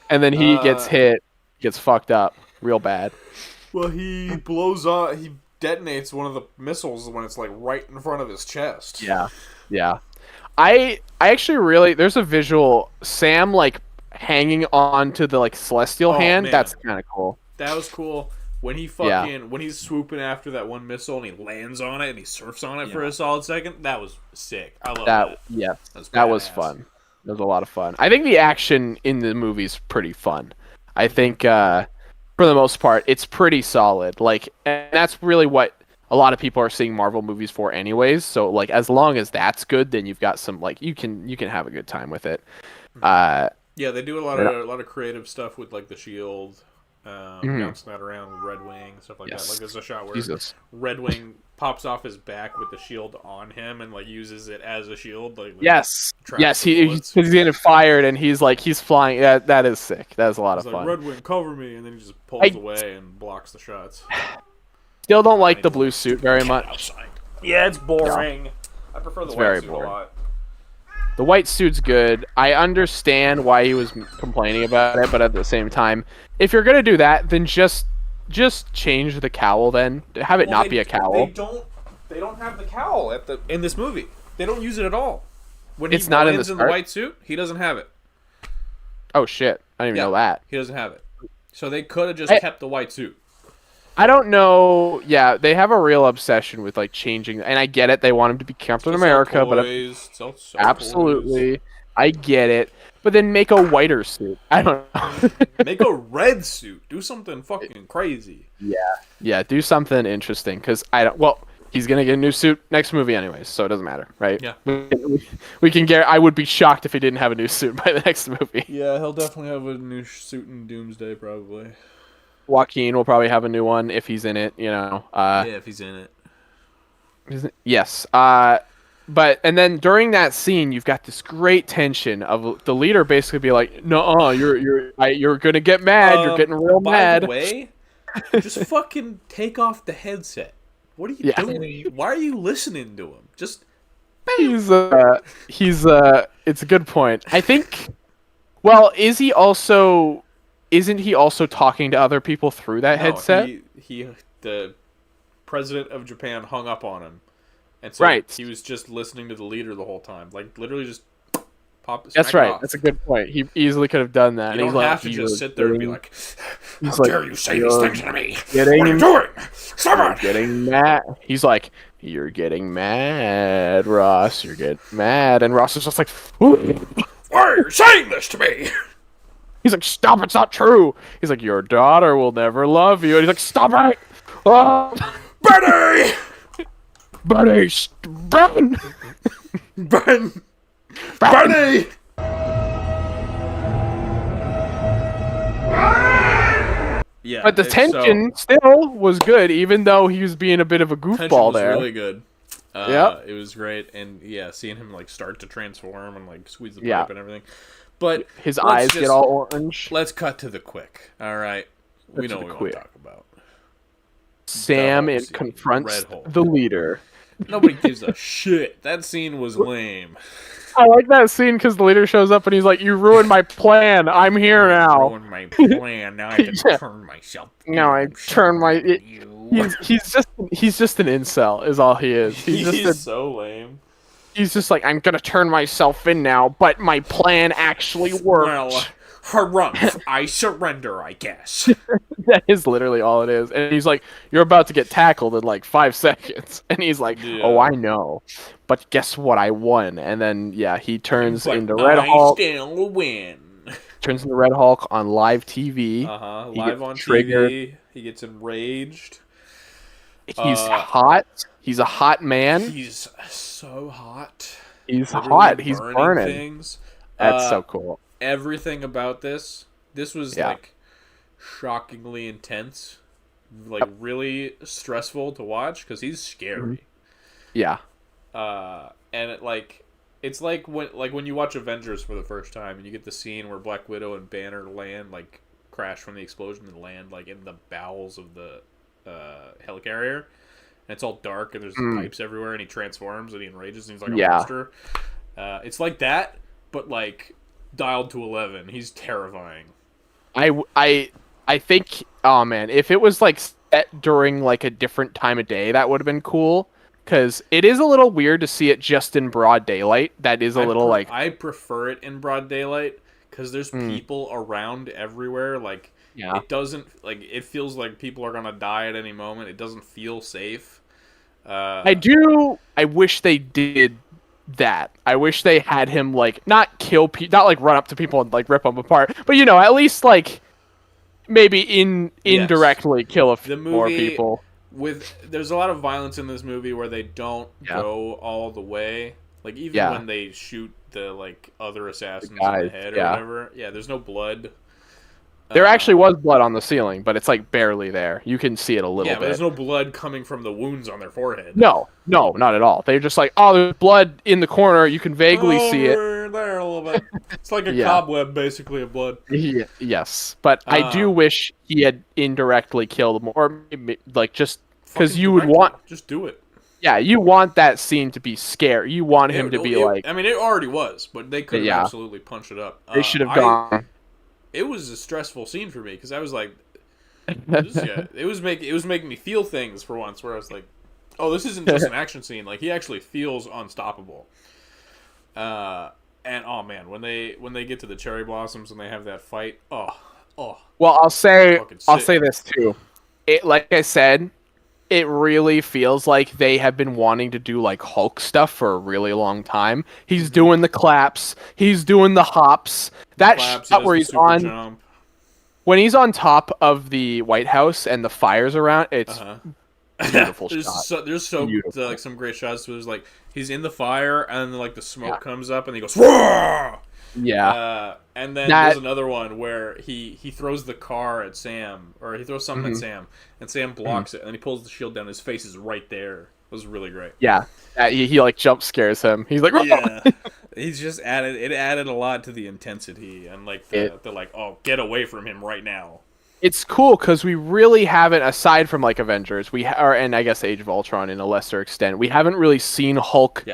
And then he gets hit, gets fucked up real bad. Well, he blows up. He detonates one of the missiles when it's like right in front of his chest. Yeah. I actually really, there's a visual Sam like hanging on to the like celestial hand. Man. That's kind of cool. That was cool. When he when he's swooping after that one missile and he lands on it and he surfs on it for a solid second, that was sick. I love that. Yeah, that was fun. It was a lot of fun. I think the action in the movie's pretty fun. I think for the most part, it's pretty solid. Like, and that's really what a lot of people are seeing Marvel movies for, anyways. So, like, as long as that's good, then you've got some like you can have a good time with it. Yeah, they do a lot of creative stuff with like the shield. Bouncing that around with Red Wing, stuff like that. Like there's a shot where Red Wing pops off his back with the shield on him and like uses it as a shield. Yes, he's getting fired and he's flying. Yeah, that is sick. That is a lot of fun. Red Wing, cover me, and then he just pulls away and blocks the shots. Still don't like the blue suit very much. Yeah, it's boring. Yeah. I prefer the white suit a lot. The white suit's good. I understand why he was complaining about it, but at the same time, if you're gonna do that, then just change the cowl. Then have it not be a cowl. They don't have the cowl in this movie. They don't use it at all. When it's he not lands in the white suit, he doesn't have it. Oh shit! I didn't even know that. He doesn't have it. So they could have just kept the white suit. I don't know. Yeah, they have a real obsession with like changing, and I get it. They want him to be Captain America, but absolutely, I get it. But then make a whiter suit. I don't know. Make a red suit. Do something fucking crazy. Yeah, do something interesting. Because I don't. Well, He's gonna get a new suit next movie anyways, so it doesn't matter, right? Yeah. We can get. I would be shocked if he didn't have a new suit by the next movie. Yeah, he'll definitely have a new suit in Doomsday, probably. Joaquin will probably have a new one if he's in it. Yeah, if he's in it. Yes. But and then during that scene, you've got this great tension of the leader basically be like, "No, you're gonna get mad. You're getting real mad." By the way, just fucking take off the headset. What are you doing? Why are you listening to him? Just. He's it's a good point. I think. Well, isn't he also talking to other people through that headset? The president of Japan hung up on him, and so he was just listening to the leader the whole time, like literally just pop. That's right. Off. That's a good point. He easily could have done that. You don't have to just sit there and be like, "How dare you say these things to me? What are you doing? Stop it!" Getting mad. He's like, "You're getting mad, Ross. You're getting mad," and Ross is just like, "Ooh. Why are you saying this to me?" He's like, "Stop! It's not true." He's like, "Your daughter will never love you," and he's like, "Stop it, oh. Benny, Benny, Ben, Benny." Yeah, but the tension still was good, even though he was being a bit of a goofball there. Really good. Yeah, it was great, and seeing him like start to transform and like squeeze the pipe and everything. But his eyes get all orange. Let's cut to the quick. All right, we know what we want to talk about. Sam confronts the leader. Nobody gives a shit. That scene was lame. I like that scene because the leader shows up and he's like, "You ruined my plan. I'm here now." Ruined my plan. Now I can turn myself. Now I turn my. He's just an incel. Is all he is. He's so lame. He's just like, "I'm gonna turn myself in now, but my plan actually worked." Well, harumph, I surrender, I guess. That is literally all it is. And he's like, "You're about to get tackled in like 5 seconds." And he's like, "Oh, I know. But guess what? I won." And then, he turns into Red Hulk. I still win. Turns into Red Hulk on live TV. Live on TV. He gets enraged. He's hot. He's a hot man. He's so hot. He's hot. He's burning. Things. That's so cool. Everything about this was like shockingly intense, like really stressful to watch because he's scary. Yeah. And it's like when you watch Avengers for the first time and you get the scene where Black Widow and Banner crash from the explosion and land like in the bowels of the helicarrier, and it's all dark and there's pipes everywhere and he transforms and he enrages and he's like a monster. It's like that, but like dialed to 11. He's terrifying. I think, oh man, if it was like set during like a different time of day, that would have been cool. Because it is a little weird to see it just in broad daylight. That is a little I prefer it in broad daylight because there's people around everywhere. Like, it doesn't, like, it feels like people are going to die at any moment. It doesn't feel safe. I wish they did that. I wish they had him, like, not kill people, not, like, run up to people and, like, rip them apart. But, at least, like, maybe indirectly kill a few more people. There's a lot of violence in this movie where they don't go all the way. Like, even when they shoot the, like, other assassins in the head or whatever. Yeah, there's no blood. There actually was blood on the ceiling, but it's, like, barely there. You can see it a little bit. Yeah, but there's no blood coming from the wounds on their forehead. No, not at all. They're just like, oh, there's blood in the corner. You can vaguely see it. There a little bit. It's like a cobweb, basically, of blood. Yes, but I do wish he had indirectly killed them, or maybe, like, just because you would want... Just do it. Yeah, you want that scene to be scary. You want him to be like... I mean, it already was, but they could have absolutely punched it up. They should have gone... It was a stressful scene for me, because I was like... it was making me feel things for once, where I was like, oh, this isn't just an action scene. Like, he actually feels unstoppable. And oh man, when they get to the cherry blossoms and they have that fight, oh. Well, I'll say this too. It, like I said, it really feels like they have been wanting to do like Hulk stuff for a really long time. He's doing the claps, he's doing the hops. That shot where he's on jump. When he's on top of the White House and the fires around, it's Beautiful shot. There's Beautiful. like some great shots. So there's like he's in the fire, and then like the smoke comes up, and he goes, "Roar!" Yeah. And then there's another one where he throws the car at Sam, or he throws something at Sam, and Sam blocks it, and then he pulls the shield down. His face is right there. It was really great. Yeah. He like jump scares him. He's like, yeah. He's just added a lot to the intensity, and like they're like, oh, get away from him right now. It's cool because we really haven't, aside from like Avengers, and I guess Age of Ultron in a lesser extent, we haven't really seen Hulk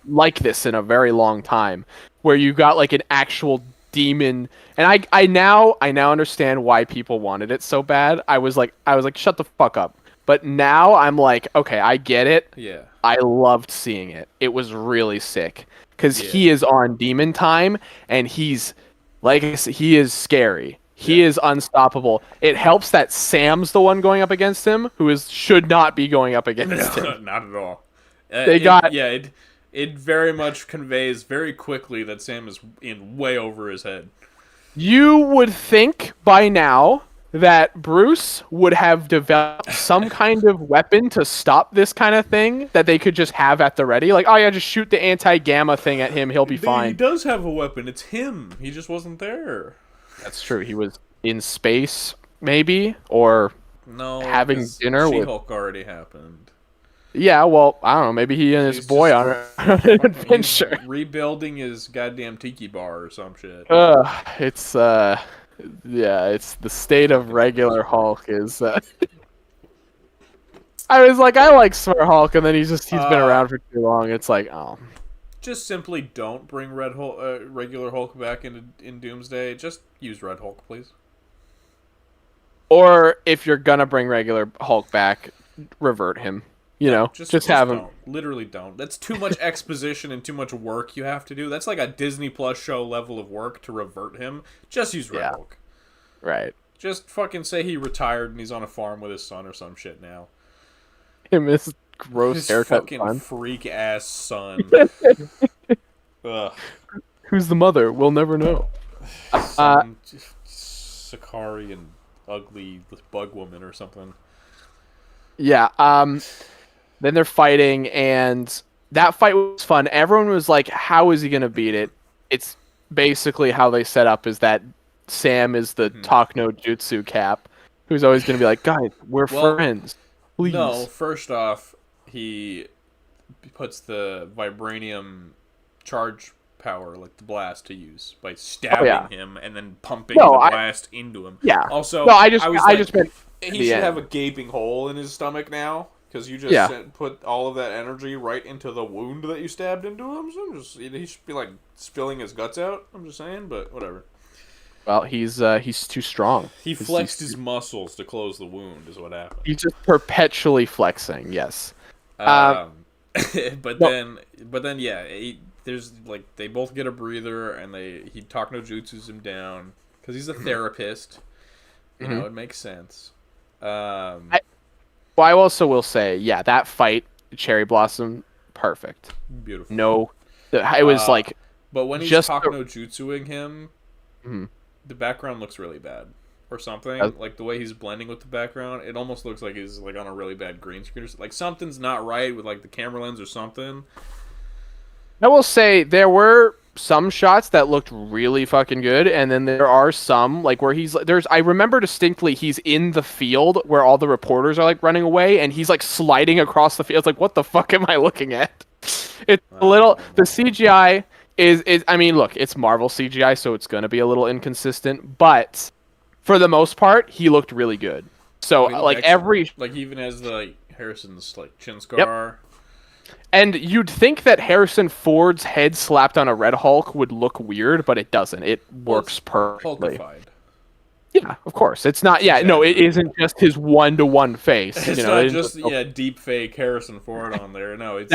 like this in a very long time, where you got like an actual demon. And I now understand why people wanted it so bad. I was like, shut the fuck up. But now I'm like, okay, I get it. Yeah. I loved seeing it. It was really sick because he is on demon time, and he's like, he is scary. He is unstoppable. It helps that Sam's the one going up against him, who should not be going up against him. Not at all. It very much conveys very quickly that Sam is in way over his head. You would think by now that Bruce would have developed some kind of weapon to stop this kind of thing that they could just have at the ready. Like, oh yeah, just shoot the anti-gamma thing at him. He'll be fine. He does have a weapon. It's him. He just wasn't there. That's true. He was in space, maybe, or having dinner with... She-Hulk already happened. Yeah, well, I don't know. Maybe he and his boy on an adventure. Rebuilding his goddamn tiki bar or some shit. It's it's the state of regular Hulk is... I was like, I like Smart Hulk, and then he's been around for too long. It's like, oh... Just simply don't bring regular Hulk back in Doomsday. Just use Red Hulk, please. Or if you're gonna bring regular Hulk back, revert him. You know, just have him. Don't. Literally don't. That's too much exposition and too much work you have to do. That's like a Disney Plus show level of work to revert him. Just use Red Hulk. Right. Just fucking say he retired and he's on a farm with his son or some shit now. Him his gross haircut fucking son. Freak ass son. Ugh. Who's the mother? We'll never know. Some Sakari and ugly bug woman or something. Yeah. Then they're fighting, and that fight was fun. Everyone was like, "How is he gonna beat it?" It's basically how they set up is that Sam is the talk no jutsu cap, who's always gonna be like, "Guys, we're friends. Please." No, first off, he puts the vibranium charge power, like the blast, to use by stabbing him and then pumping the blast into him. Yeah. Also, no, I just meant he should have a gaping hole in his stomach now because you just put all of that energy right into the wound that you stabbed into him. So he should be like spilling his guts out. I'm just saying, but whatever. Well, he's too strong. He flexed his muscles to close the wound, is what happened. He's just perpetually flexing. Yes. But then there's like they both get a breather, and he talk no jutsus him down because he's a therapist. You know, it makes sense. I also will say, that fight, Cherry Blossom, perfect. Beautiful. No, it was like. But when he's just talk no jutsuing him, the background looks really bad. Or something. Like the way he's blending with the background, it almost looks like he's like on a really bad green screen. Like something's not right with like the camera lens or something. I will say there were some shots that looked really fucking good, and then there are some like where I remember distinctly he's in the field where all the reporters are like running away, and he's like sliding across the field. It's like, what the fuck am I looking at? It's a little the CGI is I mean, look, it's Marvel CGI, so it's gonna be a little inconsistent, but for the most part, he looked really good. So like he even has the Harrison's like chin scar. And you'd think that Harrison Ford's head slapped on a Red Hulk would look weird, but it doesn't. It works perfectly. Hulkified. Yeah, of course. It's not. Yeah, no, it isn't just his one-to-one face. It's not just deep fake Harrison Ford on there. No, it's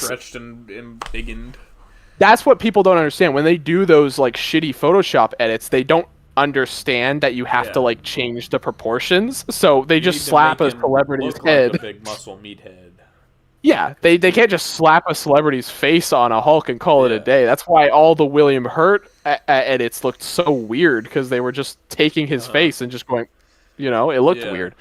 stretched and embiggened. That's what people don't understand when they do those like shitty Photoshop edits. They don't understand that you have to like change the proportions, so they just slap a celebrity's head. Like a big muscle meathead. Yeah, they can't just slap a celebrity's face on a Hulk and call it a day. That's why all the William Hurt edits looked so weird, because they were just taking his face and just going, it looked weird.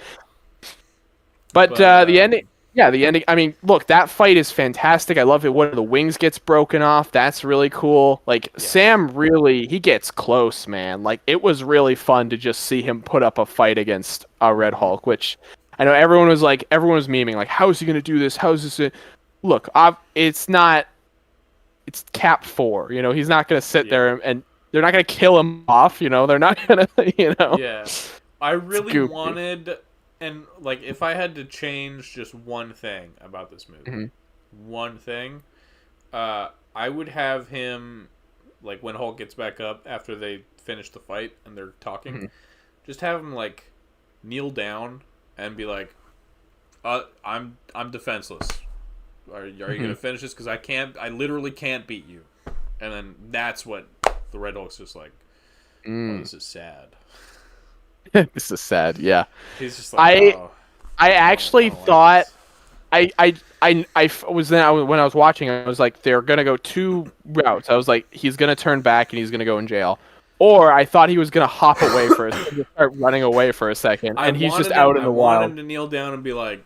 But the ending. Yeah, the ending. I mean, look, that fight is fantastic. I love it. One of the wings gets broken off. That's really cool. Like Sam really, he gets close, man. Like it was really fun to just see him put up a fight against a Red Hulk, which I know everyone was memeing, like, how is he gonna do this? How is this? Look, it's not. It's Cap 4. You know, he's not gonna sit there and they're not gonna kill him off. You know, they're not gonna. You know. Yeah, I really wanted. And, like, if I had to change just one thing about this movie, one thing, I would have him, like, when Hulk gets back up after they finish the fight and they're talking, just have him, like, kneel down and be like, I'm defenseless. Are you going to finish this? Because I literally can't beat you. And then that's what the Red Hulk's just like, oh, this is sad. This is sad. Yeah, he's just like, I actually thought I was then when I was watching, I was like, they're gonna go two routes. I was like, he's gonna turn back and he's gonna go in jail, or I thought he was gonna hop away for a second, start running away for a second, and he's just out in the wild. I wanted him to kneel down and be like,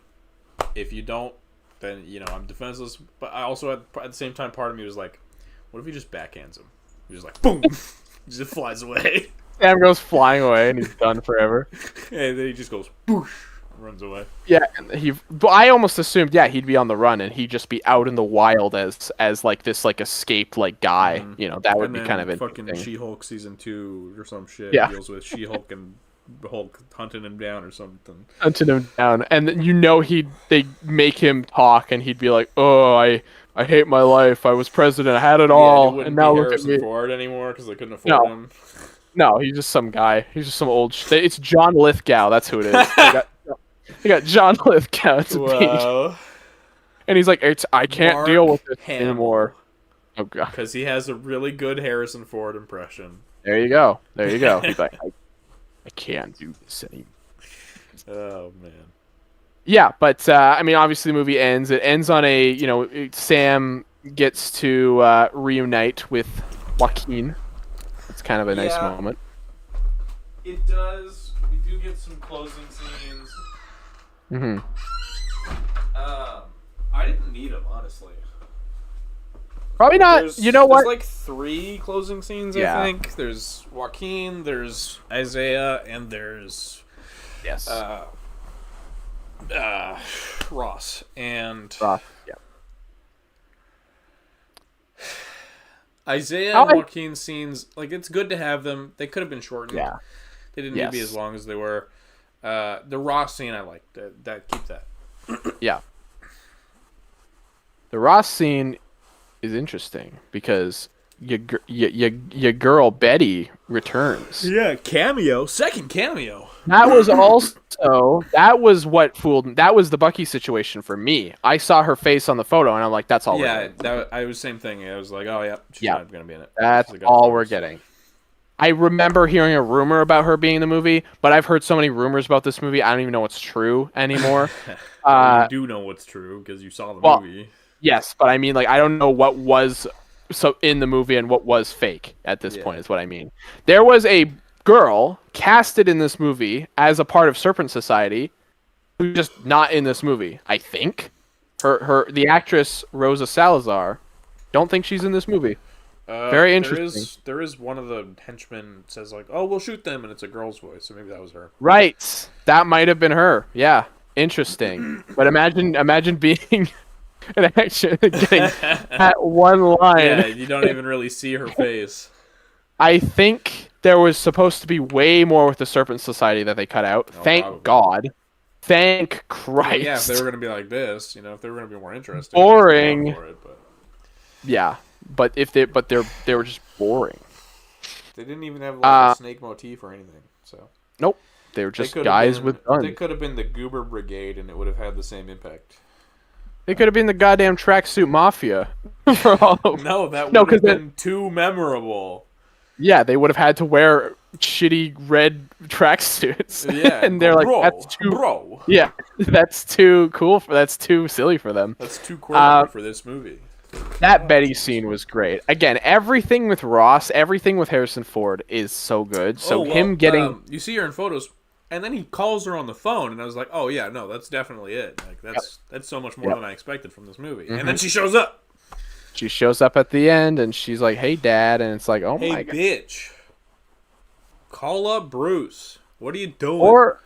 if you don't, then I'm defenseless. But I also at the same time, part of me was like, what if he just backhands him? He's just like, boom, he just flies away. Sam goes flying away and he's done forever. And then he just goes boosh, runs away. Yeah, and but I almost assumed he'd be on the run and he'd just be out in the wild as like this like escaped like guy. That would be kind of interesting. Fucking She-Hulk season 2 or some shit deals with She-Hulk and Hulk hunting him down or something. Hunting him down, and they make him talk and he'd be like, "Oh, I hate my life. I was president. I had it all, and now look at me." Ford anymore because they couldn't afford him. No, he's just some guy. He's just some old. It's John Lithgow. That's who it is. They got John Lithgow. It's wow. And he's like, I can't deal with this anymore. Oh god. Because he has a really good Harrison Ford impression. There you go. He's like, I can't do this anymore. Oh man. Yeah, but I mean, obviously the movie ends. It ends on Sam gets to reunite with Joaquin. It's kind of a nice moment. It does. We do get some closing scenes. I didn't need them, honestly. Probably not. You know what? There's like 3 closing scenes, I think. There's Joaquin, there's Isaiah, and there's Ross. And Ross, yeah. Isaiah and Joaquin scenes, like, it's good to have them. They could have been shortened. Yeah. They didn't need to be as long as they were. The Ross scene, I liked. Keep that. Yeah. The Ross scene is interesting because your girl Betty returns. Yeah, cameo. Second cameo. That was what fooled. That was the Bucky situation for me. I saw her face on the photo and I'm like, that's all. Yeah, I was same thing. I was like, oh yeah, she's not gonna be in it. That's all we're getting. I remember hearing a rumor about her being in the movie, but I've heard so many rumors about this movie, I don't even know what's true anymore. You do know what's true because you saw the movie. Yes, but I mean, like, I don't know what was in the movie and what was fake at this point is what I mean. There was a girl casted in this movie as a part of Serpent Society who's just not in this movie, I think. The actress Rosa Salazar, don't think she's in this movie. Very interesting. There is one of the henchmen says like, "Oh, we'll shoot them," and it's a girl's voice, so maybe that was her. Right, that might have been her. Yeah, interesting. But imagine being an action getting that one line. Yeah, you don't even really see her face. I think there was supposed to be way more with the Serpent Society that they cut out. Thank God. Thank Christ. Yeah, if they were going to be like this, if they were going to be more interesting. Boring. But... Yeah. But they were just boring. They didn't even have like a snake motif or anything. So nope, they were just guys with guns. They could have been the Goober Brigade, and it would have had the same impact. They could have been the goddamn tracksuit mafia. No, that would have been too memorable. Yeah, they would have had to wear shitty red tracksuits. Yeah, and they're like, that's too. Bro. Yeah, that's too cool. That's too silly for them. That's too quirky for this movie. That Betty scene was great. Again, everything with Ross, everything with Harrison Ford is so good. So him getting... you see her in photos. And then he calls her on the phone, and I was like, "Oh yeah, no, that's definitely it. Like that's so much more than I expected from this movie." And then she shows up. She shows up at the end, and she's like, "Hey, Dad," and it's like, "Oh my god, bitch, call up Bruce. What are you doing?" Or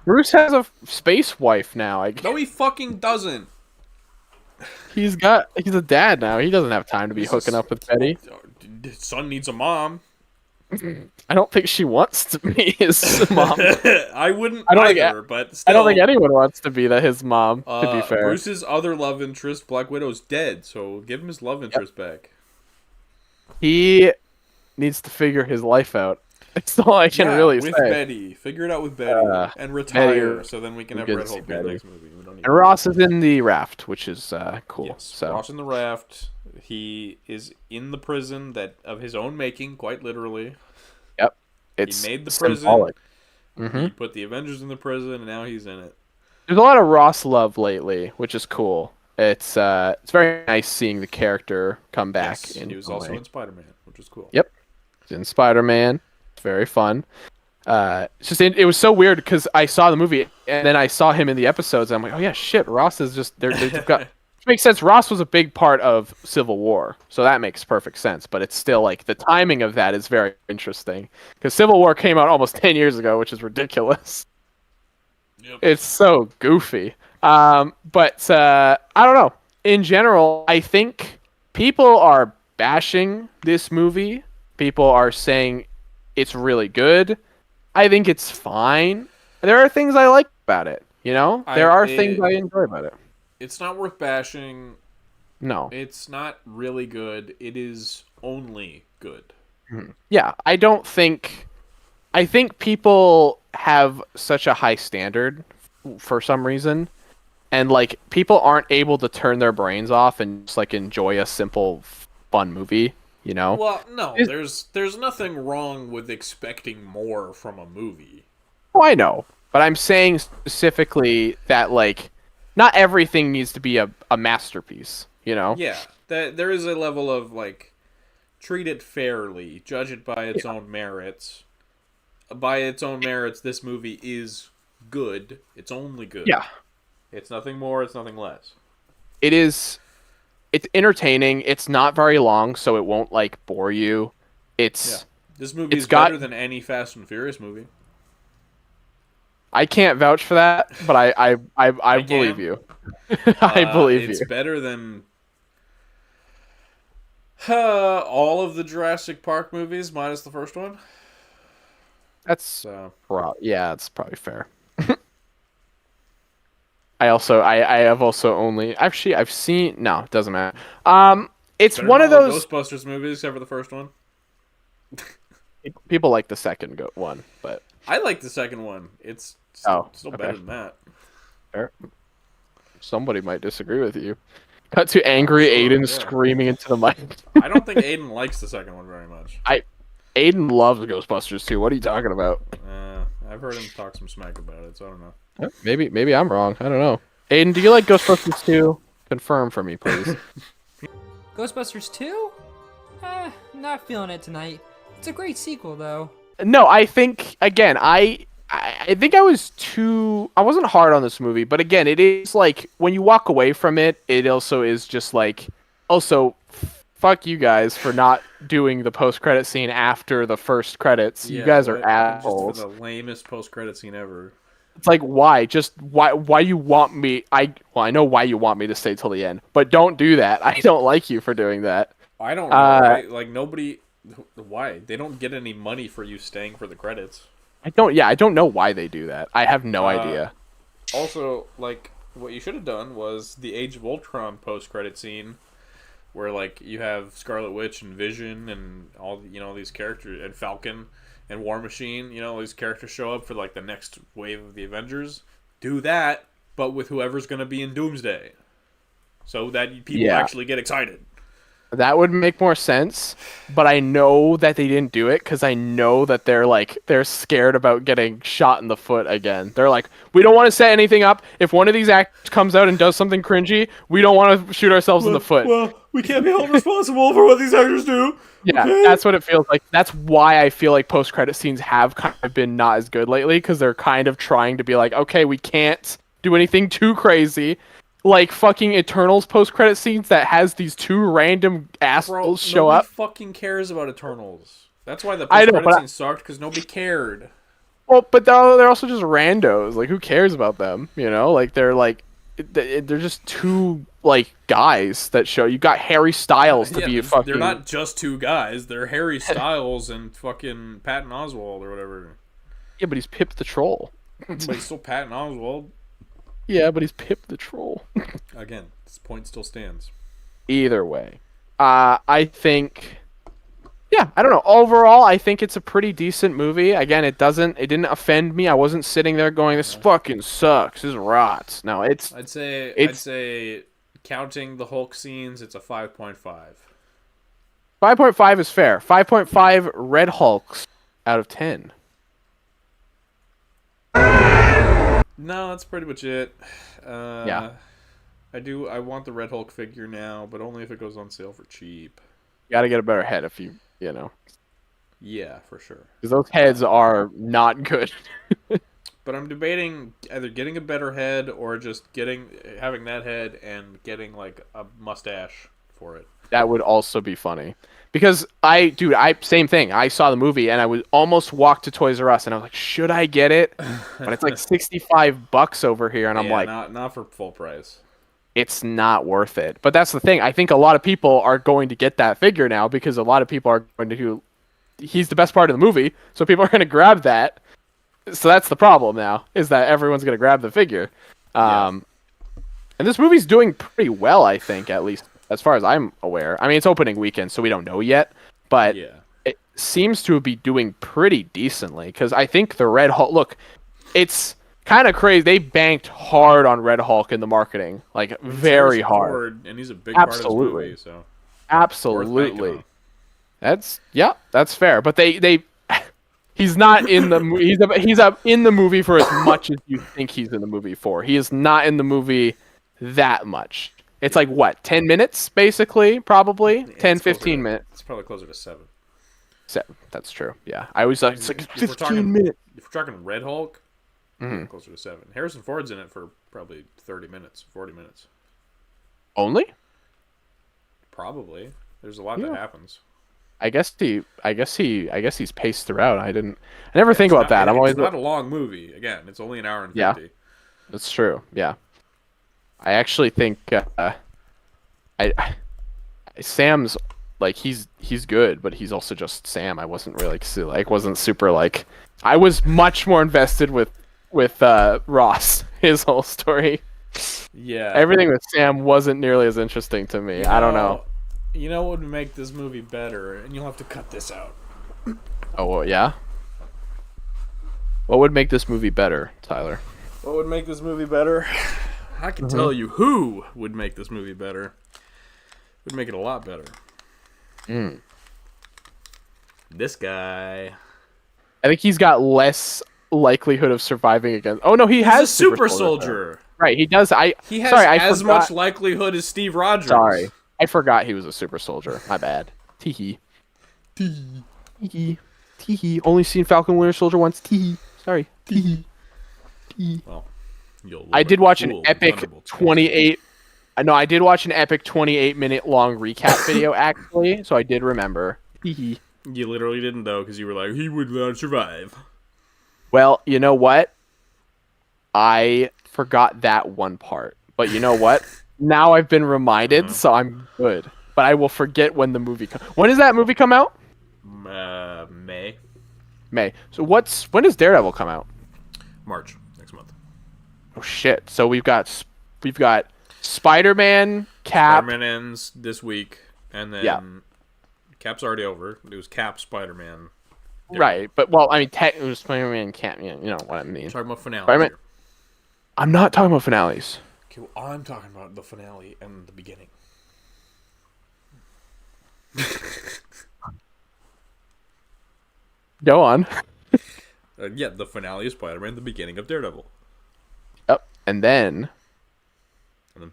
Bruce has a space wife now. No, he fucking doesn't. He's a dad now. He doesn't have time to be hooking up with Betty. His son needs a mom. I don't think she wants to be his mom. I wouldn't either, but still. I don't think anyone wants to be his mom, to be fair. Bruce's other love interest, Black Widow's dead, so give him his love interest back. He needs to figure his life out. That's all I can really say. With Betty. Figure it out with Betty. And retire, so then we can have Red Hulk in the next movie. And Ross is in the raft, which is cool. Yes, so. Ross in the raft. He is in the prison that of his own making, quite literally. Yep. It's he made the symbolic. prison. He put the Avengers in the prison, and now he's in it. There's a lot of Ross love lately, which is cool. It's very nice seeing the character come back. Yes, he was also in Spider-Man, which is cool. Yep. He's in Spider-Man. It's very fun. It's just it was so weird because I saw the movie and then I saw him in the episodes. And I'm like, oh yeah, shit. Ross is just they've got. Which makes sense. Ross was a big part of Civil War, so that makes perfect sense. But it's still like the timing of that is very interesting because Civil War came out almost 10 years ago, which is ridiculous. Yep. It's so goofy. But I don't know. In general, I think people are bashing this movie. People are saying it's really good. I think it's fine. There are things I like about it. You know, there are things I enjoy about it. It's not worth bashing. No. It's not really good. It is only good. Yeah, I think people have such a high standard for some reason. And like people aren't able to turn their brains off and just like enjoy a simple fun movie, you know? Well, no, there's nothing wrong with expecting more from a movie. Oh, I know. But I'm saying specifically that like not everything needs to be a masterpiece, you know? Yeah, there is a level of, like, treat it fairly, judge it by its own merits. By its own merits, this movie is good. It's only good. Yeah. It's nothing more, it's nothing less. It's entertaining. It's not very long, so it won't, like, bore you. This movie is better than any Fast and Furious movie. I can't vouch for that, but I believe you. I believe you. It's better than all of the Jurassic Park movies, minus the first one. That's that's probably fair. I have also only I've seen it doesn't matter. It's better one of those Ghostbusters movies, except for the first one. People like the second one, but I like the second one. It's still better than that. Fair. Somebody might disagree with you. Cut to angry Aiden screaming into the mic. I don't think Aiden likes the second one very much. Aiden loves Ghostbusters too. What are you talking about? I've heard him talk some smack about it, so I don't know. Maybe I'm wrong. I don't know. Aiden, do you like Ghostbusters 2? Confirm for me, please. Ghostbusters 2? Not feeling it tonight. It's a great sequel, though. No, I think again, I think I wasn't hard on this movie, but again, it is like when you walk away from it, it also is just like fuck you guys for not doing the post-credit scene after the first credits. You guys are assholes. Just the lamest post-credit scene ever. It's like why you want me? I know why you want me to stay till the end, but don't do that. I don't like you for doing that. I don't know. Like nobody. Why? They don't get any money for you staying for the credits. I don't know why they do that. I have no idea. Also, like, what you should have done was the Age of Ultron post-credit scene, where, like, you have Scarlet Witch and Vision and all, these characters, and Falcon and War Machine, all these characters show up for, like, the next wave of the Avengers. Do that, but with whoever's going to be in Doomsday. So that people actually get excited. That would make more sense, but I know that they didn't do it because I know that they're scared about getting shot in the foot again. They're like, we don't want to set anything up. If one of these actors comes out and does something cringy, we don't want to shoot ourselves in the foot. We can't be held responsible for what these actors do. Yeah, okay? That's what it feels like. That's why I feel like post-credit scenes have kind of been not as good lately, because they're kind of trying to be like, okay, we can't do anything too crazy. Like fucking Eternals post-credit scenes that has these two random assholes show nobody up. fucking cares about Eternals. That's why the I know, post-credit but scene sucked, because nobody cared. Well, but they're also just randos. Like, who cares about them? You know, like they're just two like guys that show. You got Harry Styles to be a fucking. They're not just two guys. They're Harry Styles and fucking Patton Oswalt or whatever. Yeah, but he's Pip the Troll. But he's still Patton Oswalt. Yeah, but he's Pip the Troll. Again, this point still stands. Either way, I think. Yeah, I don't know. Overall, I think it's a pretty decent movie. Again, it didn't offend me. I wasn't sitting there going, "This fucking sucks. This rots." No, I'd say, counting the Hulk scenes, it's a 5.5. 5.5 is fair. 5.5 Red Hulks out of 10. No, that's pretty much it. Yeah. I want the Red Hulk figure now, but only if it goes on sale for cheap. You gotta get a better head if you know. Yeah, for sure. Because those heads are not good. But I'm debating either getting a better head or just having that head and getting like a mustache for it. That would also be funny. Because same thing. I saw the movie and I was almost walked to Toys R Us and I was like, should I get it? But it's like $65 over here, and I'm like, not for full price. It's not worth it. But that's the thing. I think a lot of people are going to get that figure now because a lot of people are going to. He's the best part of the movie, so people are going to grab that. So that's the problem now, is that everyone's going to grab the figure. And this movie's doing pretty well, I think, at least as far as I'm aware. I mean, it's opening weekend, so we don't know yet, but it seems to be doing pretty decently. Because I think the Red Hulk, look, it's kind of crazy. They banked hard on Red Hulk in the marketing, like very hard. And he's a big part of this movie, so absolutely. That's fair. But he's not in the movie. He's in the movie for as much as you think he's in the movie for. He is not in the movie that much. It's like what, 10 minutes basically, probably 10, 15 minutes. It's probably closer to 7. 7. That's true. Yeah, I always thought it's like 15 minutes. If we're talking Red Hulk, closer to 7. Harrison Ford's in it for probably 30 minutes, 40 minutes. Only? Probably. There's a lot that happens. I guess he's paced throughout. I never think about that. It's not a long movie. Again, it's only an hour and 50. Yeah, that's true. Yeah, I actually think Sam's like he's good, but he's also just Sam. I wasn't really wasn't super like. I was much more invested with Ross, his whole story. Yeah, everything with Sam wasn't nearly as interesting to me. I don't know. You know what would make this movie better, and you'll have to cut this out. Oh, well, yeah? What would make this movie better, Tyler? What would make this movie better? I can tell you who would make this movie better. Would make it a lot better. This guy. I think he's got less likelihood of surviving against. Oh no, he's a super soldier. Right, he does. He has as much likelihood as Steve Rogers. Sorry, I forgot he was a super soldier. My bad. Teehee. Teehee. Teehee. Only seen Falcon Winter Soldier once. Teehee. Sorry. Teehee. Teehee. Well, I did watch an epic 28. I did watch an epic 28-minute long recap video actually, so I did remember. Teehee. You literally didn't though, because you were like, he would not survive. Well, you know what? I forgot that one part. But you know what? Now I've been reminded, so I'm good. But I will forget when the movie comes. When does that movie come out? May. May. So when does Daredevil come out? March next month. Oh shit! So we've got Spider-Man, Cap. Spider-Man ends this week, and then Cap's already over. It was Cap, Spider-Man. Right, but well, I mean, it was Spider-Man, Cap. You know what I mean. I'm talking about finales. I'm not talking about finales. Okay, well, I'm talking about the finale and the beginning. Go on. The finale is Spider-Man, the beginning of Daredevil. Yep, and then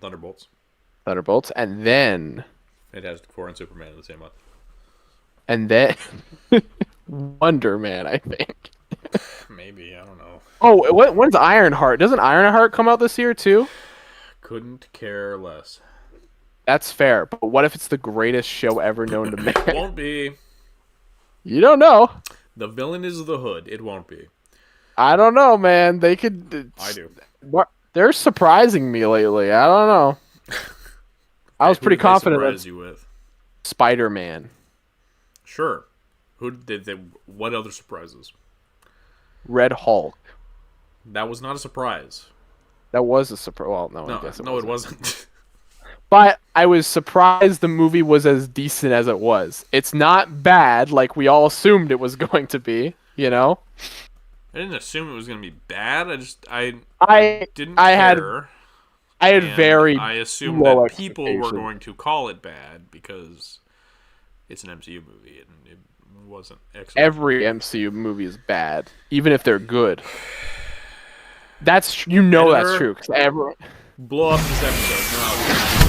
Thunderbolts. And then Fantastic Four and Superman in the same month. And then Wonder Man, I think. Maybe, I don't know. Oh, when's Ironheart? Doesn't Ironheart come out this year too? Couldn't care less. That's fair, but what if it's the greatest show ever known to man? Won't be. You don't know. The villain is the Hood. It won't be. I don't know, man. They could. I do. They're surprising me lately. I don't know. I was pretty confident surprise that you with? Spider-Man. Sure. Who did they? What other surprises? Red Hulk. That was not a surprise. That was a surprise. Well, no, No, I guess it wasn't. But I was surprised the movie was as decent as it was. It's not bad like we all assumed it was going to be, you know? I didn't assume it was going to be bad. I didn't I care. I had very I assumed low that people were expectations. going to call it bad because it's an MCU movie and it wasn't excellent. Every MCU movie is bad, even if they're good. That's that's Editor, true. 'Cause everyone. blow up this episode. No.